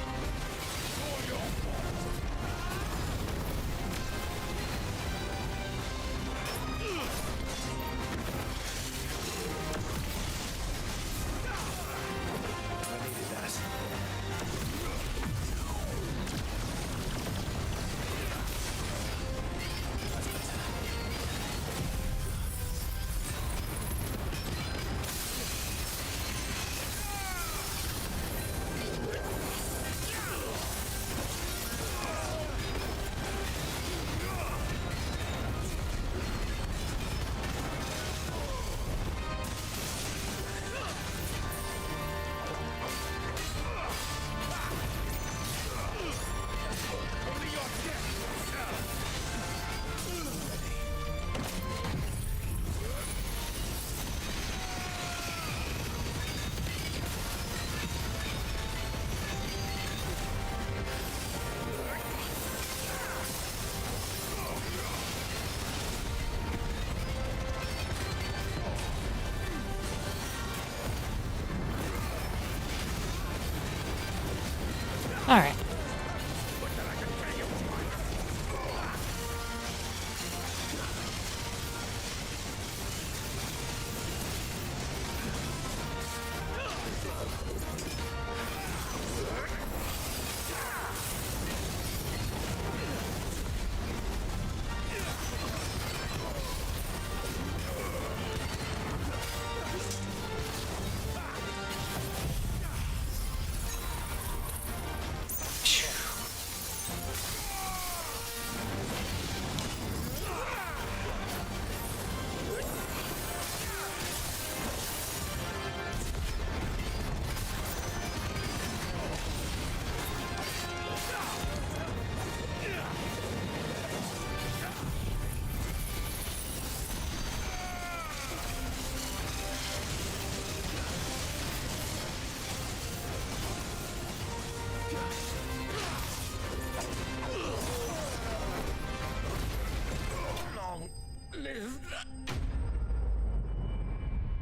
All right.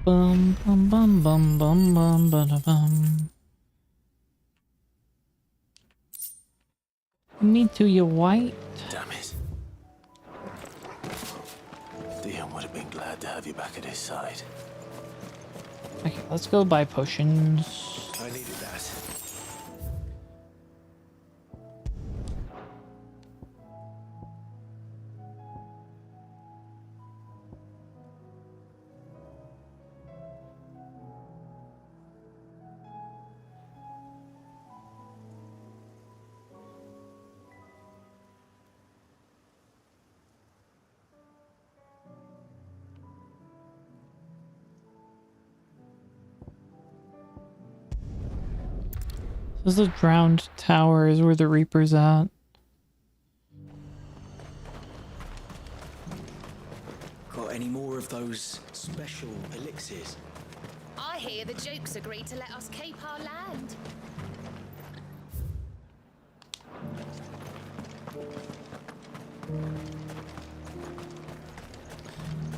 Bum bum bum bum bum bum bada bum. Me too, you white. Damn it. Dion would have been glad to have you back at his side. Okay, let's go buy potions. I needed that. This is the drowned tower is where the Reaper's at. Got any more of those special elixirs? I hear the Jukes agreed to let us keep our land.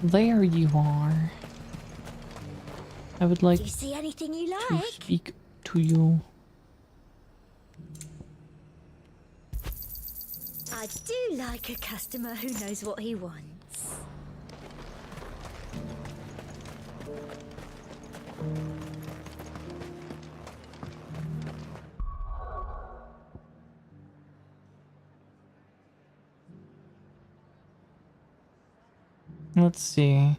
There you are. I would like Do you see anything you to like? speak to you. I do like a customer who knows what he wants. Let's see.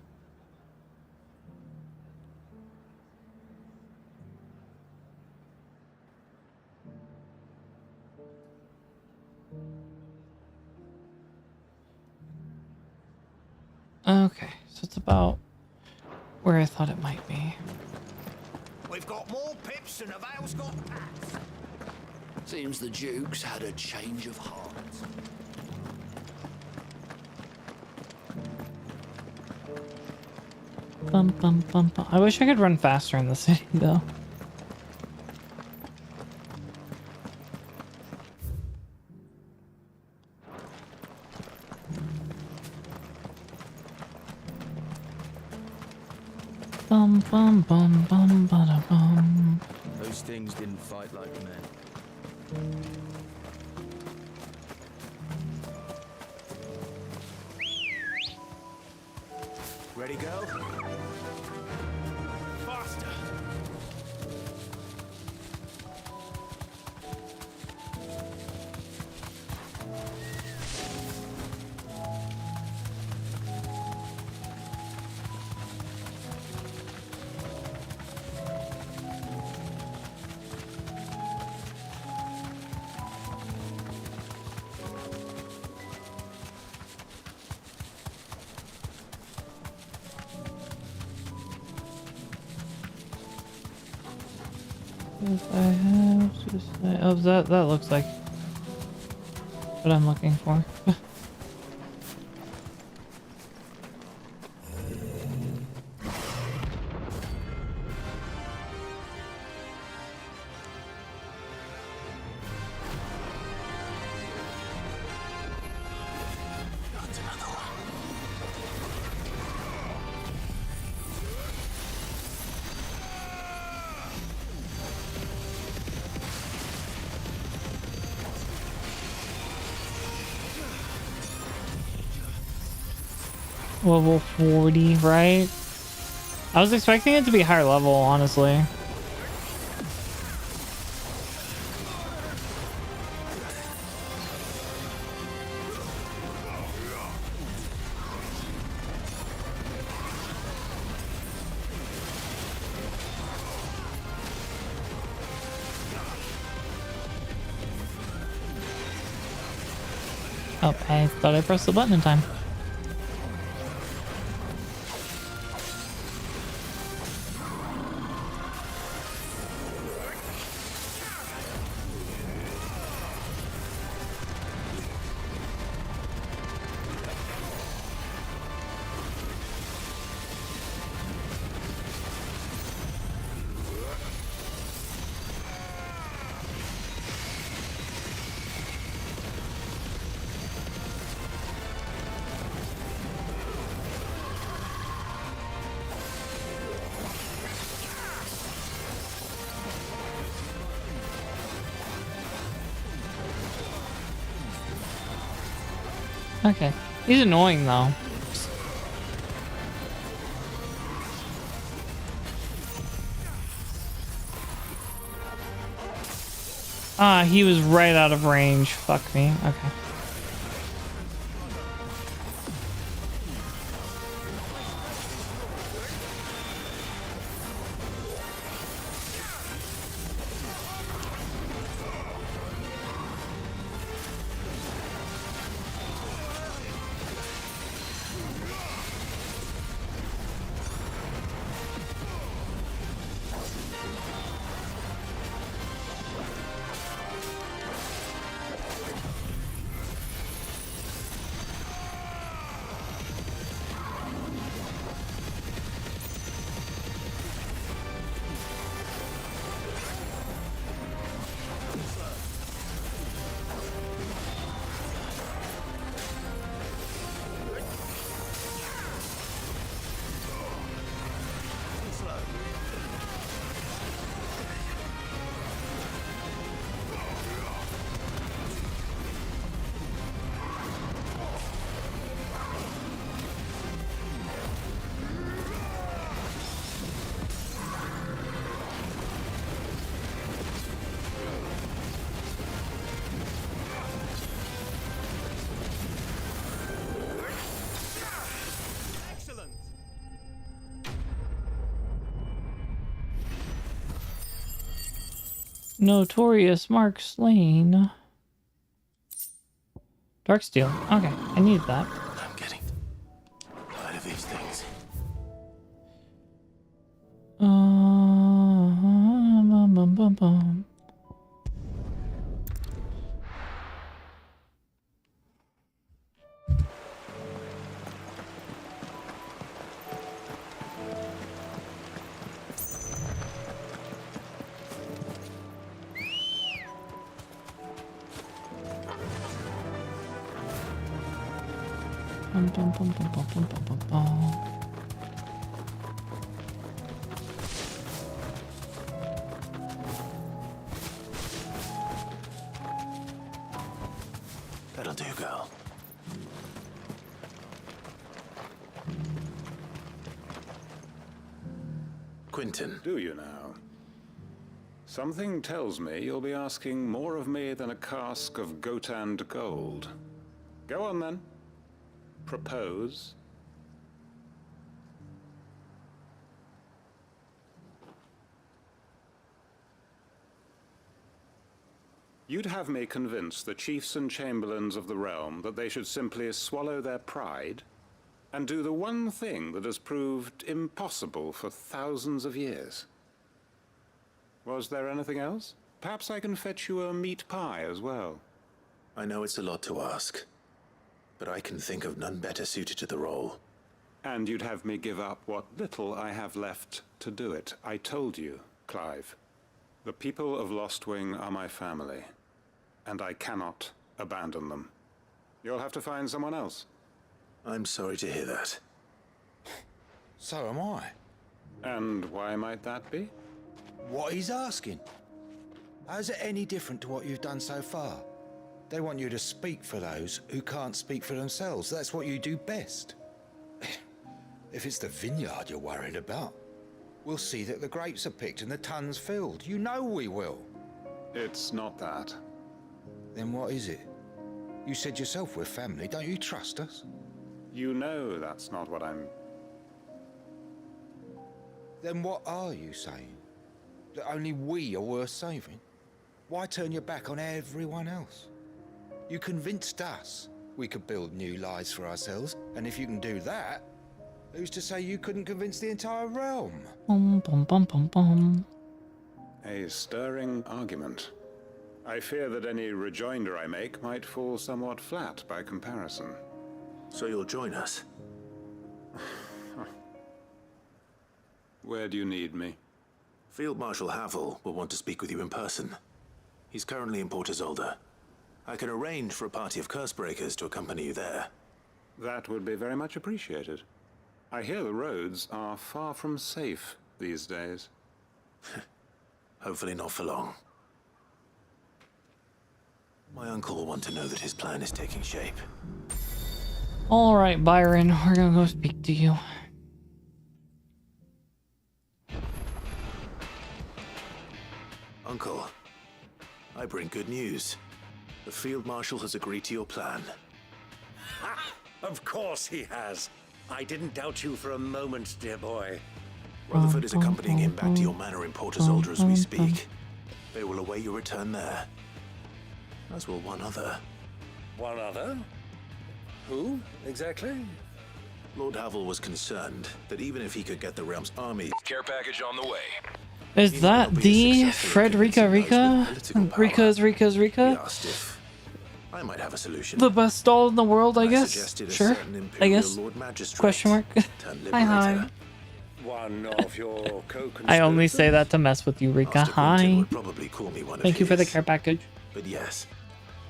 Okay, so it's about where I thought it might be. We've got more pips than a Vale's got pats. Seems the Duke's had a change of heart. Bum, bum, bum, bum. I wish I could run faster in the city, though. Bum, bum, bum, bum, bada, bum. Those things didn't fight like men. Ready, go? Faster! If I have to say, oh, that looks like what I'm looking for. Level 40, right? I was expecting it to be higher level, honestly. Oh, I thought I pressed the button in time. Okay. He's annoying though. Ah, he was right out of range. Fuck me. Okay. Notorious Mark Slane. Darksteel. Okay, I need that. I'm getting tired of these things. Bum, bum, bum, bum. Bum, bum, bum, bum, bum, bum, bum, bum, bum. That'll do, girl. Quentin. Do you now? Something tells me you'll be asking more of me than a cask of Gotand gold. Go on then. Propose. You'd have me convince the chiefs and chamberlains of the realm that they should simply swallow their pride and do the one thing that has proved impossible for thousands of years. Was there anything else? Perhaps I can fetch you a meat pie as well. I know it's a lot to ask, but I can think of none better suited to the role. And you'd have me give up what little I have left to do it. I told you, Clive. The people of Lostwing are my family, and I cannot abandon them. You'll have to find someone else. I'm sorry to hear that. So am I. And why might that be? What he's asking. How's it any different to what you've done so far? They want you to speak for those who can't speak for themselves. That's what you do best. If it's the vineyard you're worried about, we'll see that the grapes are picked and the tons filled. You know we will. It's not that. Then what is it? You said yourself we're family. Don't you trust us? You know that's not what I'm... Then what are you saying? That only we are worth saving? Why turn your back on everyone else? You convinced us we could build new lives for ourselves, and if you can do that, who's to say you couldn't convince the entire realm? Bum, bum, bum, bum, bum. A stirring argument. I fear that any rejoinder I make might fall somewhat flat by comparison. So you'll join us? Where do you need me? Field Marshal Havel will want to speak with you in person. He's currently in Port Isolde. I can arrange for a party of Cursebreakers to accompany you there. That would be very much appreciated. I hear the roads are far from safe these days. Hopefully not for long. My uncle will want to know that his plan is taking shape. All right, Byron, we're gonna go speak to you. Uncle, I bring good news. The Field Marshal has agreed to your plan. Ha! Of course he has. I didn't doubt you for a moment, dear boy. Rutherford is accompanying him back to your manor in Port Isolde as we speak. They will await your return there. As will one other. One other? Who, exactly? Lord Havel was concerned that even if he could get the realm's army... Care package on the way. Is that the Frederica Rika? Rika's He asked if I might have a solution. The best doll in the world, I guess. Suggested a Sure. certain I Imperial guess. Lord Magistrate Question mark. turned Hi, hi. liberator. One of your co-conspirators? I only say that to mess with you, Rika. Master Quentin Hi. would probably call me one of Thank you for the his. care package. But yes,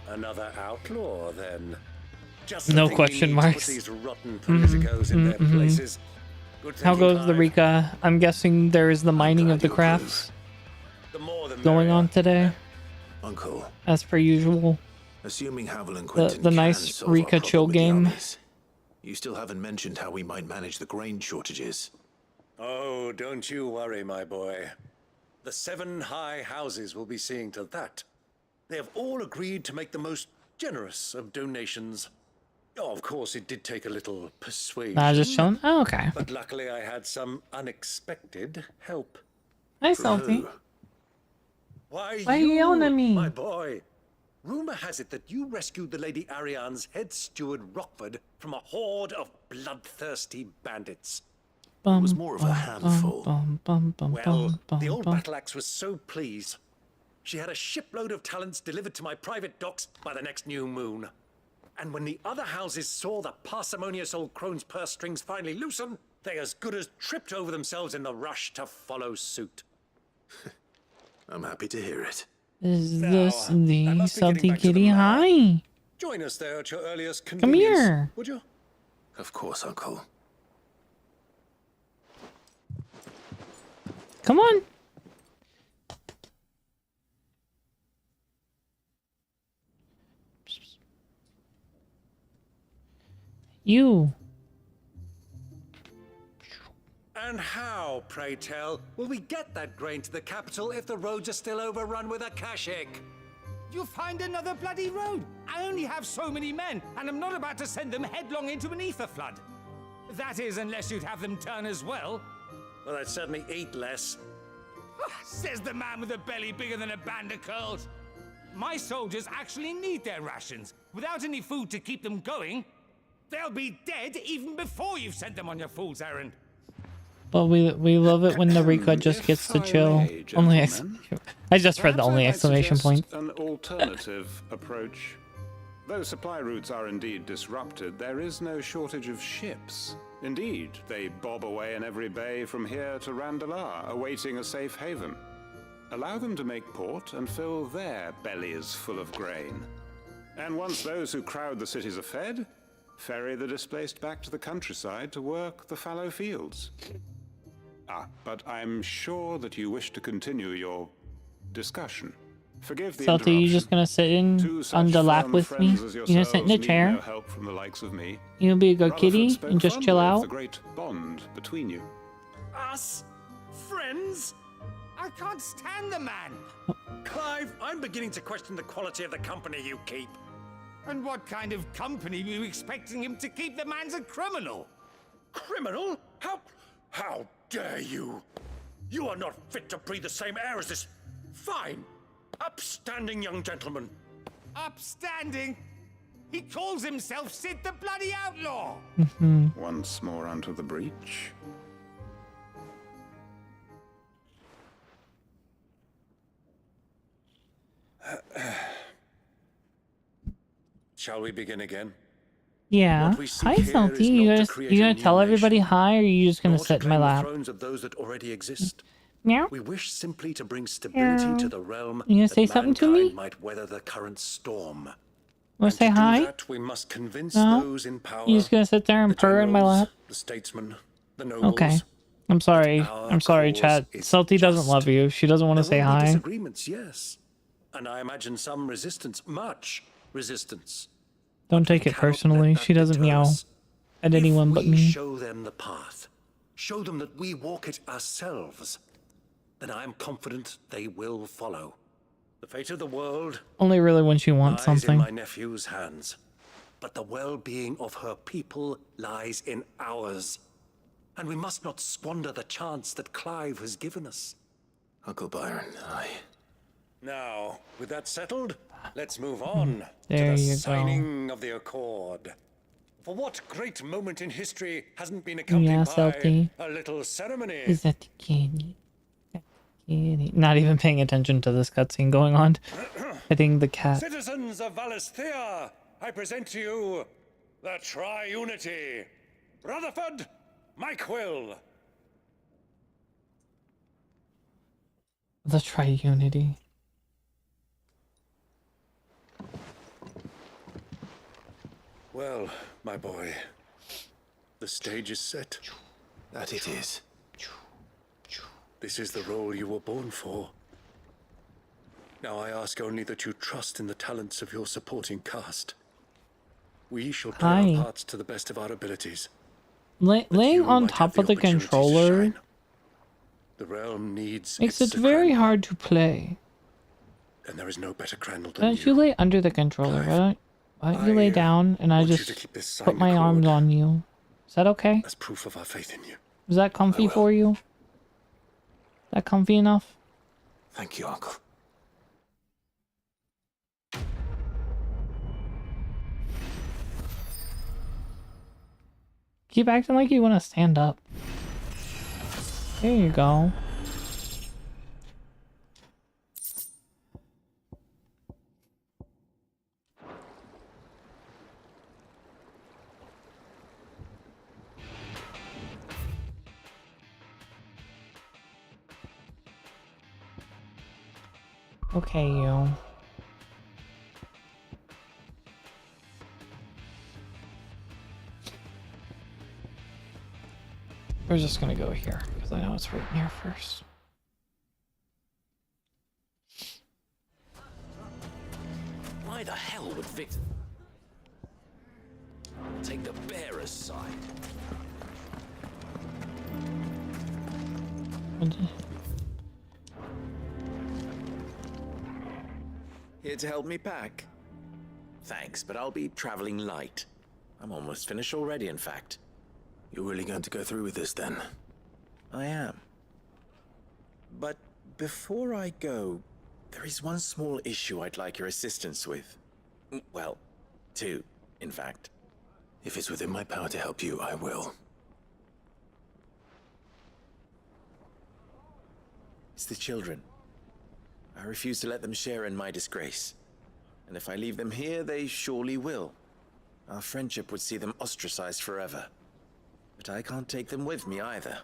Another outlaw, then. Just No something we question need to marks. put these rotten politicos in their places. Good How thinking, goes the Clive. Rika? I'm guessing there is the mining of the crafts going on today, Uncle, as per usual. assuming Havel and The Quentin the can nice solve our Rika problem chill with the game. armies, you still haven't mentioned how we might manage the grain shortages. Oh, don't you worry, my boy. The 7 high houses will be seeing to that. They have all agreed to make the most generous of donations. Oh, of course, it did take a little persuasion. Just chilling? Oh, okay. But luckily, I had some unexpected help. Hi, Salty. Why are you yelling at me? My boy. Rumor has it that you rescued the Lady Ariane's head steward Rockford from a horde of bloodthirsty bandits. It was more of a handful. Well, the old battle axe was so pleased. She had a shipload of talents delivered to my private docks by the next new moon. And when the other houses saw the parsimonious old crone's purse strings finally loosen, they as good as tripped over themselves in the rush to follow suit. I'm happy to hear it. Is this the Salty Kitty? Hi. Join us there at your earliest Come convenience. here. Would you? Of course, Uncle. Come on. You. And how, pray tell, will we get that grain to the capital if the roads are still overrun with Akashic? You'll find another bloody road. I only have so many men, and I'm not about to send them headlong into an ether flood. That is, unless you'd have them turn as well. Well, I'd certainly eat less. Says the man with a belly bigger than a band of curls. My soldiers actually need their rations. Without any food to keep them going, they'll be dead even before you've sent them on your fool's errand. But we love it when the Rika just gets to chill. Only I just read the only exclamation point. An alternative approach. Though supply routes are indeed disrupted, there is no shortage of ships. Indeed, they bob away in every bay from here to Randalar, awaiting a safe haven. Allow them to make port and fill their bellies full of grain. And once those who crowd the cities are fed, ferry the displaced back to the countryside to work the fallow fields. But I'm sure that you wish to continue your discussion. Forgive the Salty, you just gonna sit in on the lap with me? You gonna sit in the chair? No help from the likes of me. You gonna be a good kitty and just chill out? The great bond between you. Us? Friends? I can't stand the man. Clive, I'm beginning to question the quality of the company you keep. And what kind of company were you expecting him to keep? The man's a criminal. Criminal? How dare you? You are not fit to breathe the same air as this fine, upstanding young gentleman. Upstanding? He calls himself Sid the bloody outlaw. Once more onto the breach. Shall we begin again? Yeah. Hi, Salty. You gonna tell everybody hi, or are you just gonna sit in my lap? Thrones of those that already exist. Meow. We wish simply to bring stability to the realm. You gonna say something to me? Might weather the current storm. Wanna say hi? That, we must convince No. those in power. You just gonna sit there and purr in my lap? The statesmen, the nobles. Okay. I'm sorry. I'm sorry, chat. Salty doesn't love you. She doesn't want to say hi. Disagreements, yes, and I imagine some resistance, much resistance. Don't take it personally. She doesn't meow at anyone but me. Show them the path. Show them that we walk it ourselves. Then I am confident they will follow. The fate of the world Only really when she wants lies something. in my nephew's hands, but the well-being of her people lies in ours. And we must not squander the chance that Clive has given us. Uncle Byron, Now, with that settled, let's move on There to the you go. signing of the Accord. For what great moment in history hasn't been accompanied Yeah, by Salty. a little ceremony? Is that the kitty? Kitty. Not even paying attention to this cutscene going on. I think the cat. Citizens of Valisthea, I present to you the Triunity. Rutherford, Mike Will. The Triunity. Well, my boy, the stage is set. That it is. This is the role you were born for. Now I ask only that you trust in the talents of your supporting cast. We shall play our parts to the best of our abilities. Laying on top of the controller The realm needs makes its it very hard to play. and there is no better Crandall Why than don't you lay under the controller? Why don't you lay down and I want you just to keep this put signed my arms on you? Is that okay? as proof of our faith in you. Is that comfy for you? That comfy enough? Thank you, Uncle. Keep acting like you want to stand up. There you go. Okay, you. We're just gonna go here, because I know it's right near first. Why the hell would Victor take the bearer's side? Here to help me pack? Thanks, but I'll be traveling light. I'm almost finished already, in fact. You're really going to go through with this, then? I am. But before I go, there is one small issue I'd like your assistance with. Well, two, in fact. If it's within my power to help you, I will. It's the children. I refuse to let them share in my disgrace. And if I leave them here, they surely will. Our friendship would see them ostracized forever. But I can't take them with me either.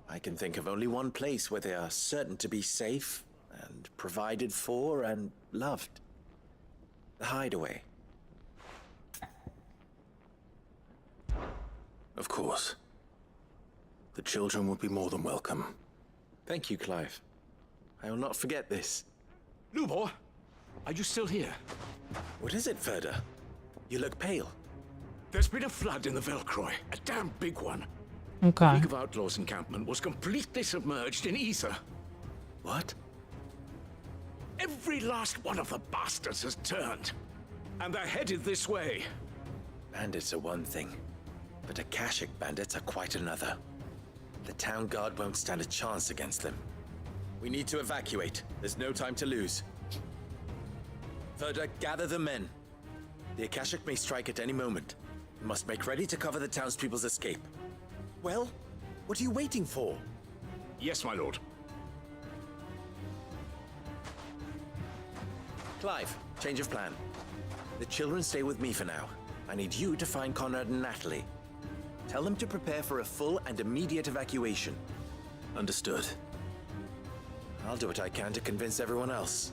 I can think of only one place where they are certain to be safe and provided for and loved. The Hideaway. Of course. The children would be more than welcome. Thank you, Clive. I will not forget this. Lubor, are you still here? What is it, Ferda? You look pale. There's been a flood in the Velcroy, a damn big one. Okay. The League of Outlaws encampment was completely submerged in ether. What? Every last one of the bastards has turned, and they're headed this way. Bandits are one thing, but Akashic bandits are quite another. The town guard won't stand a chance against them. We need to evacuate. There's no time to lose. Ferda, gather the men. The Akashic may strike at any moment. We must make ready to cover the townspeople's escape. Well, what are you waiting for? Yes, my lord. Clive, change of plan. The children stay with me for now. I need you to find Conrad and Natalie. Tell them to prepare for a full and immediate evacuation. Understood. I'll do what I can to convince everyone else.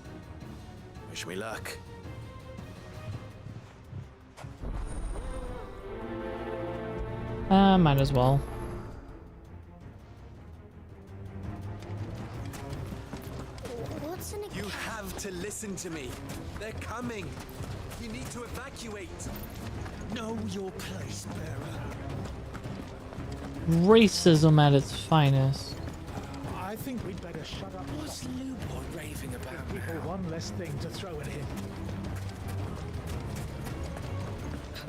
Wish me luck. Might as well. You have to listen to me. They're coming. You need to evacuate. Know your place, bearer. Racism at its finest. I think we'd better shut up. What's Lubor raving about People now? one less thing to throw at him.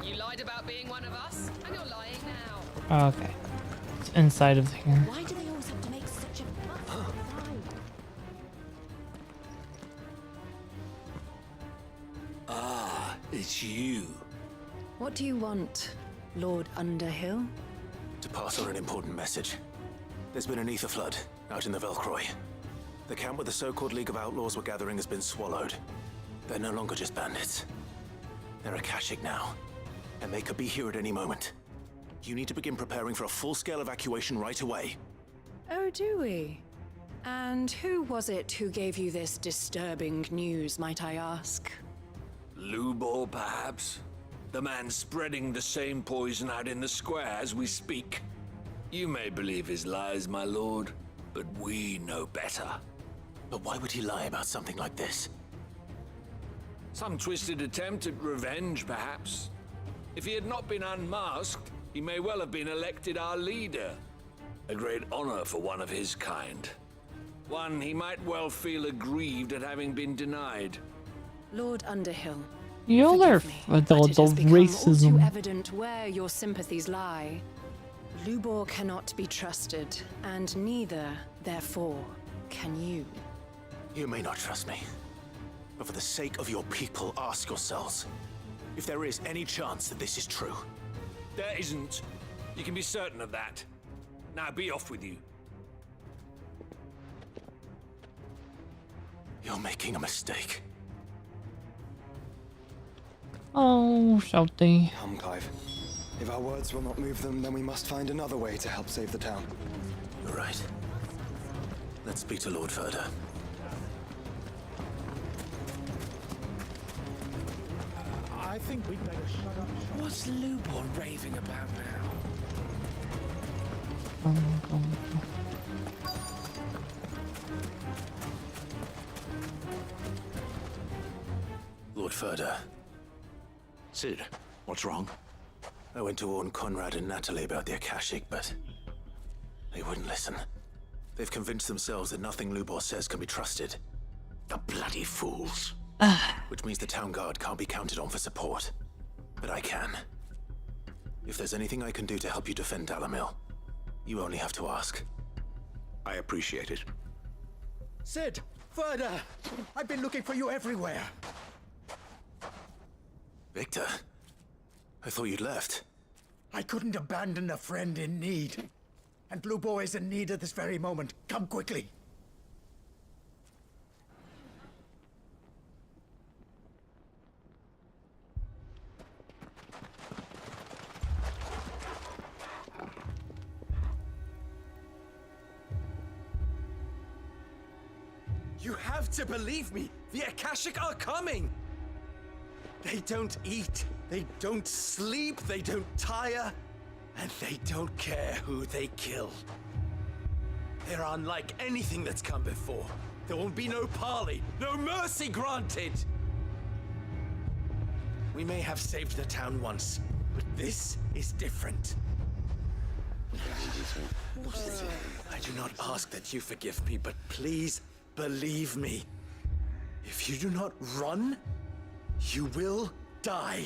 You lied about being one of us, and you're lying now. Okay. It's inside of here. Why do they always have to make such a fuss? Ah, it's you. What do you want, Lord Underhill? To pass on an important message. There's been an ether flood out in the Velcroy. The camp where the so-called League of Outlaws were gathering has been swallowed. They're no longer just bandits. They're Akashic now, and they could be here at any moment. You need to begin preparing for a full-scale evacuation right away. Oh, do we? And who was it who gave you this disturbing news, might I ask? Lubor, perhaps? The man spreading the same poison out in the square as we speak. You may believe his lies, my lord, but we know better. But why would he lie about something like this? Some twisted attempt at revenge, perhaps. If he had not been unmasked, he may well have been elected our leader. A great honor for one of his kind. One he might well feel aggrieved at having been denied. Lord Underhill. Y'all are the All too racism. evident where your sympathies lie. Lubor cannot be trusted, and neither, therefore, can you. You may not trust me, but for the sake of your people, ask yourselves if there is any chance that this is true. There isn't. You can be certain of that. Now be off with you. You're making a mistake. Oh, shouty. Come, Clive. If our words will not move them, then we must find another way to help save the town. You're right. Let's speak to Lord Ferda. I think we'd better shut up. What's Lubor raving about now? Lord Ferda. Sid, what's wrong? I went to warn Conrad and Natalie about the Akashic, but they wouldn't listen. They've convinced themselves that nothing Lubor says can be trusted. The bloody fools. Which means the town guard can't be counted on for support. But I can. If there's anything I can do to help you defend Dalamil, you only have to ask. I appreciate it. Sid! Ferda! I've been looking for you everywhere. Victor? I thought you'd left. I couldn't abandon a friend in need. And Lubor is in need at this very moment. Come quickly. You have to believe me! The Akashic are coming! They don't eat, they don't sleep, they don't tire, and they don't care who they kill. They're unlike anything that's come before. There won't be no parley, no mercy granted! We may have saved the town once, but this is different. I do not ask that you forgive me, but please believe me. If you do not run, you will die.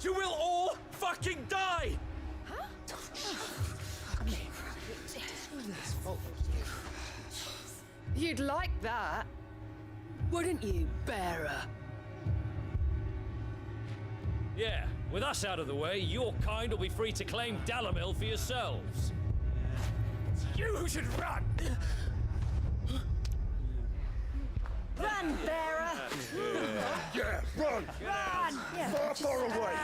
You will all fucking die! You'd like that, wouldn't you, bearer? Yeah, with us out of the way, your kind will be free to claim Dalamil for yourselves. You who should run! Run, bearer! Yeah, run! Run! Far away!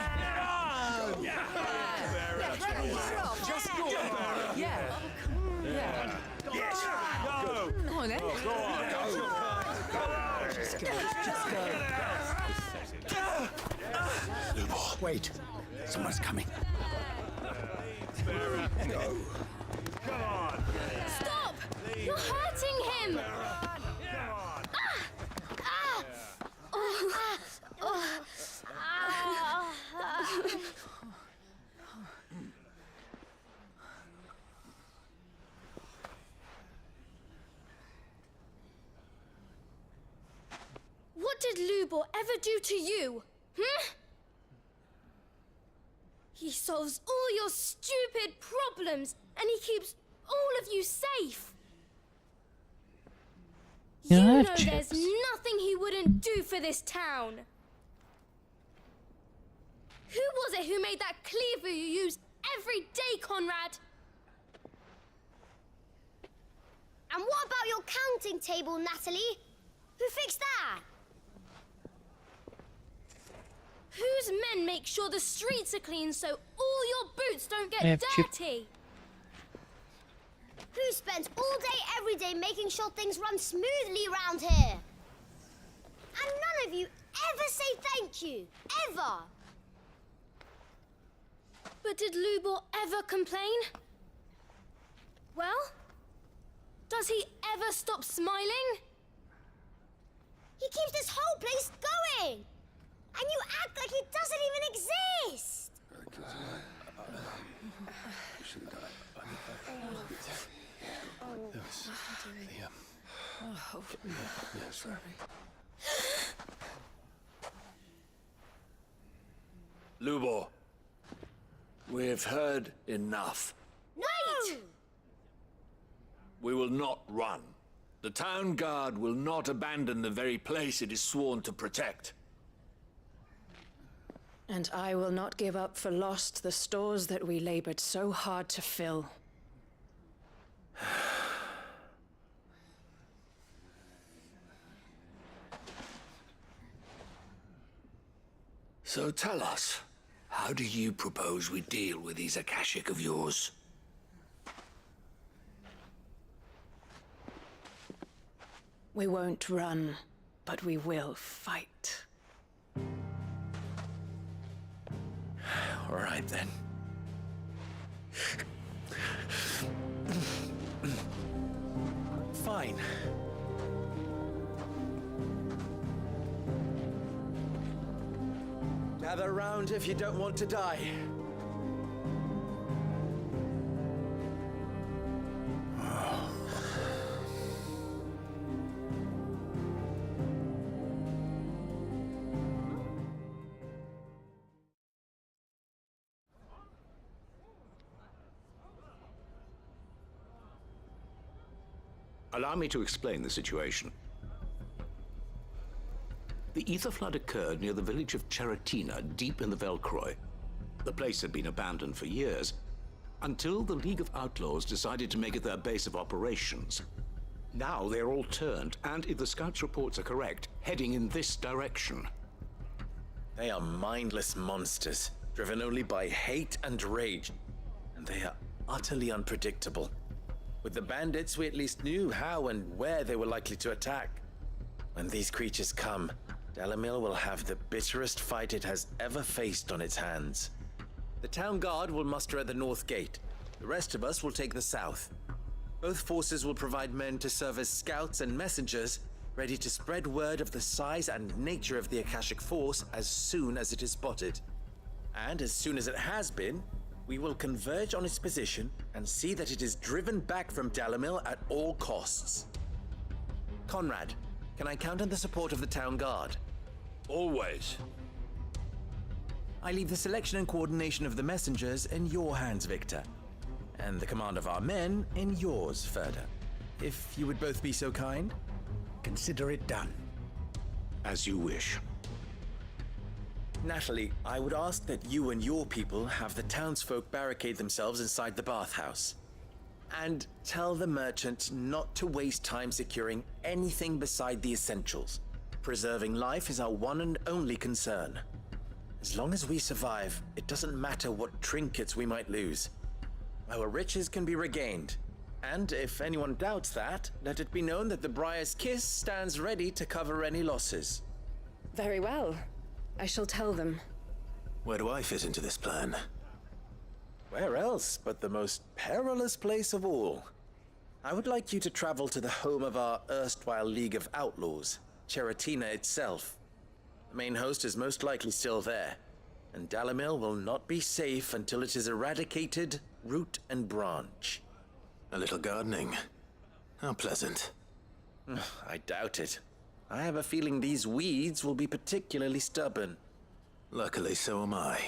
Run! Just go! Yeah. Yeah. Yes! Go! Come on, then. Go on! Just go. Just go. Lubor, wait. Someone's coming. No. Come on! Stop! You're hurting him! What did Lubor ever do to you? He solves all your stupid problems, and he keeps all of you safe. You know there's nothing he wouldn't do for this town. Who was it who made that cleaver you use every day, Conrad? And what about your counting table, Natalie? Who fixed that? Whose men make sure the streets are clean so all your boots don't get dirty? Who spends all day, every day making sure things run smoothly around here? And none of you ever say thank you. Ever. But did Lubor ever complain? Well, does he ever stop smiling? He keeps this whole place going. And you act like it doesn't even exist. Lubor, we've heard enough. Wait! We will not run. The town guard will not abandon the very place it is sworn to protect. And I will not give up for lost the stores that we labored so hard to fill. So tell us, how do you propose we deal with these Akashic of yours? We won't run, but we will fight. All right, then. Fine. Gather round if you don't want to die. Allow me to explain the situation. The ether flood occurred near the village of Cheratina, deep in the Velcroy. The place had been abandoned for years, until the League of Outlaws decided to make it their base of operations. Now they're all turned, and if the scouts' reports are correct, heading in this direction. They are mindless monsters, driven only by hate and rage. And they are utterly unpredictable. With the bandits, we at least knew how and where they were likely to attack. When these creatures come, Dalamil will have the bitterest fight it has ever faced on its hands. The town guard will muster at the north gate. The rest of us will take the south. Both forces will provide men to serve as scouts and messengers, ready to spread word of the size and nature of the Akashic force as soon as it is spotted. And as soon as it has been, we will converge on its position and see that it is driven back from Dalamil at all costs. Conrad, can I count on the support of the town guard? Always. I leave the selection and coordination of the messengers in your hands, Victor. And the command of our men in yours, Ferda. If you would both be so kind. Consider it done. As you wish. Natalie, I would ask that you and your people have the townsfolk barricade themselves inside the bathhouse. And tell the merchant not to waste time securing anything beside the essentials. Preserving life is our one and only concern. As long as we survive, it doesn't matter what trinkets we might lose. Our riches can be regained. And if anyone doubts that, let it be known that the Briar's Kiss stands ready to cover any losses. Very well. I shall tell them. Where do I fit into this plan? Where else but the most perilous place of all? I would like you to travel to the home of our erstwhile League of Outlaws, Cheratina itself. The main host is most likely still there, and Dalamil will not be safe until it is eradicated, root and branch. A little gardening. How pleasant. I doubt it. I have a feeling these weeds will be particularly stubborn. Luckily, so am I.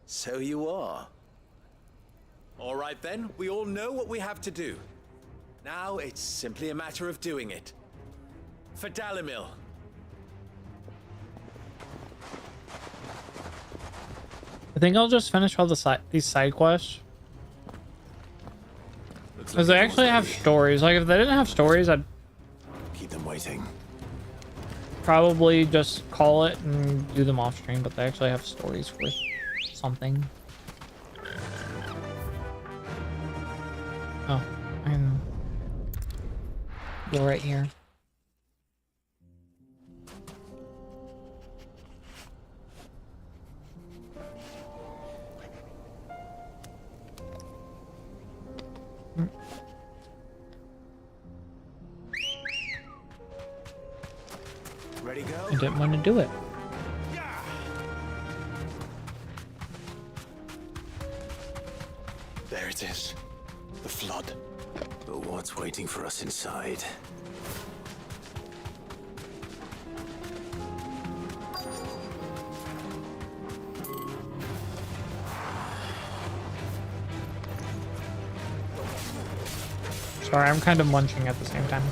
So you are. All right then, we all know what we have to do. Now it's simply a matter of doing it. For Dalamil. I think I'll just finish all these side quests. Because they actually have stories. Like, if they didn't have stories, I'd keep them waiting. Probably just call it and do them off stream, but they actually have stories worth something. Oh, I'm go right here. Ready, go? I didn't want to do it. There it is. The flood. But what's waiting for us inside? Sorry, I'm kind of munching at the same time.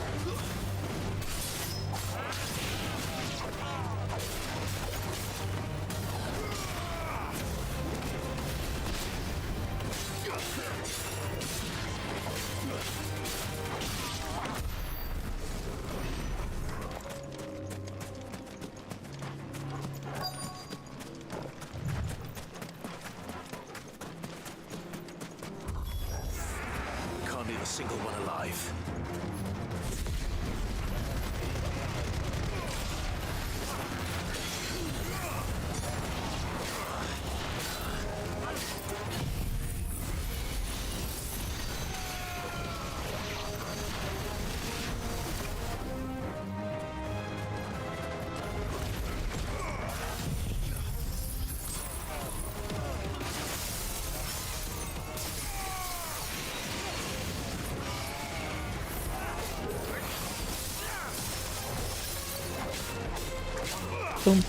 single one alive. Boom.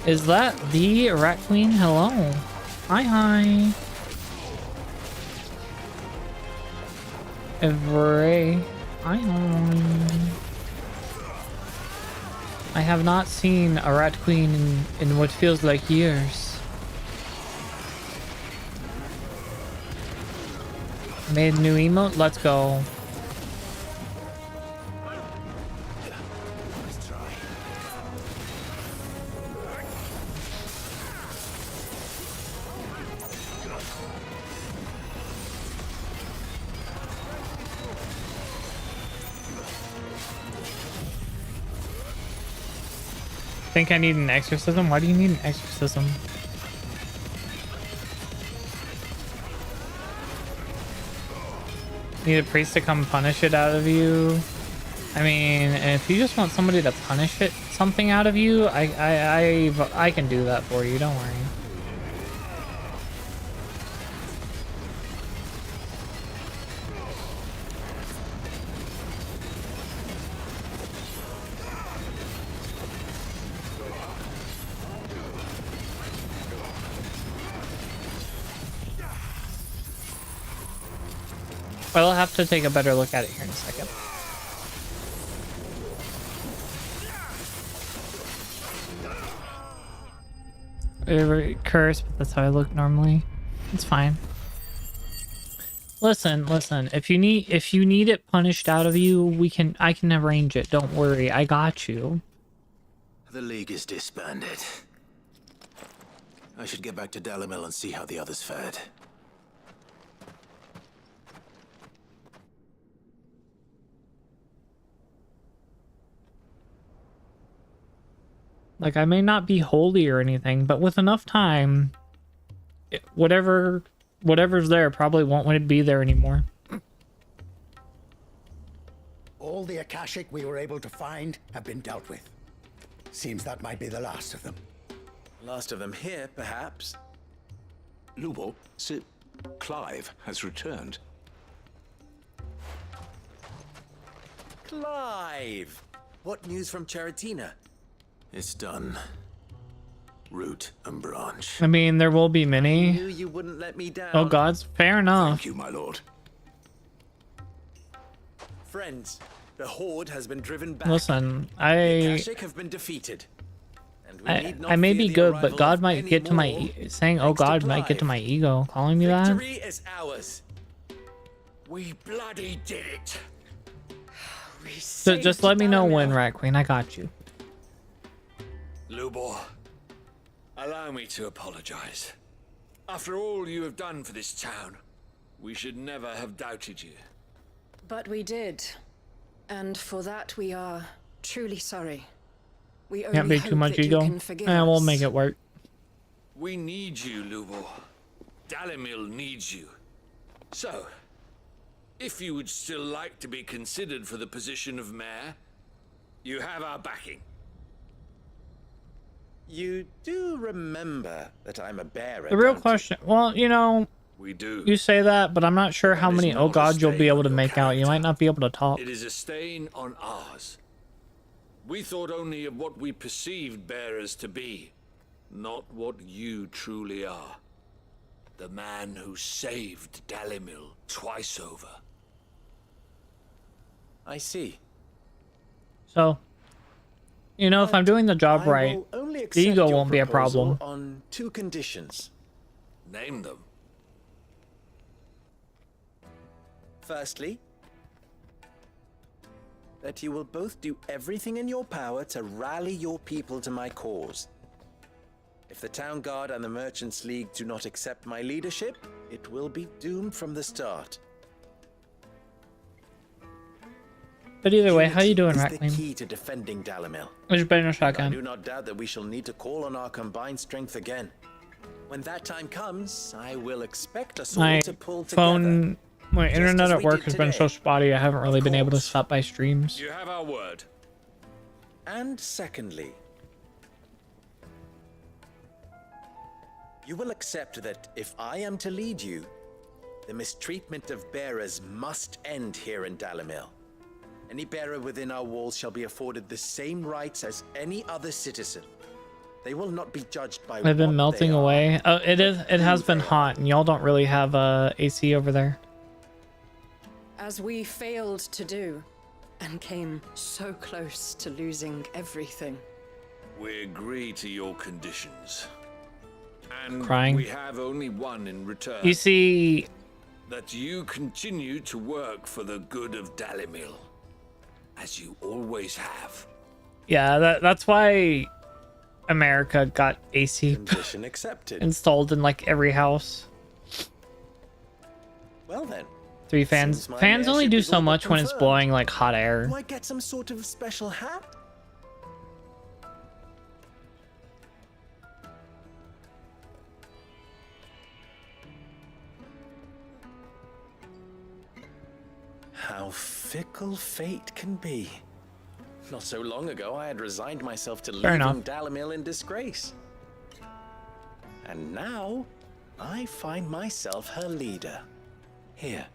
Is that the Rat Queen? Hello. Hi, hi. Every. Hi, hi. I have not seen a Rat Queen in what feels like years. Made a new emote? Let's go. Think I need an exorcism? Why do you need an exorcism? Need a priest to come punish it out of you? I mean, if you just want somebody to punish something out of you, I can do that for you, don't worry. I'll have to take a better look at it here in a second. Curse, but that's how I look normally. It's fine. Listen. If you need it punished out of you, I can arrange it. Don't worry, I got you. The League is disbanded. I should get back to Dalimil and see how the others fared. Like, I may not be holy or anything, but with enough time, whatever's there probably won't be there anymore. All the Akashic we were able to find have been dealt with. Seems that might be the last of them. Last of them here, perhaps. Lubo, Sir Clive has returned. Clive! What news from Charatina? It's done. Root and branch. I mean, there will be I many. knew you wouldn't let me down. Oh gods, fair enough. Thank you, my lord. Friends, the Horde has been driven back. Listen, The Akashic have been defeated. And we need not I may fear be the good, but arrival God of might any get to my more, saying, "Oh thanks to God," might get to Clive. my ego. Calling me that. Victory is ours. We bloody did it. So just let me know when, Rat Queen. I got you. Lubor, allow me to apologize. After all you have done for this town, we should never have doubted you. But we did. And for that we are truly sorry. We Can't only be hope too much that you ego. can forgive We'll us. make it work. We need you, Lubor. Dalimil needs you. So, if you would still like to be considered for the position of mayor, you have our backing. You do remember that I'm a bearer. The real don't you? question, well, you know, We do. you say that, but I'm not sure how is many not oh a gods you'll be stain able on to your make out. You might not be able to talk. It is a stain on ours. We thought only of what we perceived bearers to be, not what you truly are. The man who saved Dalimil twice over. I see. So, you know, if I'm doing the job I right, will only the accept ego your won't be a proposal problem. on 2 conditions. Name them. Firstly, that you will both do everything in your power to rally your people to my cause. If the Town Guard and the Merchants League do not accept my leadership, it will be doomed from the start. But either way, how you doing, is the Rackling? key to defending Dalamil. Which better I shotgun? do not doubt that we shall need to call on our combined strength again. When that time comes, I will expect us My all to pull phone, my Just internet as at we work did has been so today. spotty. I haven't really been able to stop by streams. You have our word. And secondly, you will accept that if I am to lead you, the mistreatment of bearers must end here in Dalamil. Any bearer within our walls shall be afforded the same rights as any other citizen. They will not be judged by They've been what melting they are. away. Oh, it has been hot, and y'all don't really have AC over there. As we failed to do, and came so close to losing everything. We agree to your conditions. And Crying. we have only one in return. You see, That you continue to work for the good of Dalimil, as you always have. yeah, that's why America got AC Condition accepted. installed in like every house. Well then. 3 fans. Since my Fans only mayorship do is so all but much when it's confirmed, blowing like hot air. Do I get some sort of special hat? How fickle fate can be. Not so long ago, I had resigned myself to Fair enough. leaving Dalamil in disgrace. And now, I find myself her leader. Here.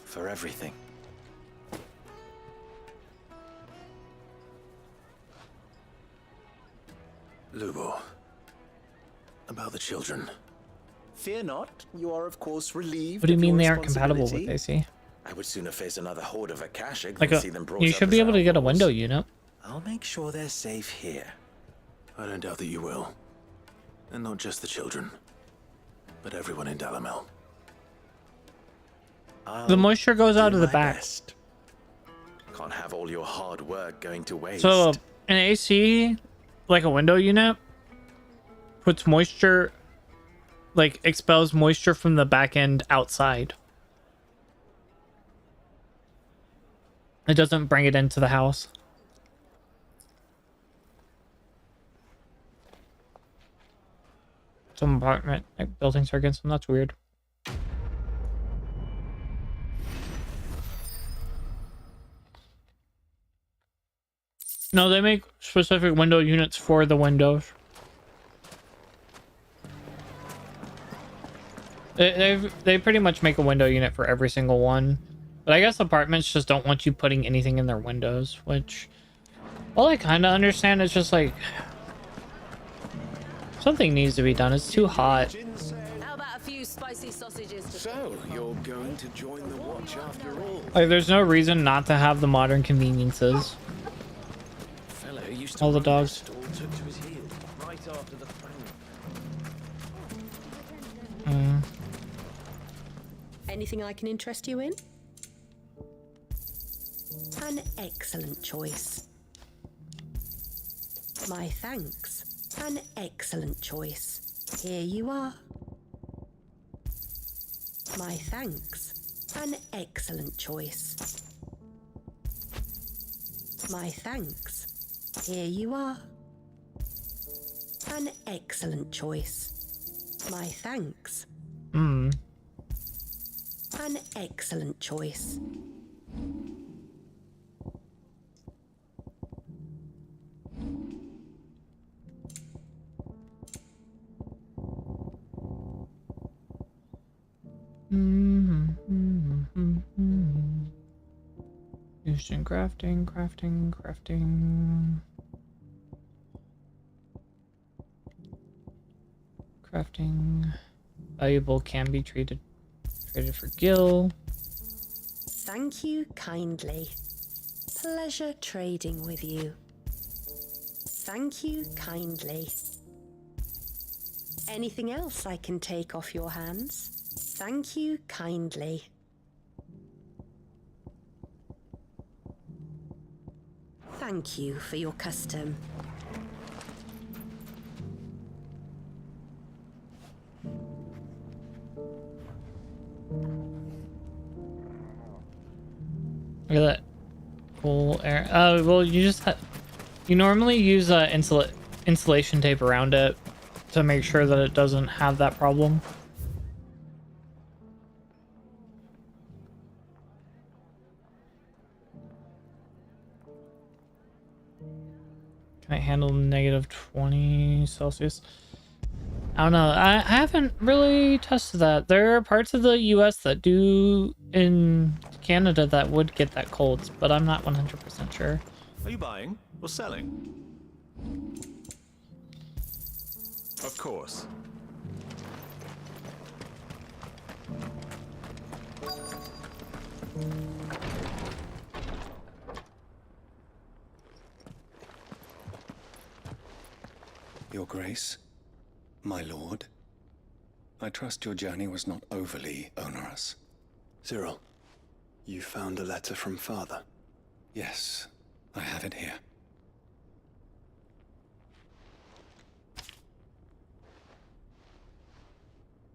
For everything. Lubo. About the children. Fear not, you are of course relieved. What do you of mean your they aren't compatible with responsibility. AC? I would sooner face another horde of Akashic Like than see them brought you up should as be able to get a outlaws. window unit. I'll make sure they're safe here. I don't doubt that you will. And not just the children, but everyone in Dalamel. The moisture goes out of the back. Best. Can't have all your hard work going to waste. So an AC, like a window unit, puts moisture, like expels moisture from the back end outside. It doesn't bring it into the house. Some apartment like, buildings are against them. That's weird. No, they make specific window units for the windows. They pretty much make a window unit for every single one. But I guess apartments just don't want you putting anything in their windows, which, well, I kind of understand. It's just like something needs to be done. It's too hot. How about a few spicy sausages? So, you're going to join the watch after all? Like, there's no reason not to have the modern conveniences. Fellow who used to All the run dogs. Stall took to his heels right after the throne. Anything I can interest you in? An excellent choice. My thanks. An excellent choice. Here you are. My thanks. An excellent choice. My thanks. Here you are. An excellent choice. My thanks. Hmm. An excellent choice. Used in crafting. Valuable can be traded for gil. Thank you kindly. Pleasure trading with you. Thank you kindly. Anything else I can take off your hands? Thank you kindly. Thank you for your custom. Look at that. cool air. Well, you just you normally use insulation tape around it to make sure that it doesn't have that problem. Can I handle -20 Celsius? I don't know. I haven't really tested that. There are parts of the US that do in Canada that would get that cold, but I'm not 100% sure. Are you buying or selling? Of course. Your Grace, my lord, I trust your journey was not overly onerous. Cyril, you found a letter from Father? Yes, I have it here.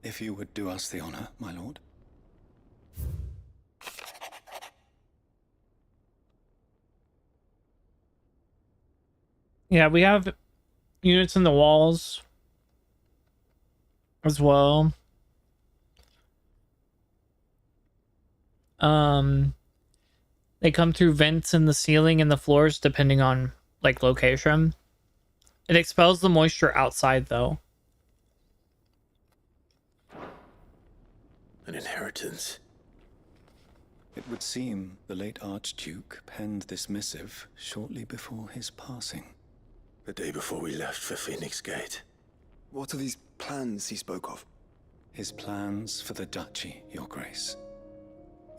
If you would do us the honor, my lord. Yeah, we have units in the walls as well. They come through vents in the ceiling and the floors depending on like location. It expels the moisture outside though. An inheritance. It would seem the late Archduke penned this missive shortly before his passing. The day before we left for Phoenix Gate. What are these plans he spoke of? His plans for the duchy, Your Grace.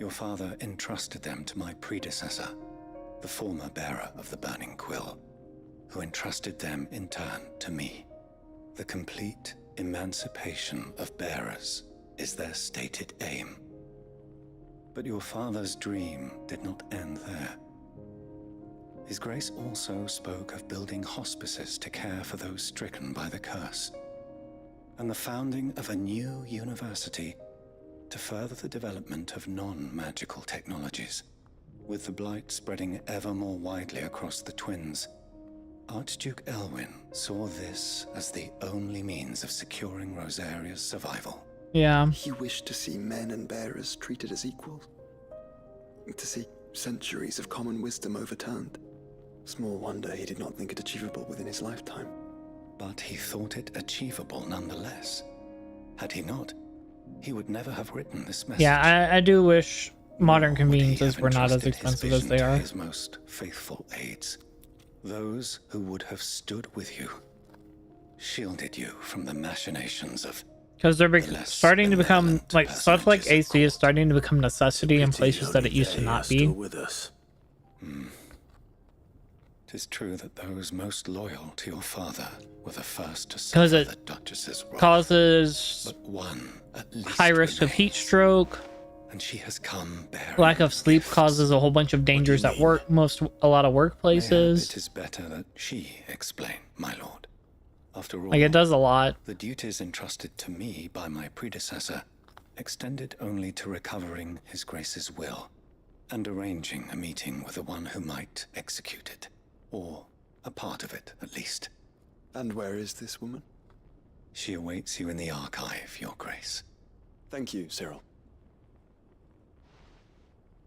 Your father entrusted them to my predecessor, the former bearer of the Burning Quill, who entrusted them in turn to me. The complete emancipation of bearers is their stated aim. But your father's dream did not end there. His Grace also spoke of building hospices to care for those stricken by the curse, and the founding of a new university to further the development of non-magical technologies. With the blight spreading ever more widely across the twins, Archduke Elwyn saw this as the only means of securing Rosaria's survival. Yeah. He wished to see men and bearers treated as equals. To see centuries of common wisdom overturned. Small wonder he did not think it achievable within his lifetime. But he thought it achievable nonetheless. Had he not, he would never have written this message. Yeah, I do wish modern conveniences were not as expensive as they are. His most faithful aides, those who would have stood with you, shielded you from the machinations of. Because they're starting to become like stuff like AC is starting to become necessity in places that it used to not be. With us. It is true that those most loyal to your father were the first to suffer the Duchess's wrath. Causes but one at least high risk of heat stroke. And she has come bearing lack of sleep causes a whole bunch of dangers at work. A lot of workplaces. It is better that she explain, my lord. After all, like it does a lot. The duties entrusted to me by my predecessor extended only to recovering His Grace's will and arranging a meeting with the one who might execute it. Or a part of it, at least. And where is this woman? She awaits you in the archive, Your Grace. Thank you, Cyril.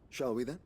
Shall we then?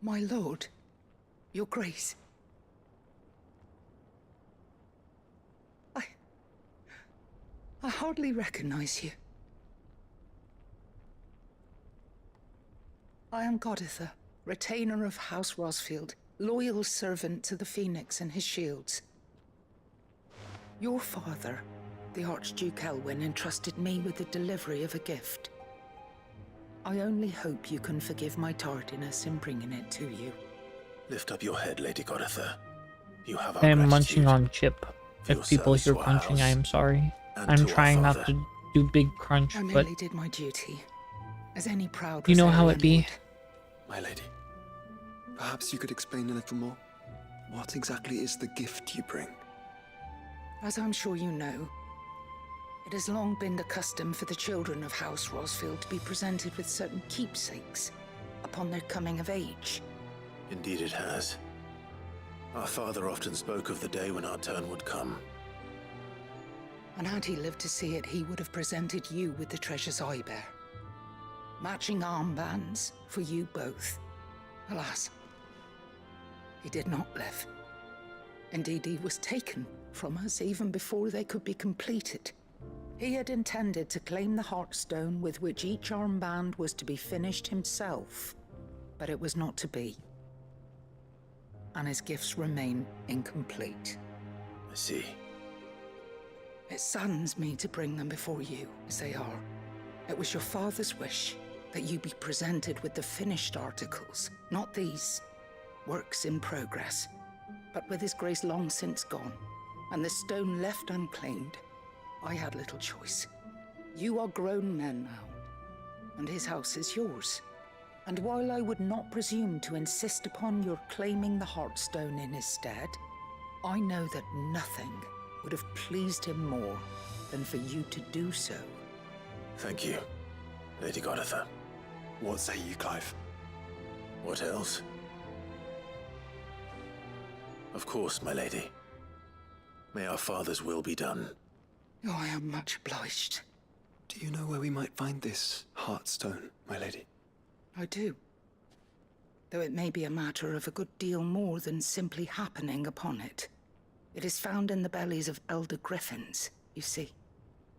My lord, your grace. I hardly recognize you. I am Goditha, retainer of House Rosfield, loyal servant to the Phoenix and his shields. Your father, the Archduke Elwyn, entrusted me with the delivery of a gift. I only hope you can forgive my tardiness in bringing it to you. Lift up your head, Lady Goditha. You have our I am gratitude. munching on chip. For If your people service hear to our crunching, I house am sorry. and I'm to our trying not father. to do big crunch, I but merely did my duty, as any proud you know how it Rosarian be. would. My lady, perhaps you could explain a little more? What exactly is the gift you bring? As I'm sure you know, it has long been the custom for the children of House Rosfield to be presented with certain keepsakes upon their coming of age. Indeed it has. Our father often spoke of the day when our turn would come. And had he lived to see it, he would have presented you with the treasures I bear. Matching armbands for you both. Alas, he did not live. Indeed, he was taken from us even before they could be completed. He had intended to claim the Heartstone with which each armband was to be finished himself, but it was not to be. And his gifts remain incomplete. I see. It saddens me to bring them before you, as they are. It was your father's wish that you be presented with the finished articles, not these works in progress. But with his grace long since gone, and the stone left unclaimed, I had little choice. You are grown men now, and his house is yours. And while I would not presume to insist upon your claiming the Heartstone in his stead, I know that nothing would have pleased him more than for you to do so. Thank you, Lady Goditha. What say you, Clive? What else? Of course, my lady. May our father's will be done. Oh, I am much obliged. Do you know where we might find this Heartstone, my lady? I do. Though it may be a matter of a good deal more than simply happening upon it. It is found in the bellies of elder griffins, you see.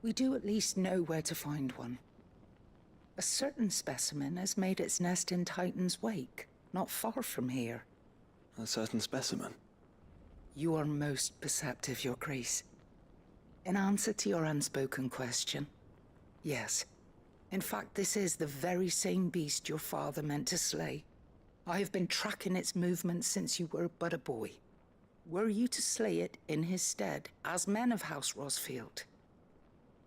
We do at least know where to find one. A certain specimen has made its nest in Titan's Wake, not far from here. A certain specimen? You are most perceptive, Your Grace. In answer to your unspoken question, yes. In fact, this is the very same beast your father meant to slay. I have been tracking its movements since you were but a boy. Were you to slay it in his stead, as men of House Rosfield,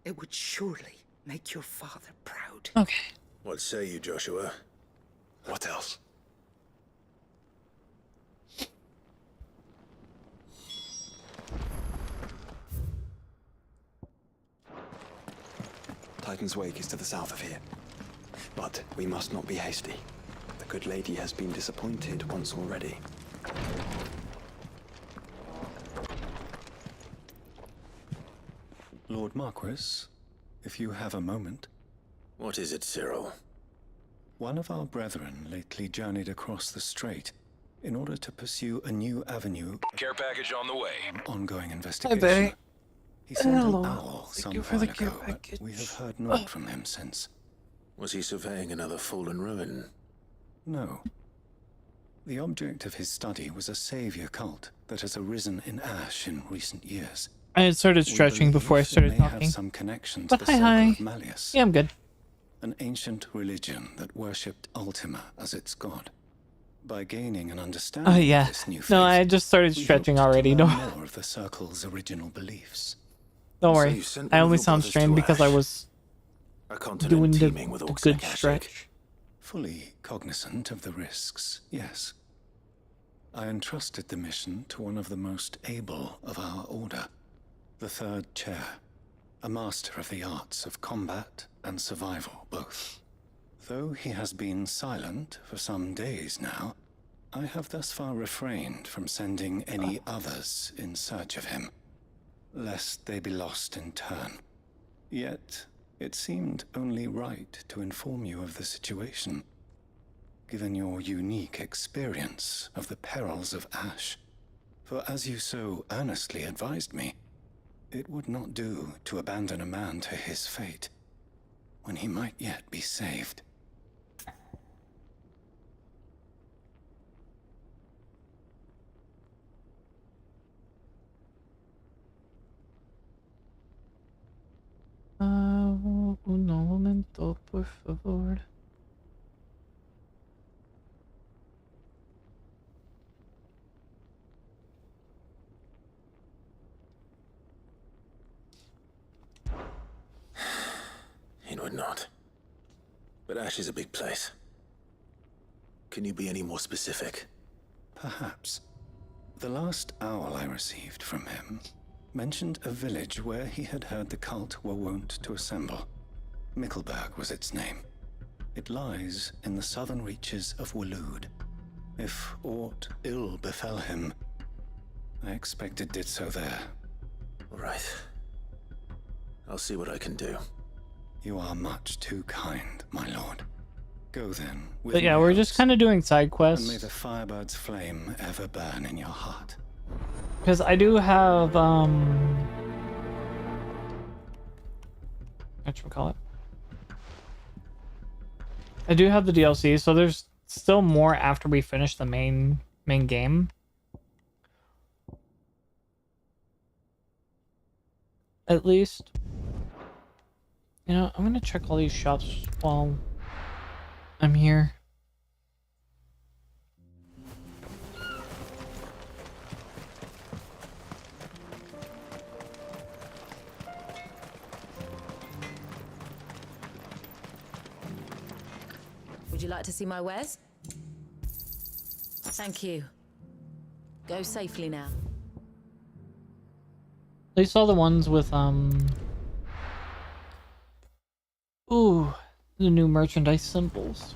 it would surely make your father proud. Okay. What say you, Joshua? What else? Titan's Wake is to the south of here. But we must not be hasty. The good lady has been disappointed once already. Lord Marquis, if you have a moment. What is it, Cyril? One of our brethren lately journeyed across the strait in order to pursue a new avenue. Care package on the way. Ongoing investigation. Betty. He sent Hello. an owl Thank some you for while the care ago, but package. we have heard naught from him since. Was he surveying another fallen ruin? No. The object of his study was a savior cult that has arisen in Ash in recent years. I had started stretching before I started It may have talking. some connection to But the hi, Circle hi. of Malleus. Yeah, I'm good. An ancient religion that worshipped Ultima as its god. By gaining an understanding Oh yeah. of this new faith, No, I just started we stretching hoped to already. learn Don't more of the Circle's original beliefs. worry. you sent I one of only your sound brothers strained to because I Ash. was A continent doing the teeming with orcs good and Akashic. stretch. Fully cognizant of the risks, yes. I entrusted the mission to one of the most able of our order, the third chair, a master of the arts of combat and survival both. Though he has been silent for some days now, I have thus far refrained from sending any others in search of him, lest they be lost in turn. Yet, it seemed only right to inform you of the situation, given your unique experience of the perils of Ash. For as you so earnestly advised me, it would not do to abandon a man to his fate, when he might yet be saved. momento, por favor. It would not. But Ash is a big place. Can you be any more specific? Perhaps. The last owl I received from him mentioned a village where he had heard the cult were wont to assemble. Mickleburg was its name. It lies in the southern reaches of Waloed. If aught ill befell him, I expect it did so there. Right. I'll see what I can do. You are much too kind, my lord. Go then. But yeah, we're just kind of doing side quests. And may the Firebird's flame ever burn in your heart. Because I do have, whatchamacallit? I do have the DLC, so there's still more after we finish the main game. At least. You know, I'm gonna check all these shops while I'm here. Would you like to see my wares? Thank you. Go safely now. At least all the ones with, ooh, the new merchandise symbols.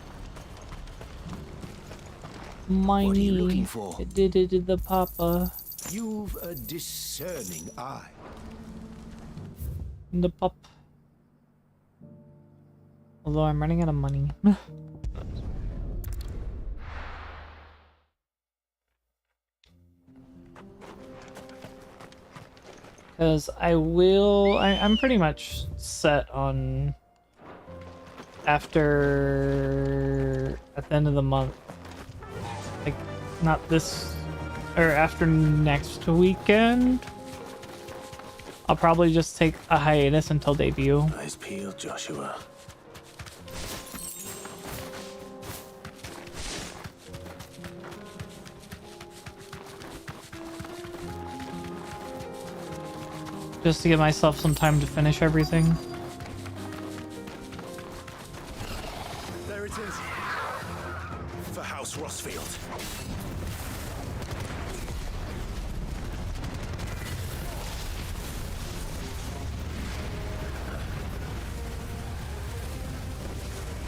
Miney. What are you looking for? Did the papa. You've a discerning eye. The pop. Although I'm running out of money. Because I'm pretty much set on at the end of the month. Like, not this, or after next weekend. I'll probably just take a hiatus until debut. Eyes peeled, Joshua. Just to give myself some time to finish everything. There it is. For House Rossfield.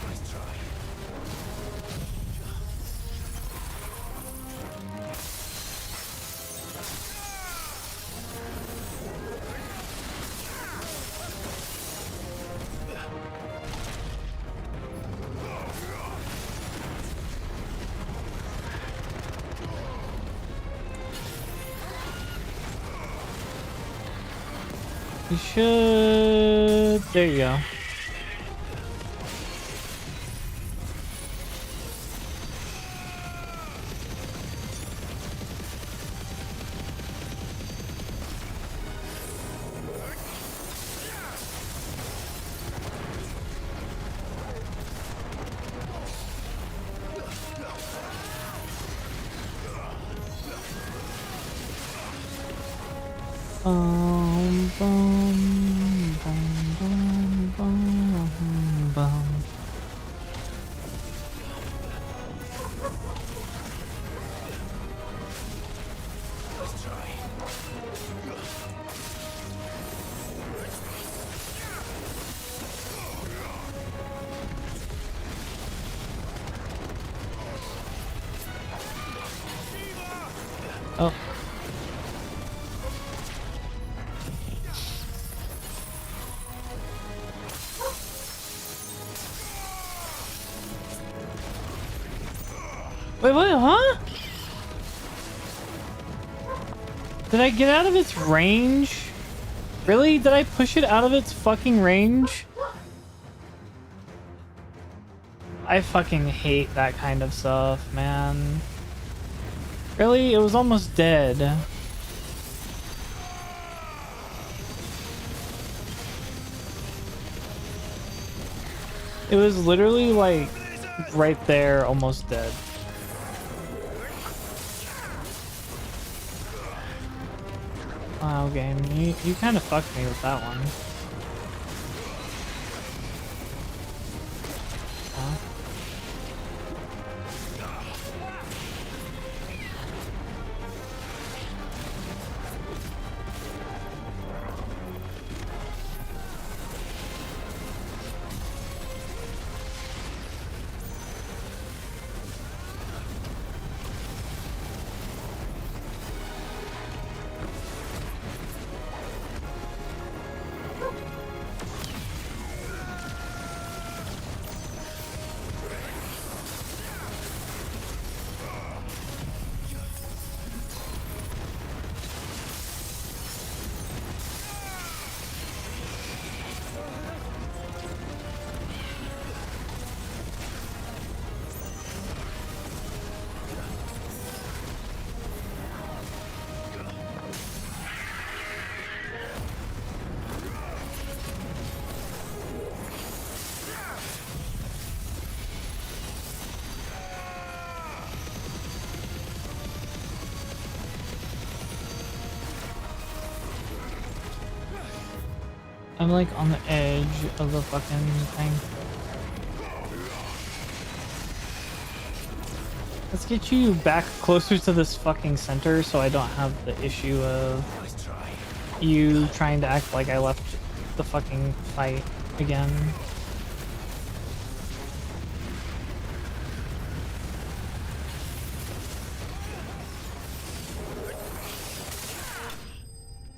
Nice try. You should... There you go. Oh. Wait, huh? Did I get out of its range? Really? Did I push it out of its fucking range? I fucking hate that kind of stuff, man. Really? It was almost dead. It was literally like right there, almost dead. Wow, game, you kind of fucked me with that one. Huh? I'm like on the edge of the fucking thing. Let's get you back closer to this fucking center so I don't have the issue of you trying to act like I left the fucking fight again.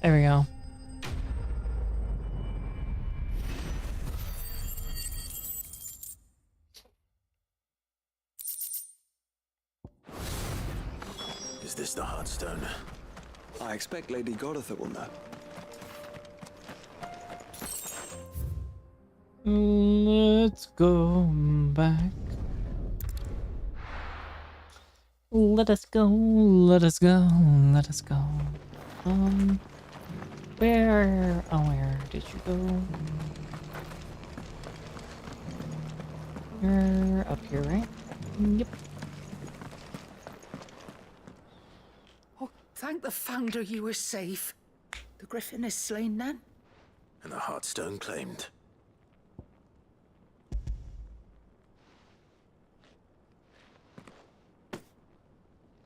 There we go. Is this the Heartstone? I expect Lady Goditha will know. Let's go back. Let us go, let us go, let us go. Where did you go? You're up here, right? Yep. Oh, thank the Founder you were safe. The Griffin is slain then? And the Heartstone claimed.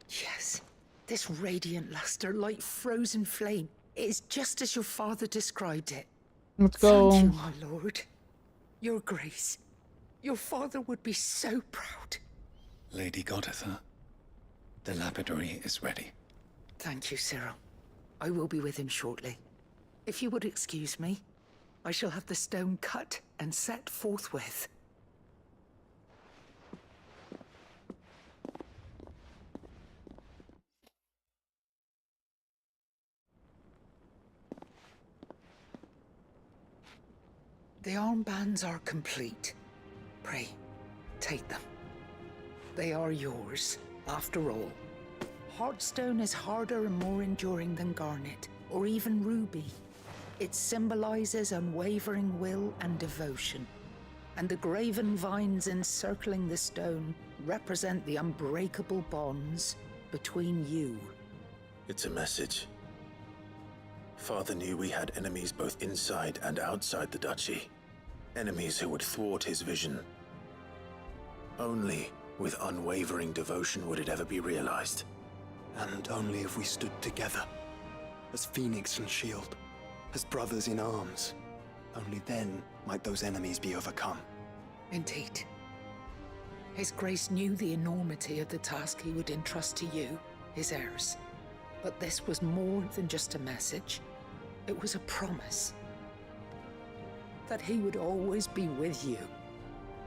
Yes. This radiant luster like frozen flame. It is just as your father described it. Let's go. Thank you, my lord. Your Grace. Your father would be so proud. Lady Goditha, the lapidary is ready. Thank you, Cyril. I will be with him shortly. If you would excuse me, I shall have the stone cut and set forthwith. The armbands are complete. Pray, take them. They are yours, after all. Heartstone is harder and more enduring than garnet, or even ruby. It symbolizes unwavering will and devotion. And the graven vines encircling the stone represent the unbreakable bonds between you. It's a message. Father knew we had enemies both inside and outside the duchy. Enemies who would thwart his vision. Only with unwavering devotion would it ever be realized. And only if we stood together, as Phoenix and Shield, as brothers in arms. Only then might those enemies be overcome. Indeed. His Grace knew the enormity of the task he would entrust to you, his heirs. But this was more than just a message. It was a promise. That he would always be with you.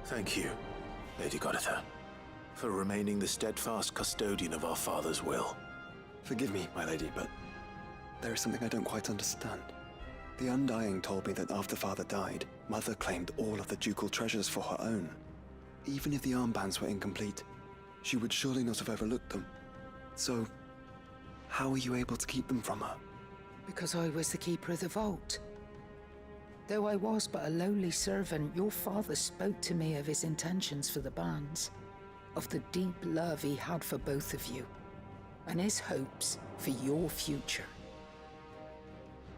Thank you, Lady Goditha, for remaining the steadfast custodian of our father's will. Forgive me, my lady, but there is something I don't quite understand. The Undying told me that after Father died, Mother claimed all of the ducal treasures for her own. Even if the armbands were incomplete, she would surely not have overlooked them. So, how were you able to keep them from her? Because I was the keeper of the vault. Though I was but a lowly servant, your father spoke to me of his intentions for the bands, of the deep love he had for both of you, and his hopes for your future.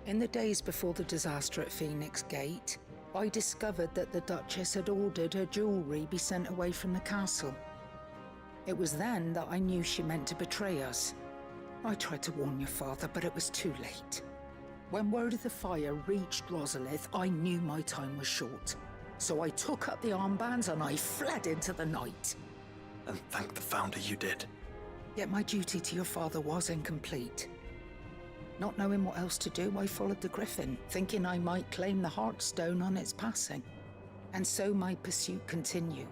In the days before the disaster at Phoenix Gate, I discovered that the Duchess had ordered her jewelry be sent away from the castle. It was then that I knew she meant to betray us. I tried to warn your father, but it was too late. When word of the fire reached Rosalith, I knew my time was short. So I took up the armbands and I fled into the night. And thank the Founder you did. Yet my duty to your father was incomplete. Not knowing what else to do, I followed the Griffin, thinking I might claim the Heartstone on its passing. And so my pursuit continued,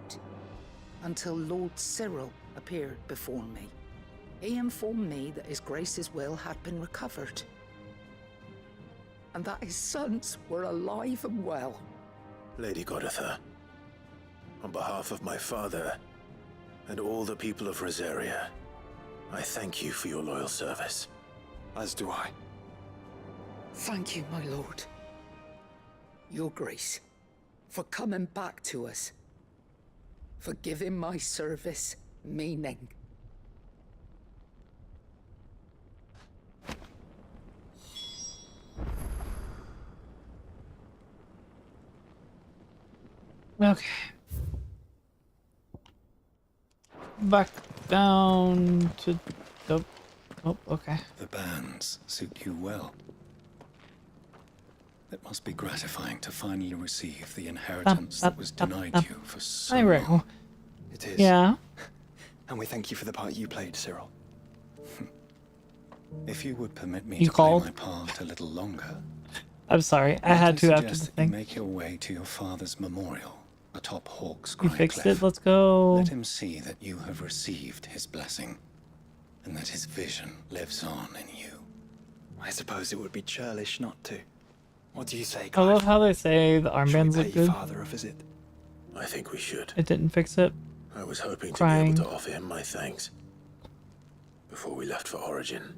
until Lord Cyril appeared before me. He informed me that His Grace's will had been recovered, and that his sons were alive and well. Lady Goditha, on behalf of my father and all the people of Rosaria, I thank you for your loyal service. As do I. Thank you, my lord. Your Grace, for coming back to us, for giving my service meaning. Okay. Back down to the... Oh, okay. The bands suit you well. It must be gratifying to finally receive the inheritance that was denied you for so long. It is. Yeah. And we thank you for the part you played, Cyril. If you would permit me You to called? play my part a little longer. I'm sorry, I had to after the suggest that thing. you make your way to your father's memorial atop Hawk's You Cry fixed Cliff. it, let's go. Let him see that you have received his blessing, and that his vision lives on in you. I suppose it would be churlish not to. What do you say, I Clive? love how they say the armbands Pay look your good. father a visit. I think we should. It didn't fix it. I was hoping Crying. to be able to offer him my thanks before we left for Origin.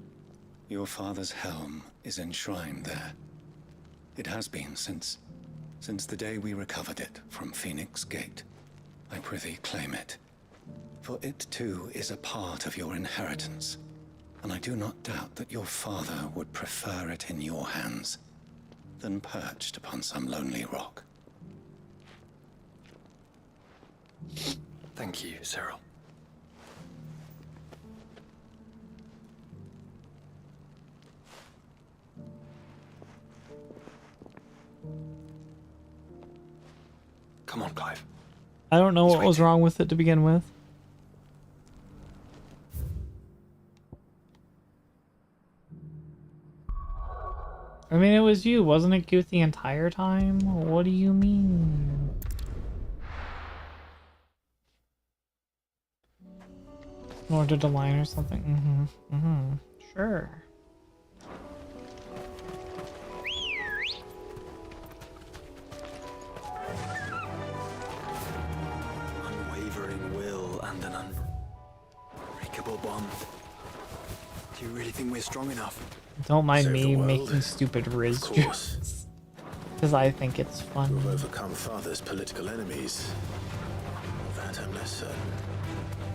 Your father's helm is enshrined there. It has been since the day we recovered it from Phoenix Gate. I prithee claim it. For it too is a part of your inheritance, and I do not doubt that your father would prefer it in your hands than perched upon some lonely rock. Thank you, Cyril. Come on, Clive. I don't know what was wrong with it to begin with. I mean, it was you. Wasn't it cute the entire time? What do you mean? Ordered a line or something? Sure. Unwavering will and an unbreakable bond. Do you really think we're strong enough? Don't mind Save me the world, making stupid Riz of course. jokes. Because I think it's fun. To have overcome father's political enemies. That I'm less certain.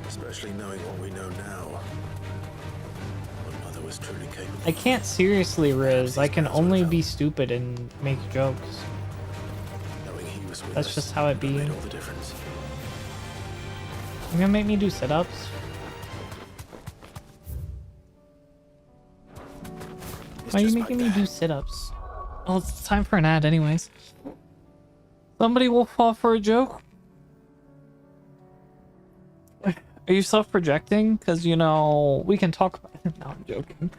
Especially knowing what we know now. What mother was truly capable. I can't seriously Riz. I can only be stupid and make jokes. Knowing he was with That's us just how it be. made all the difference. You gonna make me do sit-ups? Why are you making me do sit-ups? Well, it's time for an ad anyways. Somebody will fall for a joke? Are you self-projecting? Because, you know, we can talk about it. No, I'm joking.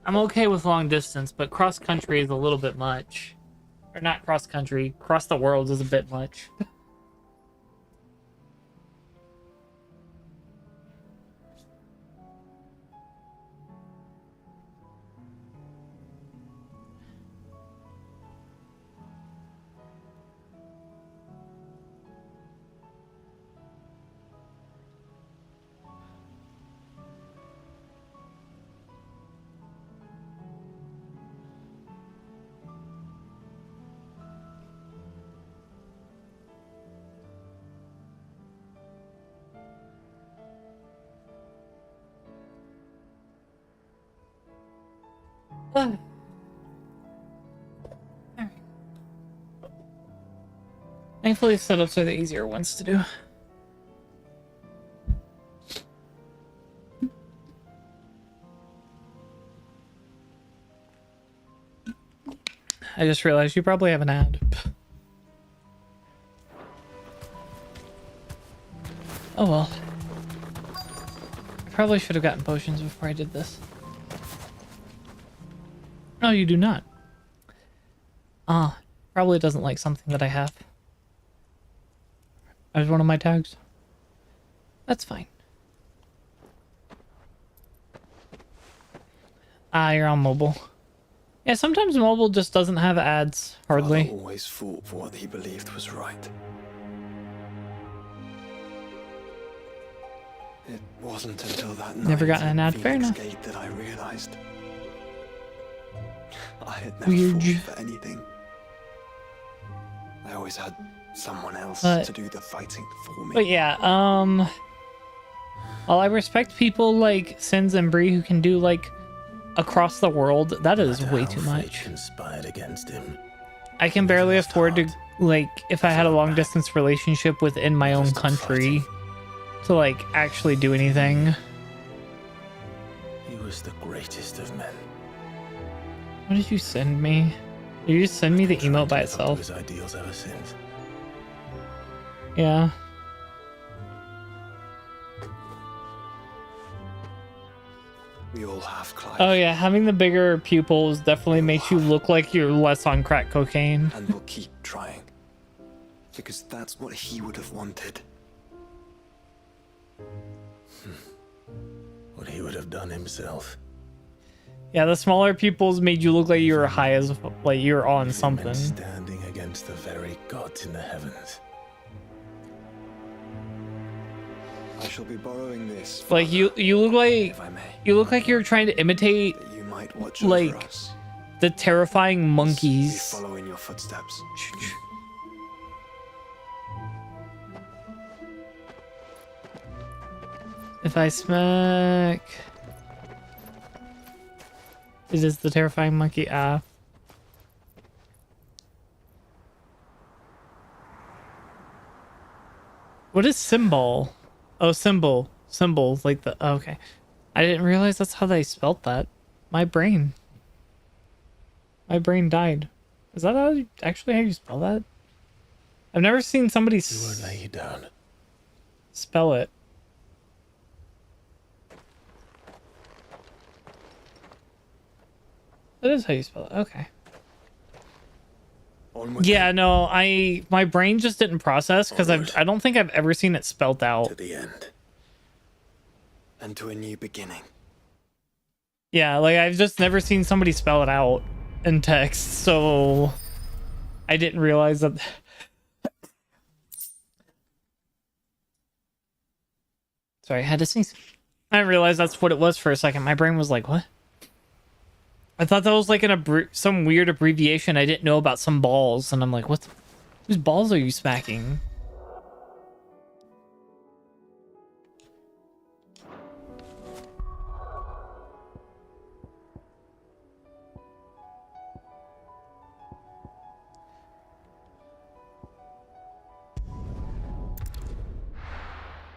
I'm okay with long distance, but cross-country is a little bit much. Or not cross-country. Cross the world is a bit much. Thankfully, setups are the easier ones to do. I just realized you probably have an ad. Oh well. I probably should have gotten potions before I did this. No, you do not. Probably doesn't like something that I have as one of my tags. That's fine. You're on mobile. Yeah, sometimes mobile just doesn't have ads, hardly. Father always fought for what he believed was right. It wasn't until that night Never gotten an ad, at fair Phoenix enough. Gate that I realized I had Weird. never fought for anything. I always had someone else But- to do the fighting for me. But yeah, while I respect people like Sins and Bree who can do like across the world, that is way too much. Conspired against him. I can barely afford to, like, if I had a long distance relationship within my own country, to like actually do anything. He was the greatest of men. What did you send me? Did you just send me the emote by itself? His ideals ever since. Yeah. We all have, Clive. Oh yeah, having the bigger pupils definitely makes you look like you're less on crack cocaine. And we'll keep trying. Because that's what he would have wanted. What he would have done himself. Yeah, the smaller pupils made you look like you were high as, like you were on something. Standing against the very gods in the heavens. I shall be borrowing this. Like you look like you're trying to imitate You might watch over like us. the terrifying We monkeys. follow in your footsteps. If I smack, it is the terrifying monkey. What is symbol? Oh, symbol. Symbols like the. Oh, okay. I didn't realize that's how they spelt that. My brain. My brain died. Is that actually how you spell that? I've never seen somebody lay you down. Spell it. That is how you spell it. Okay. Yeah, no, my brain just didn't process because I don't think I've ever seen it spelt out. To the end. And to a new beginning. Yeah, like I've just never seen somebody spell it out in text, so I didn't realize that. Sorry, I had to sneeze. I didn't realize that's what it was for a second. My brain was like, what? I thought that was like some weird abbreviation I didn't know about some balls, and I'm like, what? Whose balls are you smacking?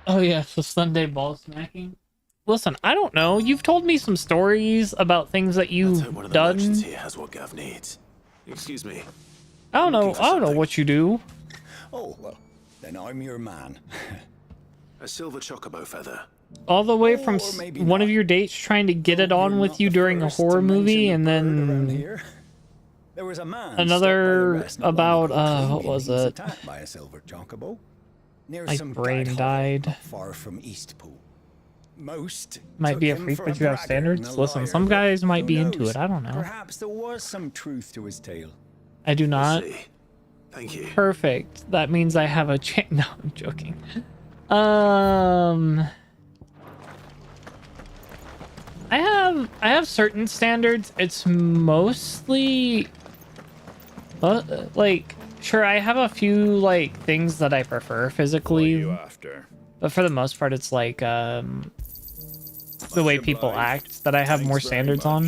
Oh yeah, so Sunday ball smacking. Listen, I don't know. You've told me some stories about things that you've done. Here has what Gav needs. Excuse me. I don't know what you do. Oh, well, then I'm your man. A silver chocobo feather. All the way from one of your dates trying to get it on with you during a horror movie, and then There was a man another about what was it? attacked by a silver chocobo near My some brain bad died. not far from Eastpool. Most Might took be a him freak, for but you have braggart standards. and a Listen, liar, some but guys might who be into knows? it. I don't know. Perhaps there was some truth to his tale. I do not. Thank you. Perfect. That means I have a chance. No, I'm joking. I have certain standards. It's mostly, like, sure, I have a few like things that I prefer physically, but for the most part, it's like the way people act that I have more standards on.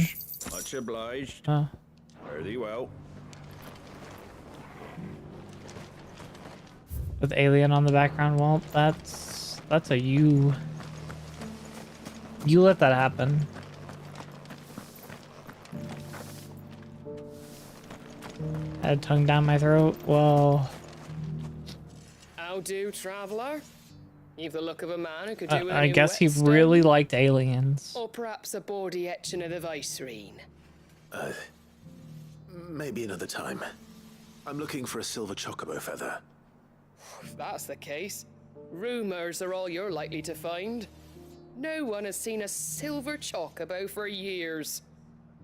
Much obliged. Oh. Fare thee well. With alien on the background, well, that's a you let that happen. Had a tongue down my throat. Well, How do, traveler? You've the look of a man who could do with a I new guess he whetstone. really liked aliens. Or perhaps a bawdy etching of the Vicerine. Maybe another time. I'm looking for a silver chocobo feather. If that's the case, rumors are all you're likely to find. No one has seen a silver chocobo for years.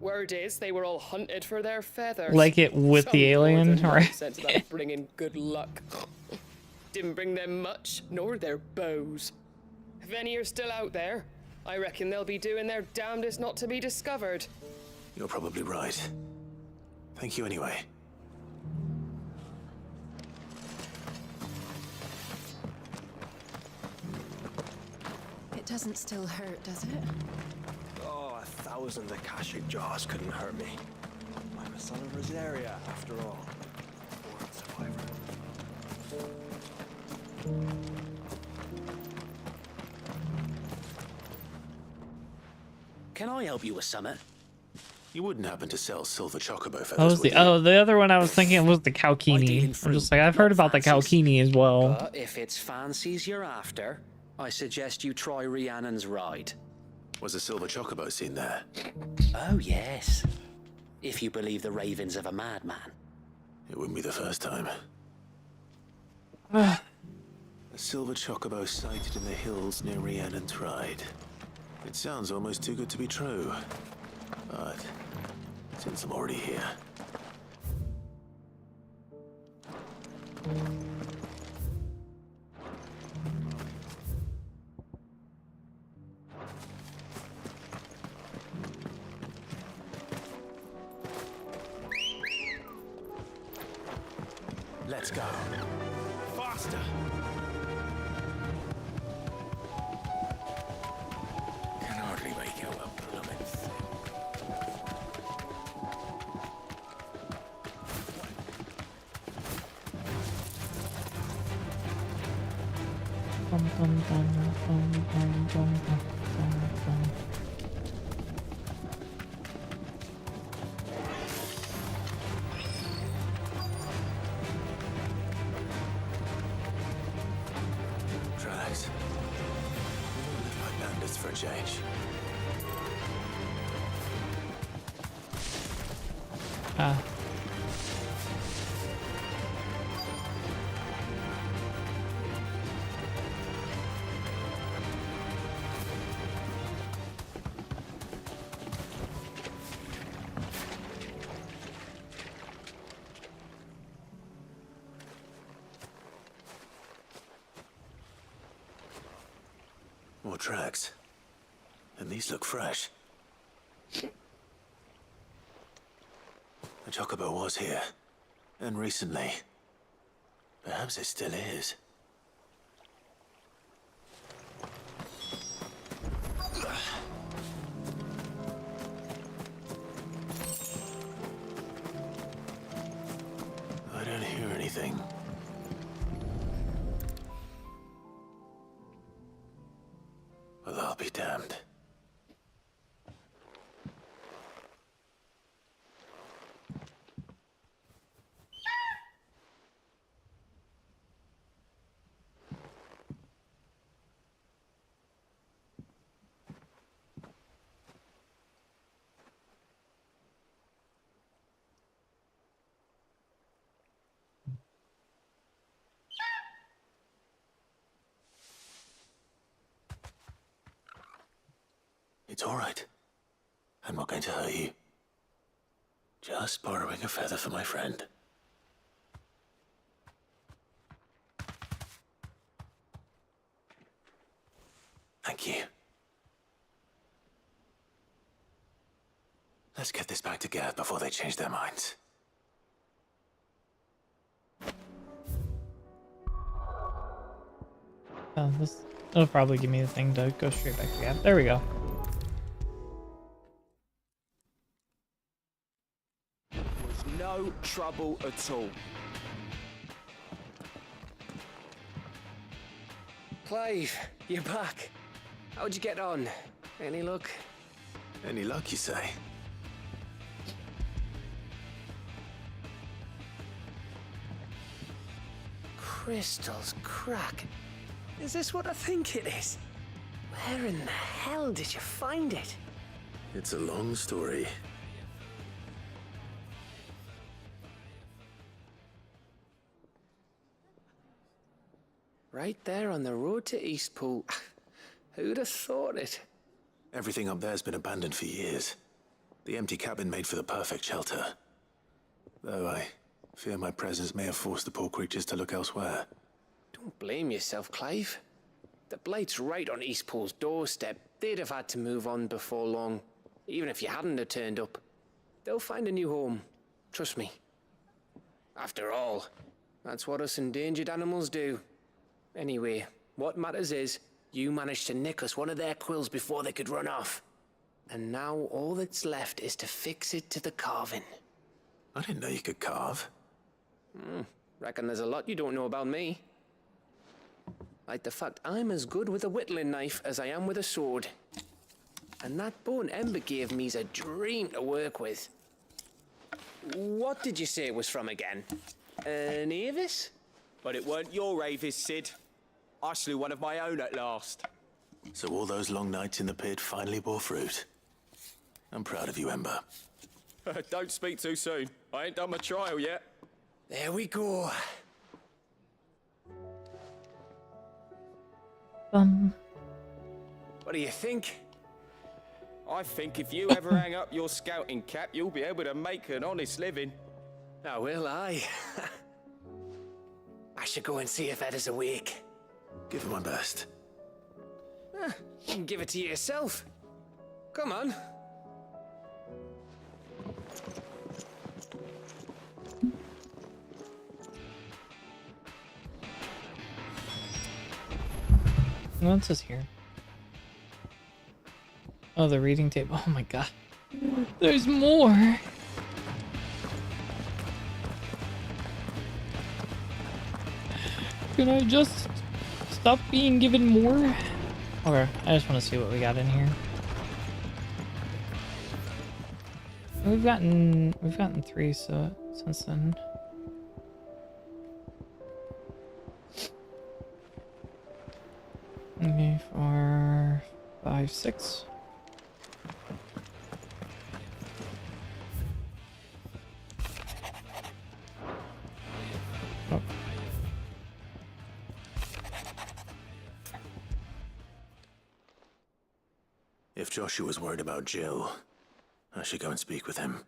Word is they were all hunted for their feathers. Like it with the alien, right? Nonsense about bringing good luck. Didn't bring them much, nor their bows. If any are still out there, I reckon they'll be doing their damnedest not to be discovered. You're probably right. Thank you anyway. It doesn't still hurt, does it? Oh, 1,000 Akashic jars couldn't hurt me. I'm a son of Rosaria, after all. Or a survivor. Can I help you with something? You wouldn't happen to sell silver chocobo feathers, That was would the you? the other one I was thinking was the Kalkini. I'm just like, I've heard about the Kalkini as well. But if it's fancies you're after, I suggest you try Rhiannon's ride. Was a silver chocobo seen there? Oh, yes. If you believe the ravings of a madman. It wouldn't be the first time. A silver chocobo sighted in the hills near Rhiannon's Ride. It sounds almost too good to be true. But since I'm already here. Let's go. Faster! Can hardly make out a blooming thing. Tracks. Look like bandits for a change. Ah. More tracks. And these look fresh. The chocobo was here. And recently. Perhaps it still is. I don't hear anything. Well, I'll be damned. It's all right. I'm not going to hurt you. Just borrowing a feather for my friend. Thank you. Let's get this back to Gad before they change their minds. Oh, it'll probably give me the thing to go straight back to Gab. There we go. trouble at all. Clive, you're back. How'd you get on? Any luck? Any luck, you say? Crystals crack. Is this what I think it is? Where in the hell did you find it? It's a long story. Right there on the road to Eastpool. Who'd have thought it? Everything up there's been abandoned for years. The empty cabin made for the perfect shelter. Though I fear my presence may have forced the poor creatures to look elsewhere. Don't blame yourself, Clive. The Blight's right on Eastpool's doorstep. They'd have had to move on before long, even if you hadn't have turned up. They'll find a new home. Trust me. After all, that's what us endangered animals do. Anyway, what matters is, you managed to nick us one of their quills before they could run off. And now all that's left is to fix it to the carving. I didn't know you could carve. Reckon there's a lot you don't know about me. Like the fact I'm as good with a whittling knife as I am with a sword. And that bone Ember gave me's a dream to work with. What did you say it was from again? An Avis? But it weren't your Avis, Sid. I slew one of my own at last. So all those long nights in the pit finally bore fruit. I'm proud of you, Ember. Don't speak too soon. I ain't done my trial yet. There we go. What do you think? I think if you ever hang up your scouting cap, you'll be able to make an honest living. Now will I? I should go and see if Ed is awake. Give it my best. You can give it to yourself. Come on. What else is here? Oh, the reading table. Oh my god. There's more. Can I just stop being given more? Okay, I just want to see what we got in here. We've gotten 3 so since then. Okay, 4, 5, 6. Oh. If Joshua's worried about Jill, I should go and speak with him.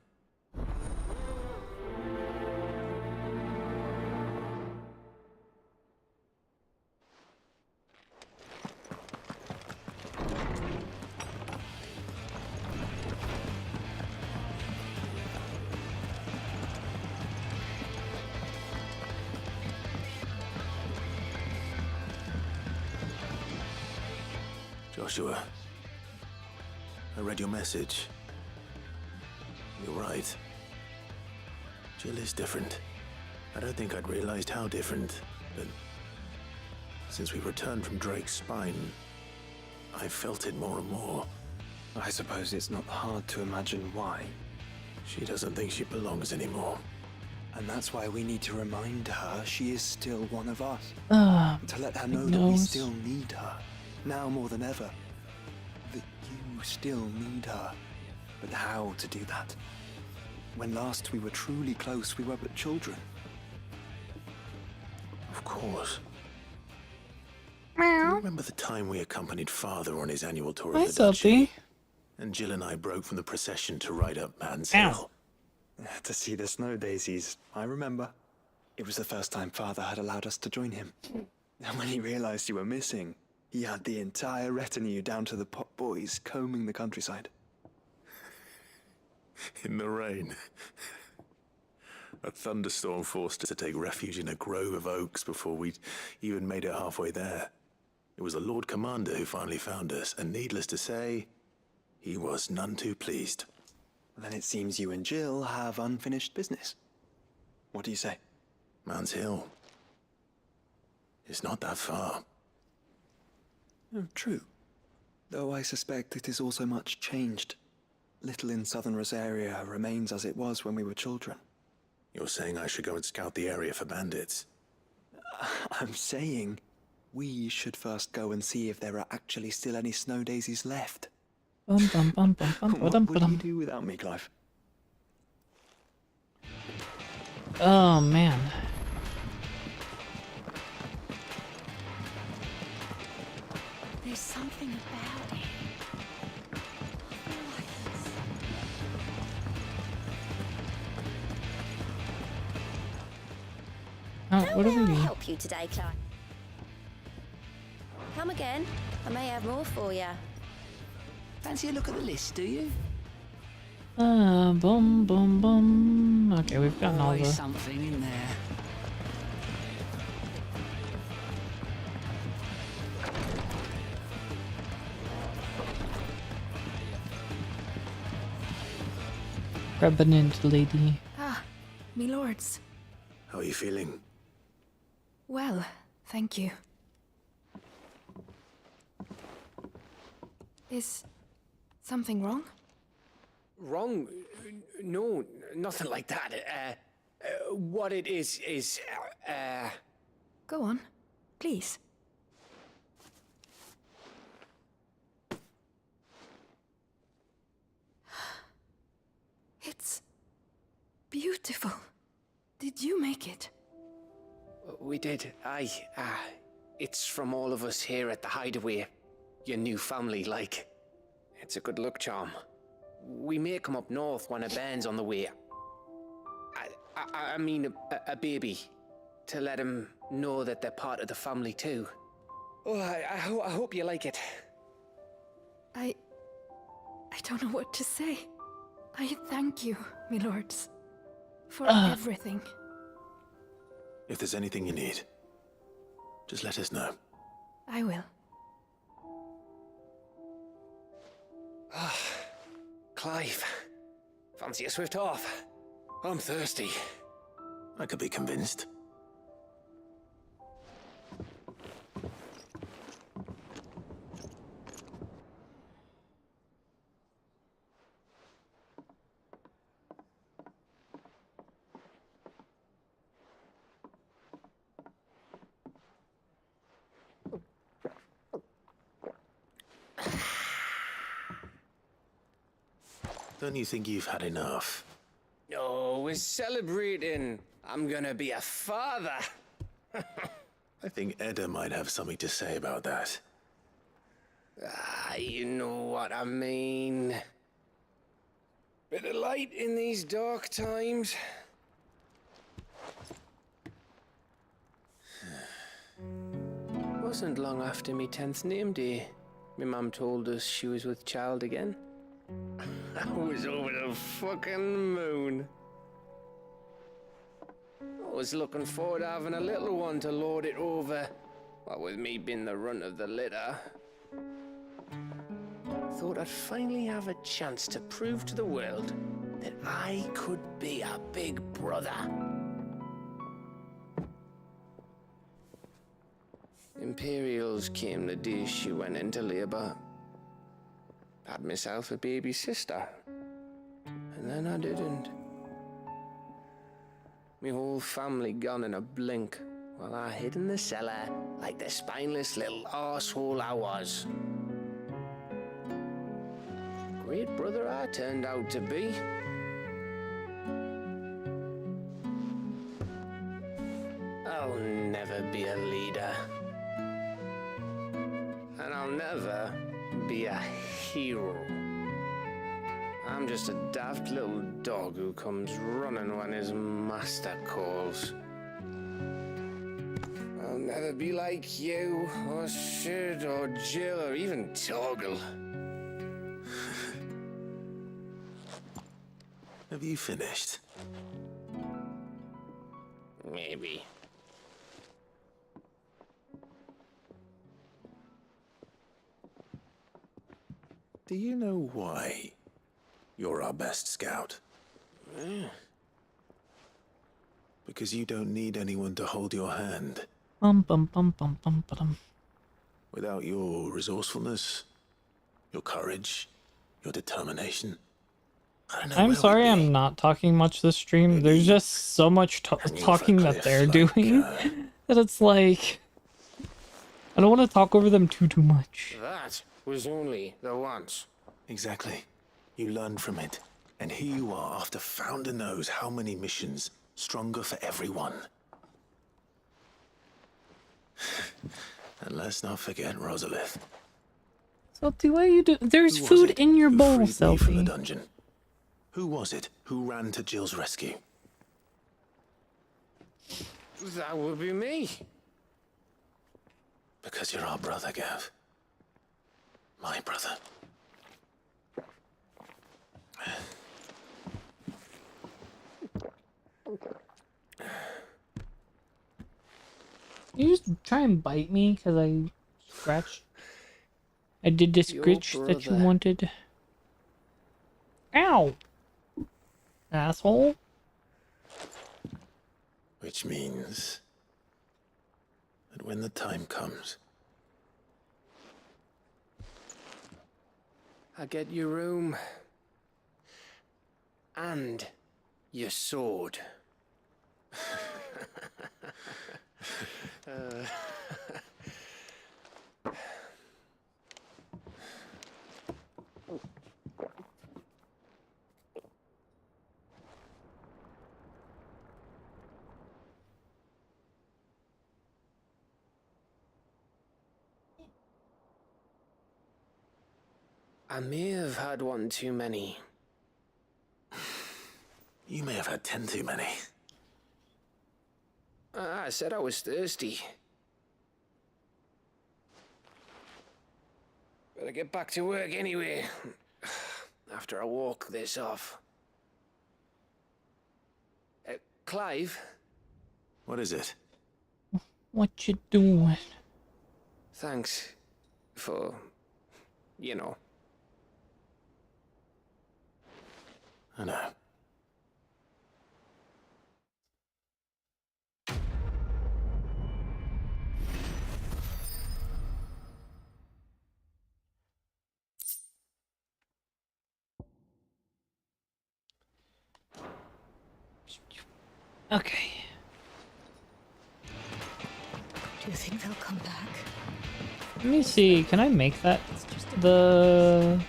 Joshua, I read your message. You're right. Jill is different. I don't think I'd realized how different, but since we returned from Drake's spine, I felt it more and more. I suppose it's not hard to imagine why. She doesn't think she belongs anymore. And that's why we need to remind her she is still one of us. To let her know that we still need her, now more than ever. That you still need her. But how to do that? When last we were truly close, we were but children. Of course. Do you remember the time we accompanied Father on his annual tour of the Duchy? And Jill and I broke from the procession to ride up Man's Hill. To see the snow daisies, I remember. It was the first time Father had allowed us to join him. And when he realized you were missing, he had the entire retinue down to the pot boys combing the countryside. In the rain. A thunderstorm forced us to take refuge in a grove of oaks before we'd even made it halfway there. It was the Lord Commander who finally found us, and needless to say, he was none too pleased. Then it seems you and Jill have unfinished business. What do you say? Man's Hill. It's not that far. Oh, true. Though I suspect it is also much changed. Little in southern Rosaria remains as it was when we were children. You're saying I should go and scout the area for bandits? I'm saying we should first go and see if there are actually still any snow daisies left. Bum, bum, bum, bum, bum, What bum, would bum. you do without me, Clive? Oh, man. There's something about it. Oh, what do How we may I do? help you today, Clive? Come again. I may have more for you. Fancy a look at the list, do you? Boom, boom, boom. Okay, we've gotten all Always the... something in there. Revenant lady. Ah, me lords. How are you feeling? Well, thank you. Is something wrong? Wrong? No, nothing like that. What it is, Go on, please. It's beautiful. Did you make it? We did, aye. It's from all of us here at the Hideaway. Your new family, like. It's a good luck charm. We may come up north when a band's on the way. I mean a baby. To let him know that they're part of the family too. Oh, I hope you like it. I don't know what to say. I thank you, me lords, for everything. If there's anything you need, just let us know. I will. Clive, fancy a swift off? I'm thirsty. I could be convinced. Don't you think you've had enough? No, we're celebrating. I'm gonna be a father. I think Edda might have something to say about that. You know what I mean. Bit of light in these dark times. Wasn't long after me 10th name day, my mum told us she was with child again. I was over the fucking moon. I was looking forward to having a little one to lord it over, what with me being the runt of the litter. Thought I'd finally have a chance to prove to the world that I could be a big brother. Imperials came the day she went into labor. Had myself a baby sister, and then I didn't. Me whole family gone in a blink, while I hid in the cellar like the spineless little arsehole I was. Great brother I turned out to be. I'll never be a leader. And I'll never be a hero. I'm just a daft little dog who comes running when his master calls. I'll never be like you, or Sid, or Jill, or even Torgal. Have you finished? Maybe. Do you know why you're our best scout? Because you don't need anyone to hold your hand. Bum bum bum bum bum bum. Without your resourcefulness, your courage, your determination. I'm sorry I'm not talking much this stream. There's just so much talking that they're doing that it's like I don't want to talk over them too much. That was only the once. Exactly. You learned from it. And here you are after Founder knows how many missions. Stronger for everyone. And let's not forget Rosalith. Selfie, what are you doing? There's food in your bowl, Freed me from the Selfie. dungeon. Who was it who ran to Jill's rescue? That would be me. Because you're our brother, Gav. My brother. You just try and bite me because I scratched. I did the scritch that you brother. wanted. Ow! Asshole. Which means that when the time comes, I get your room. And your sword. I may have had one too many. you may have had 10 too many. I said I was thirsty. Better get back to work anyway. After I walk this off. Clive? What is it? What you doing? Thanks for, you know. I know. Okay. Do you think they'll come back? Let me see. Can I make that the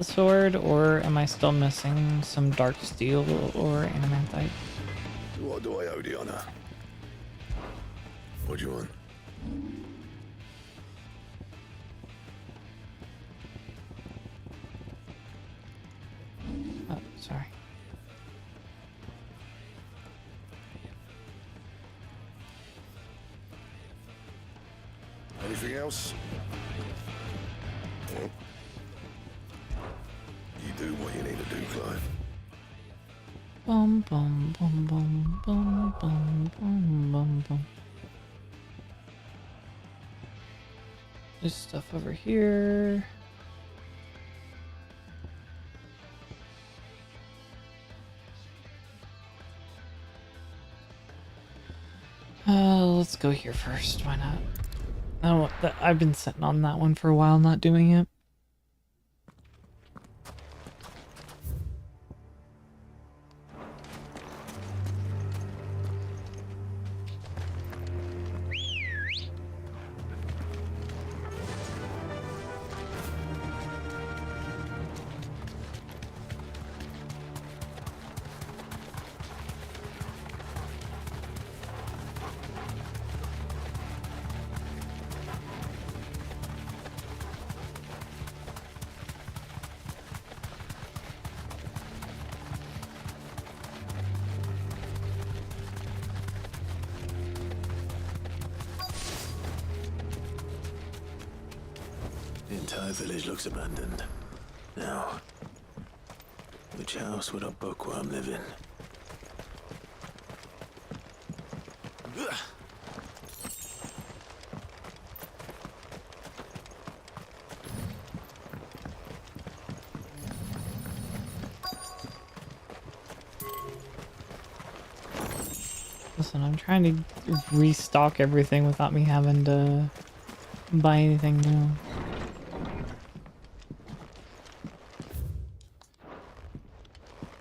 sword, or am I still missing some dark steel or adamantite? What do I owe the honor? What do you want? Oh, sorry. Anything else? Well, you do what you need to do, Clive. Bum bum bum bum bum bum bum bum bum. There's stuff over here. Let's go here first. Why not? Oh, I've been sitting on that one for a while, not doing it. The entire village looks abandoned. Now, which house would a bookworm live in? Listen, I'm trying to restock everything without me having to buy anything new.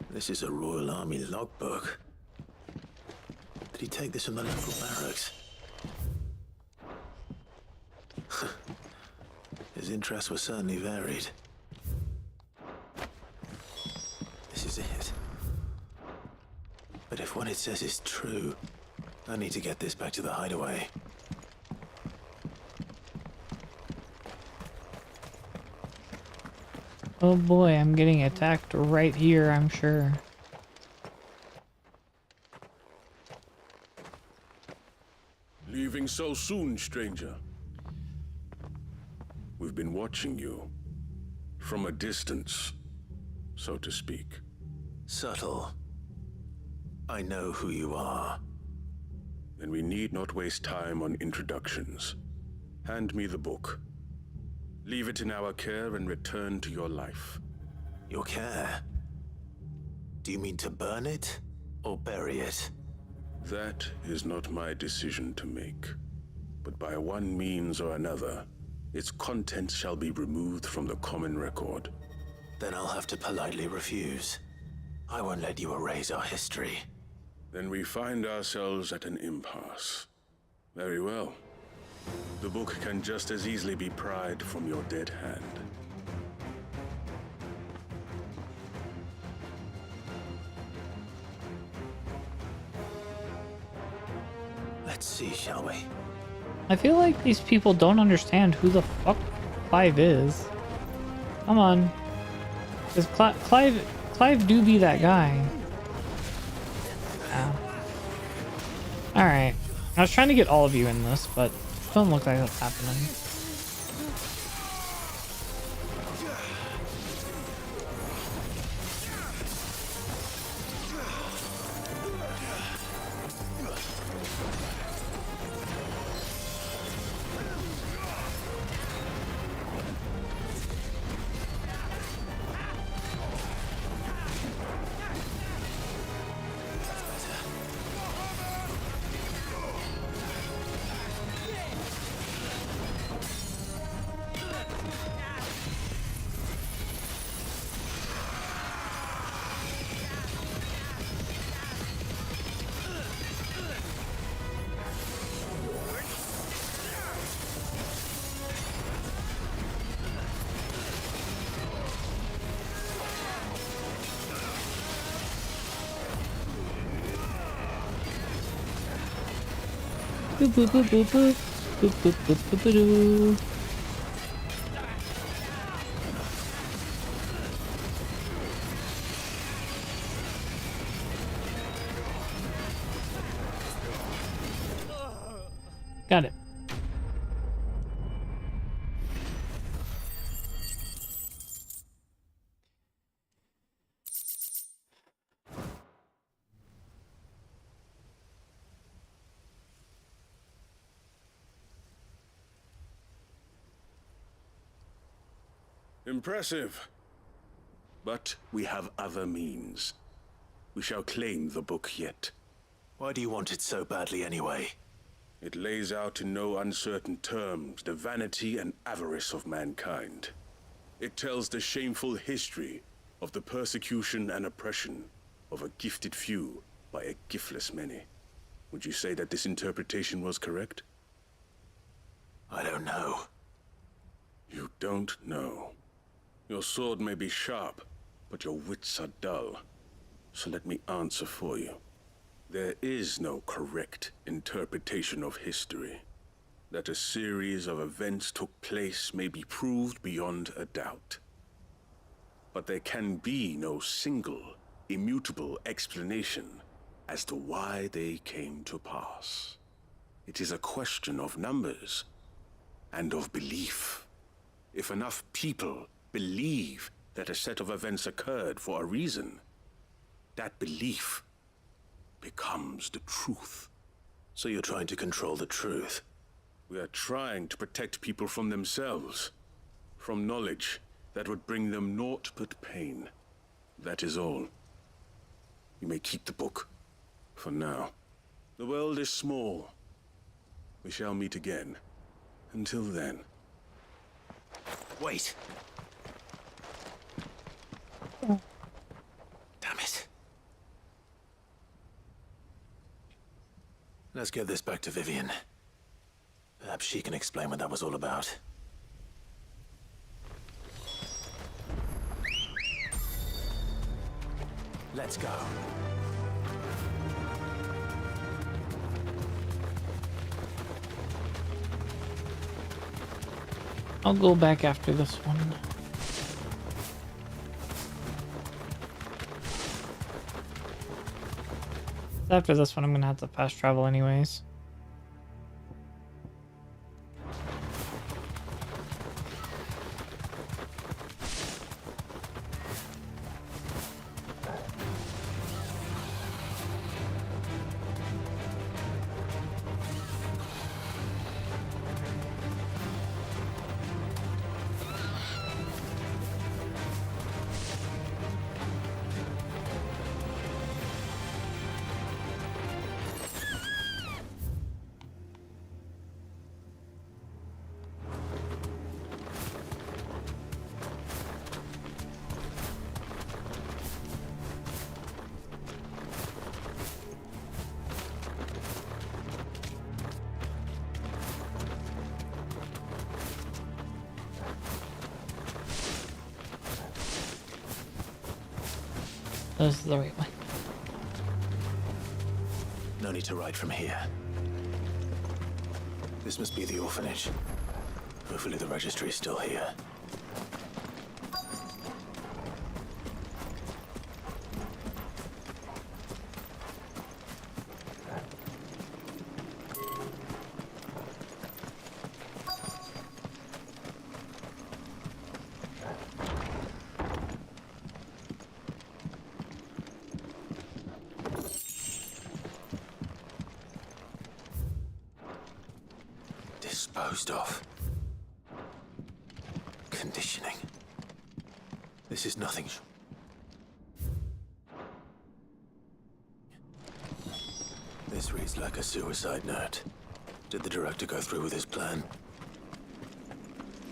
This is a Royal Army logbook. Did he take this from the local barracks? His interests were certainly varied. This is it. But if what it says is true, I need to get this back to the hideaway. Oh boy, I'm getting attacked right here, I'm sure. Leaving so soon, stranger? We've been watching you. From a distance, so to speak. Subtle. I know who you are. Then we need not waste time on introductions. Hand me the book. Leave it in our care and return to your life. Your care? Do you mean to burn it or bury it? That is not my decision to make. But by one means or another, its contents shall be removed from the common record. Then I'll have to politely refuse. I won't let you erase our history. Then we find ourselves at an impasse. Very well. The book can just as easily be pried from your dead hand. Let's see, shall we? I feel like these people don't understand who the fuck Clive is. Come on. Because Clive do be that guy. Ow. Alright. I was trying to get all of you in this, but it doesn't look like that's happening. Boop boop boop boop boop boop boop boop boop boop doo. Got it. Impressive. But we have other means. We shall claim the book yet. Why do you want it so badly anyway? It lays out in no uncertain terms the vanity and avarice of mankind. It tells the shameful history of the persecution and oppression of a gifted few by a giftless many. Would you say that this interpretation was correct? I don't know. You don't know. Your sword may be sharp, but your wits are dull. So let me answer for you. There is no correct interpretation of history. That a series of events took place may be proved beyond a doubt. But there can be no single, immutable explanation as to why they came to pass. It is a question of numbers and of belief. If enough people believe that a set of events occurred for a reason, that belief becomes the truth. So you're trying to control the truth? We are trying to protect people from themselves, from knowledge that would bring them naught but pain. That is all. You may keep the book, for now. The world is small. We shall meet again. Until then. Wait. Damn it. Let's get this back to Vivian. Perhaps she can explain what that was all about. Let's go. I'll go back after this one. After this one, I'm gonna have to fast travel anyways. This is the right way. No need to ride from here. This must be the orphanage. Hopefully the registry is still here. Disposed of. Conditioning. This is nothing. This reads like a suicide note. Did the director go through with his plan?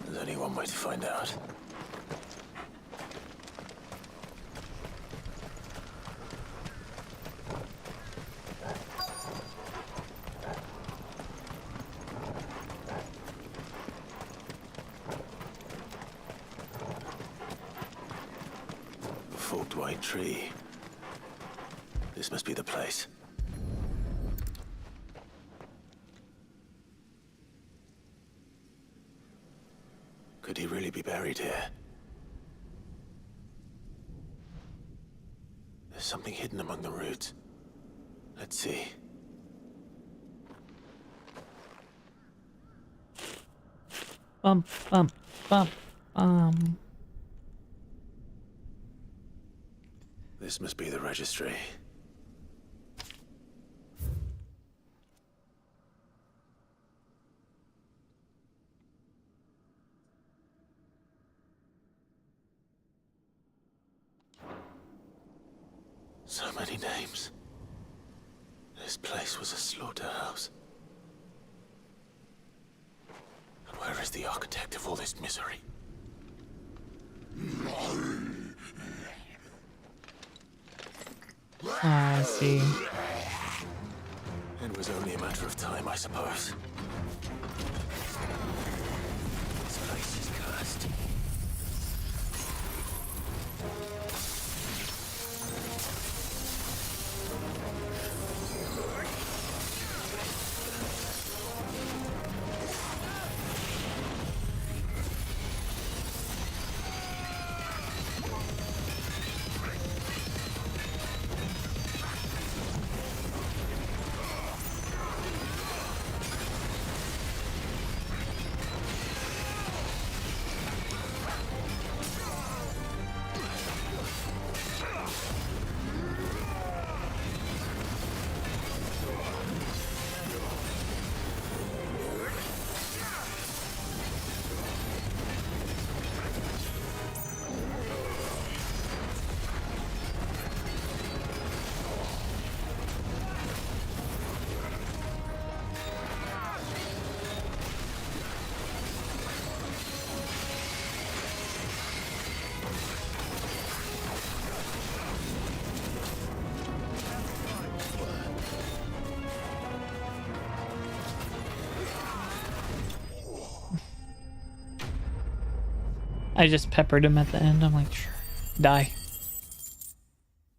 There's only one way to find out. Forked white tree. This must be the place. Could he really be buried here? There's something hidden among the roots. Let's see. Bump, bump, bump, This must be the registry. So many names. This place was a slaughterhouse. And where is the architect of all this misery? I see. It was only a matter of time, I suppose. This place is cursed. I just peppered him at the end. I'm like, sure, die.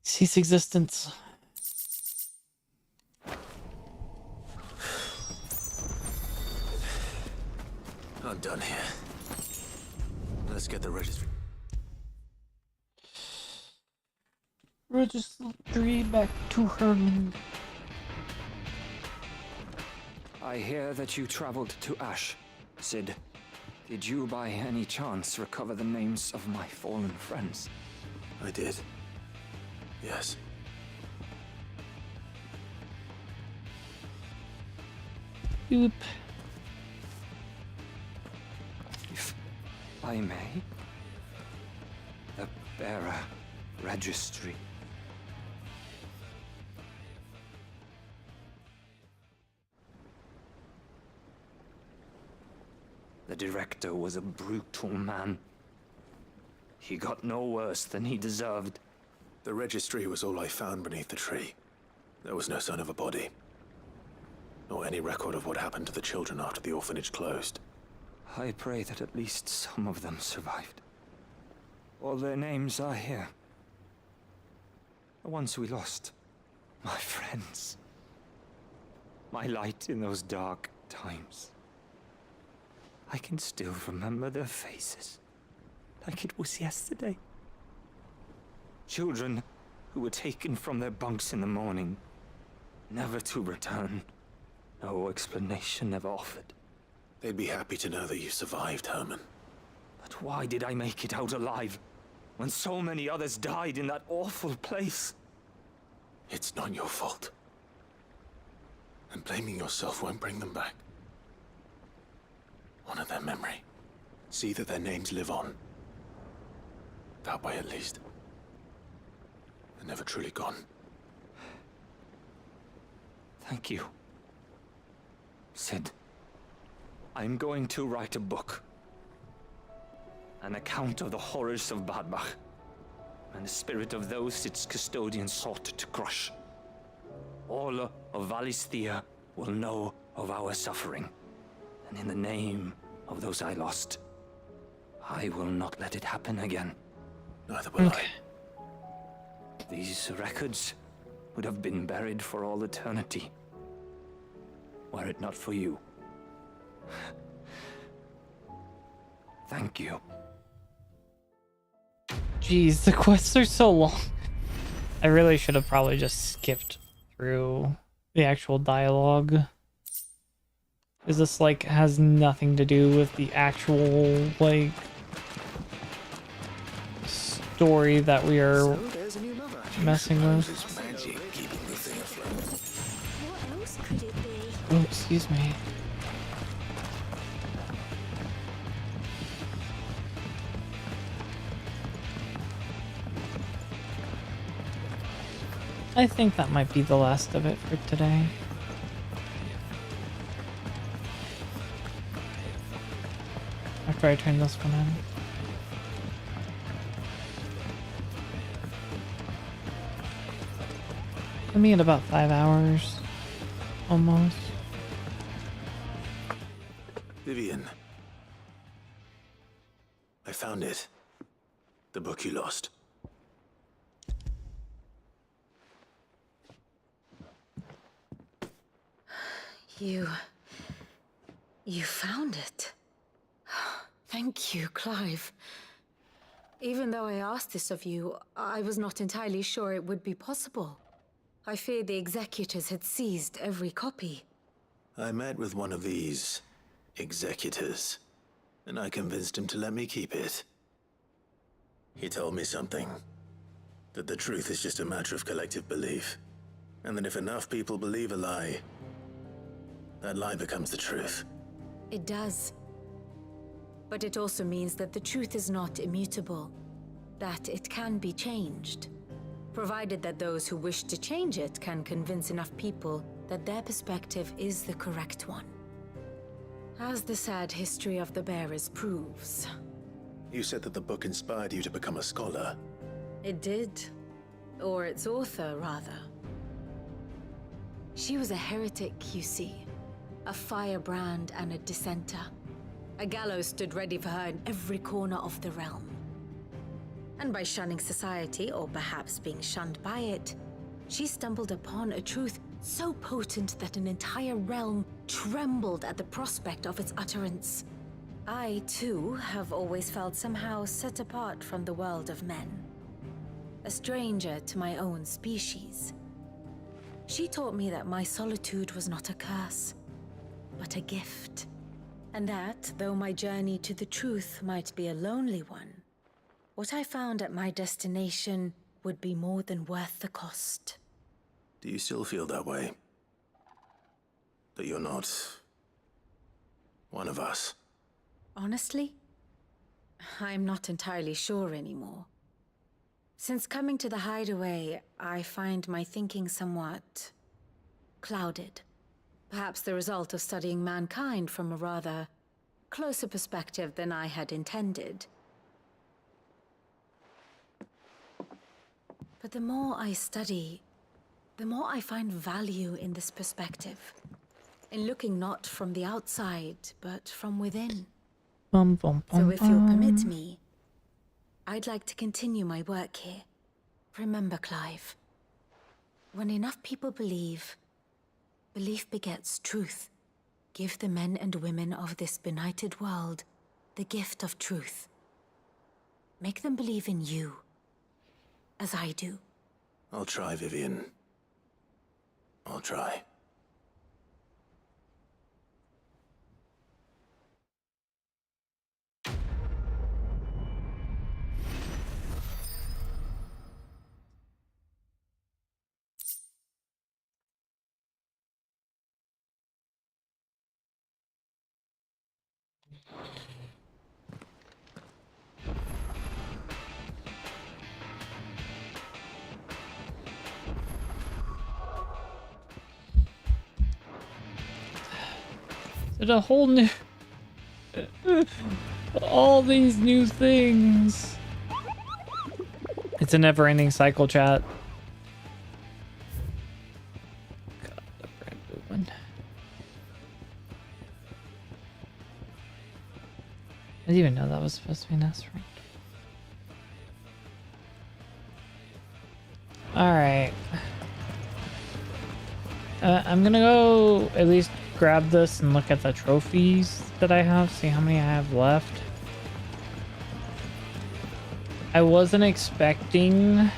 Cease existence. I'm done here. Let's get the registry. Registry back to Herman. I hear that you traveled to Ash, Sid. Did you by any chance recover the names of my fallen friends? I did. Yes. Oop. If I may, the bearer registry. The director was a brutal man. He got no worse than he deserved. The registry was all I found beneath the tree. There was no sign of a body. Nor any record of what happened to the children after the orphanage closed. I pray that at least some of them survived. All their names are here. The ones we lost. My friends. My light in those dark times. I can still remember their faces, like it was yesterday. Children who were taken from their bunks in the morning, never to return. No explanation ever offered. They'd be happy to know that you survived, Herman. But why did I make it out alive, when so many others died in that awful place? It's not your fault. And blaming yourself won't bring them back. Honor their memory. See that their names live on. That way, at least. They're never truly gone. Thank you. Sid, I'm going to write a book. An account of the horrors of Badbach, and the spirit of those its custodians sought to crush. All of Valisthea will know of our suffering. And in the name of those I lost, I will not let it happen again. Neither will I. These records would have been buried for all eternity, were it not for you. Thank you. Jeez, the quests are so long. I really should have probably just skipped through the actual dialogue. Is this like has nothing to do with the actual like story that we are messing with? What else could it be? Oh, excuse me. I think that might be the last of it for today. After I turn this one in. Put me at about 5 hours. Almost. Vivian. I found it. The book you lost. You found it. Thank you, Clive. Even though I asked this of you, I was not entirely sure it would be possible. I feared the executors had seized every copy. I met with one of these executors, and I convinced him to let me keep it. He told me something. That the truth is just a matter of collective belief. And that if enough people believe a lie, that lie becomes the truth. It does. But it also means that the truth is not immutable, that it can be changed, provided that those who wish to change it can convince enough people that their perspective is the correct one. As the sad history of the Bearers proves. You said that the book inspired you to become a scholar. It did. Or its author, rather. She was a heretic, you see. A firebrand and a dissenter. A gallows stood ready for her in every corner of the realm. And by shunning society, or perhaps being shunned by it, she stumbled upon a truth so potent that an entire realm trembled at the prospect of its utterance. I, too, have always felt somehow set apart from the world of men. A stranger to my own species. She taught me that my solitude was not a curse, but a gift. And that, though my journey to the truth might be a lonely one, what I found at my destination would be more than worth the cost. Do you still feel that way? That you're not one of us? Honestly, I'm not entirely sure anymore. Since coming to the hideaway, I find my thinking somewhat clouded. Perhaps the result of studying mankind from a rather closer perspective than I had intended. But the more I study, the more I find value in this perspective. In looking not from the outside, but from within. So if you'll permit me, I'd like to continue my work here. Remember, Clive, when enough people believe, belief begets truth. Give the men and women of this benighted world the gift of truth. Make them believe in you, as I do. I'll try, Vivian. I'll try. It's a whole new... all these new things. It's a never-ending cycle, chat. God, the brand new one. I didn't even know that was supposed to be an S rank. Alright. I'm gonna go at least grab this and look at the trophies that I have, see how many I have left. I wasn't expecting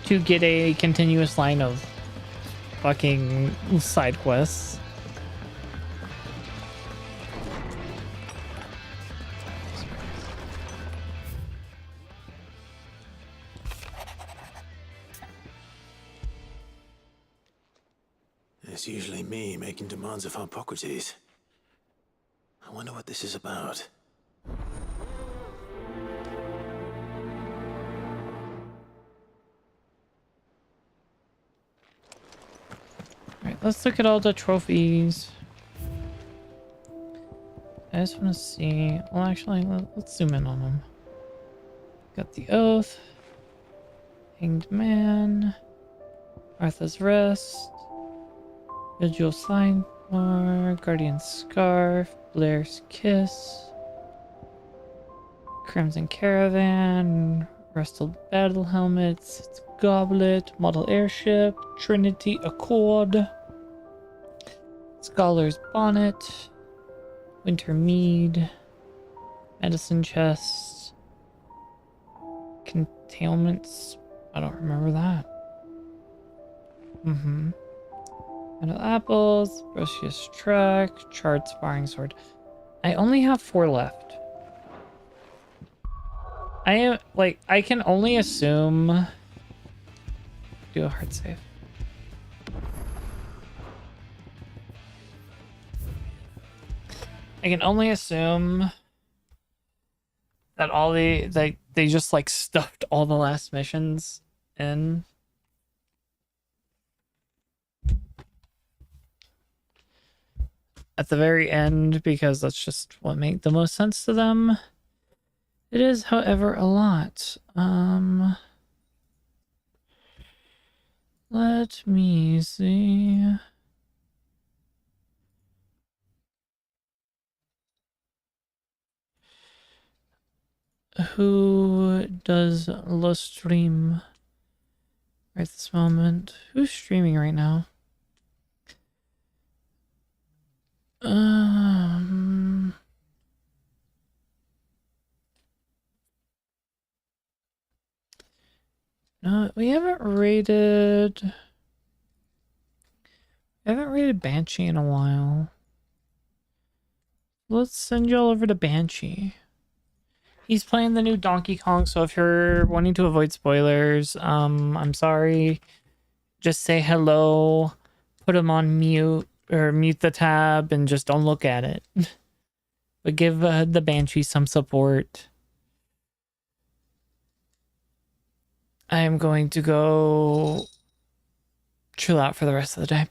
to get a continuous line of fucking side quests. It's usually me making demands of Hippocrates. I wonder what this is about. Alright, let's look at all the trophies. I just want to see... Well, actually, let's zoom in on them. Got the Oath. Hanged Man. Arthur's Rest. Vigil Sidebar. Guardian Scarf. Blair's Kiss. Crimson Caravan. Rustled Battle Helmets. Goblet. Model Airship. Trinity Accord. Scholar's Bonnet. Winter Mead. Medicine Chest. Containments. I don't remember that. Metal Apples. Brocious Track. Charred Sparring Sword. I only have 4 left. I am, like, I can only assume... Do a hard save. I can only assume that all they just like stuffed all the last missions in. At the very end, because that's just what made the most sense to them. It is, however, a lot. Let me see. who does the stream right this moment? Who's streaming right now? No, we haven't rated Banshee in a while. Let's send y'all over to Banshee. He's playing the new Donkey Kong, so if you're wanting to avoid spoilers, I'm sorry. Just say hello, put him on mute, or mute the tab, and just don't look at it. But give the Banshee some support. I am going to go chill out for the rest of the day.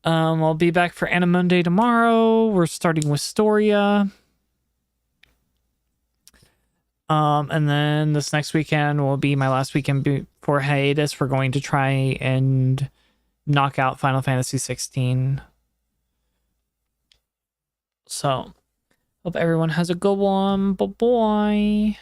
I'll be back for Anna Monday tomorrow. We're starting with Storia. And then this next weekend will be my last weekend before hiatus. We're going to try and knock out Final Fantasy 16. So, hope everyone has a good one. Bye-bye.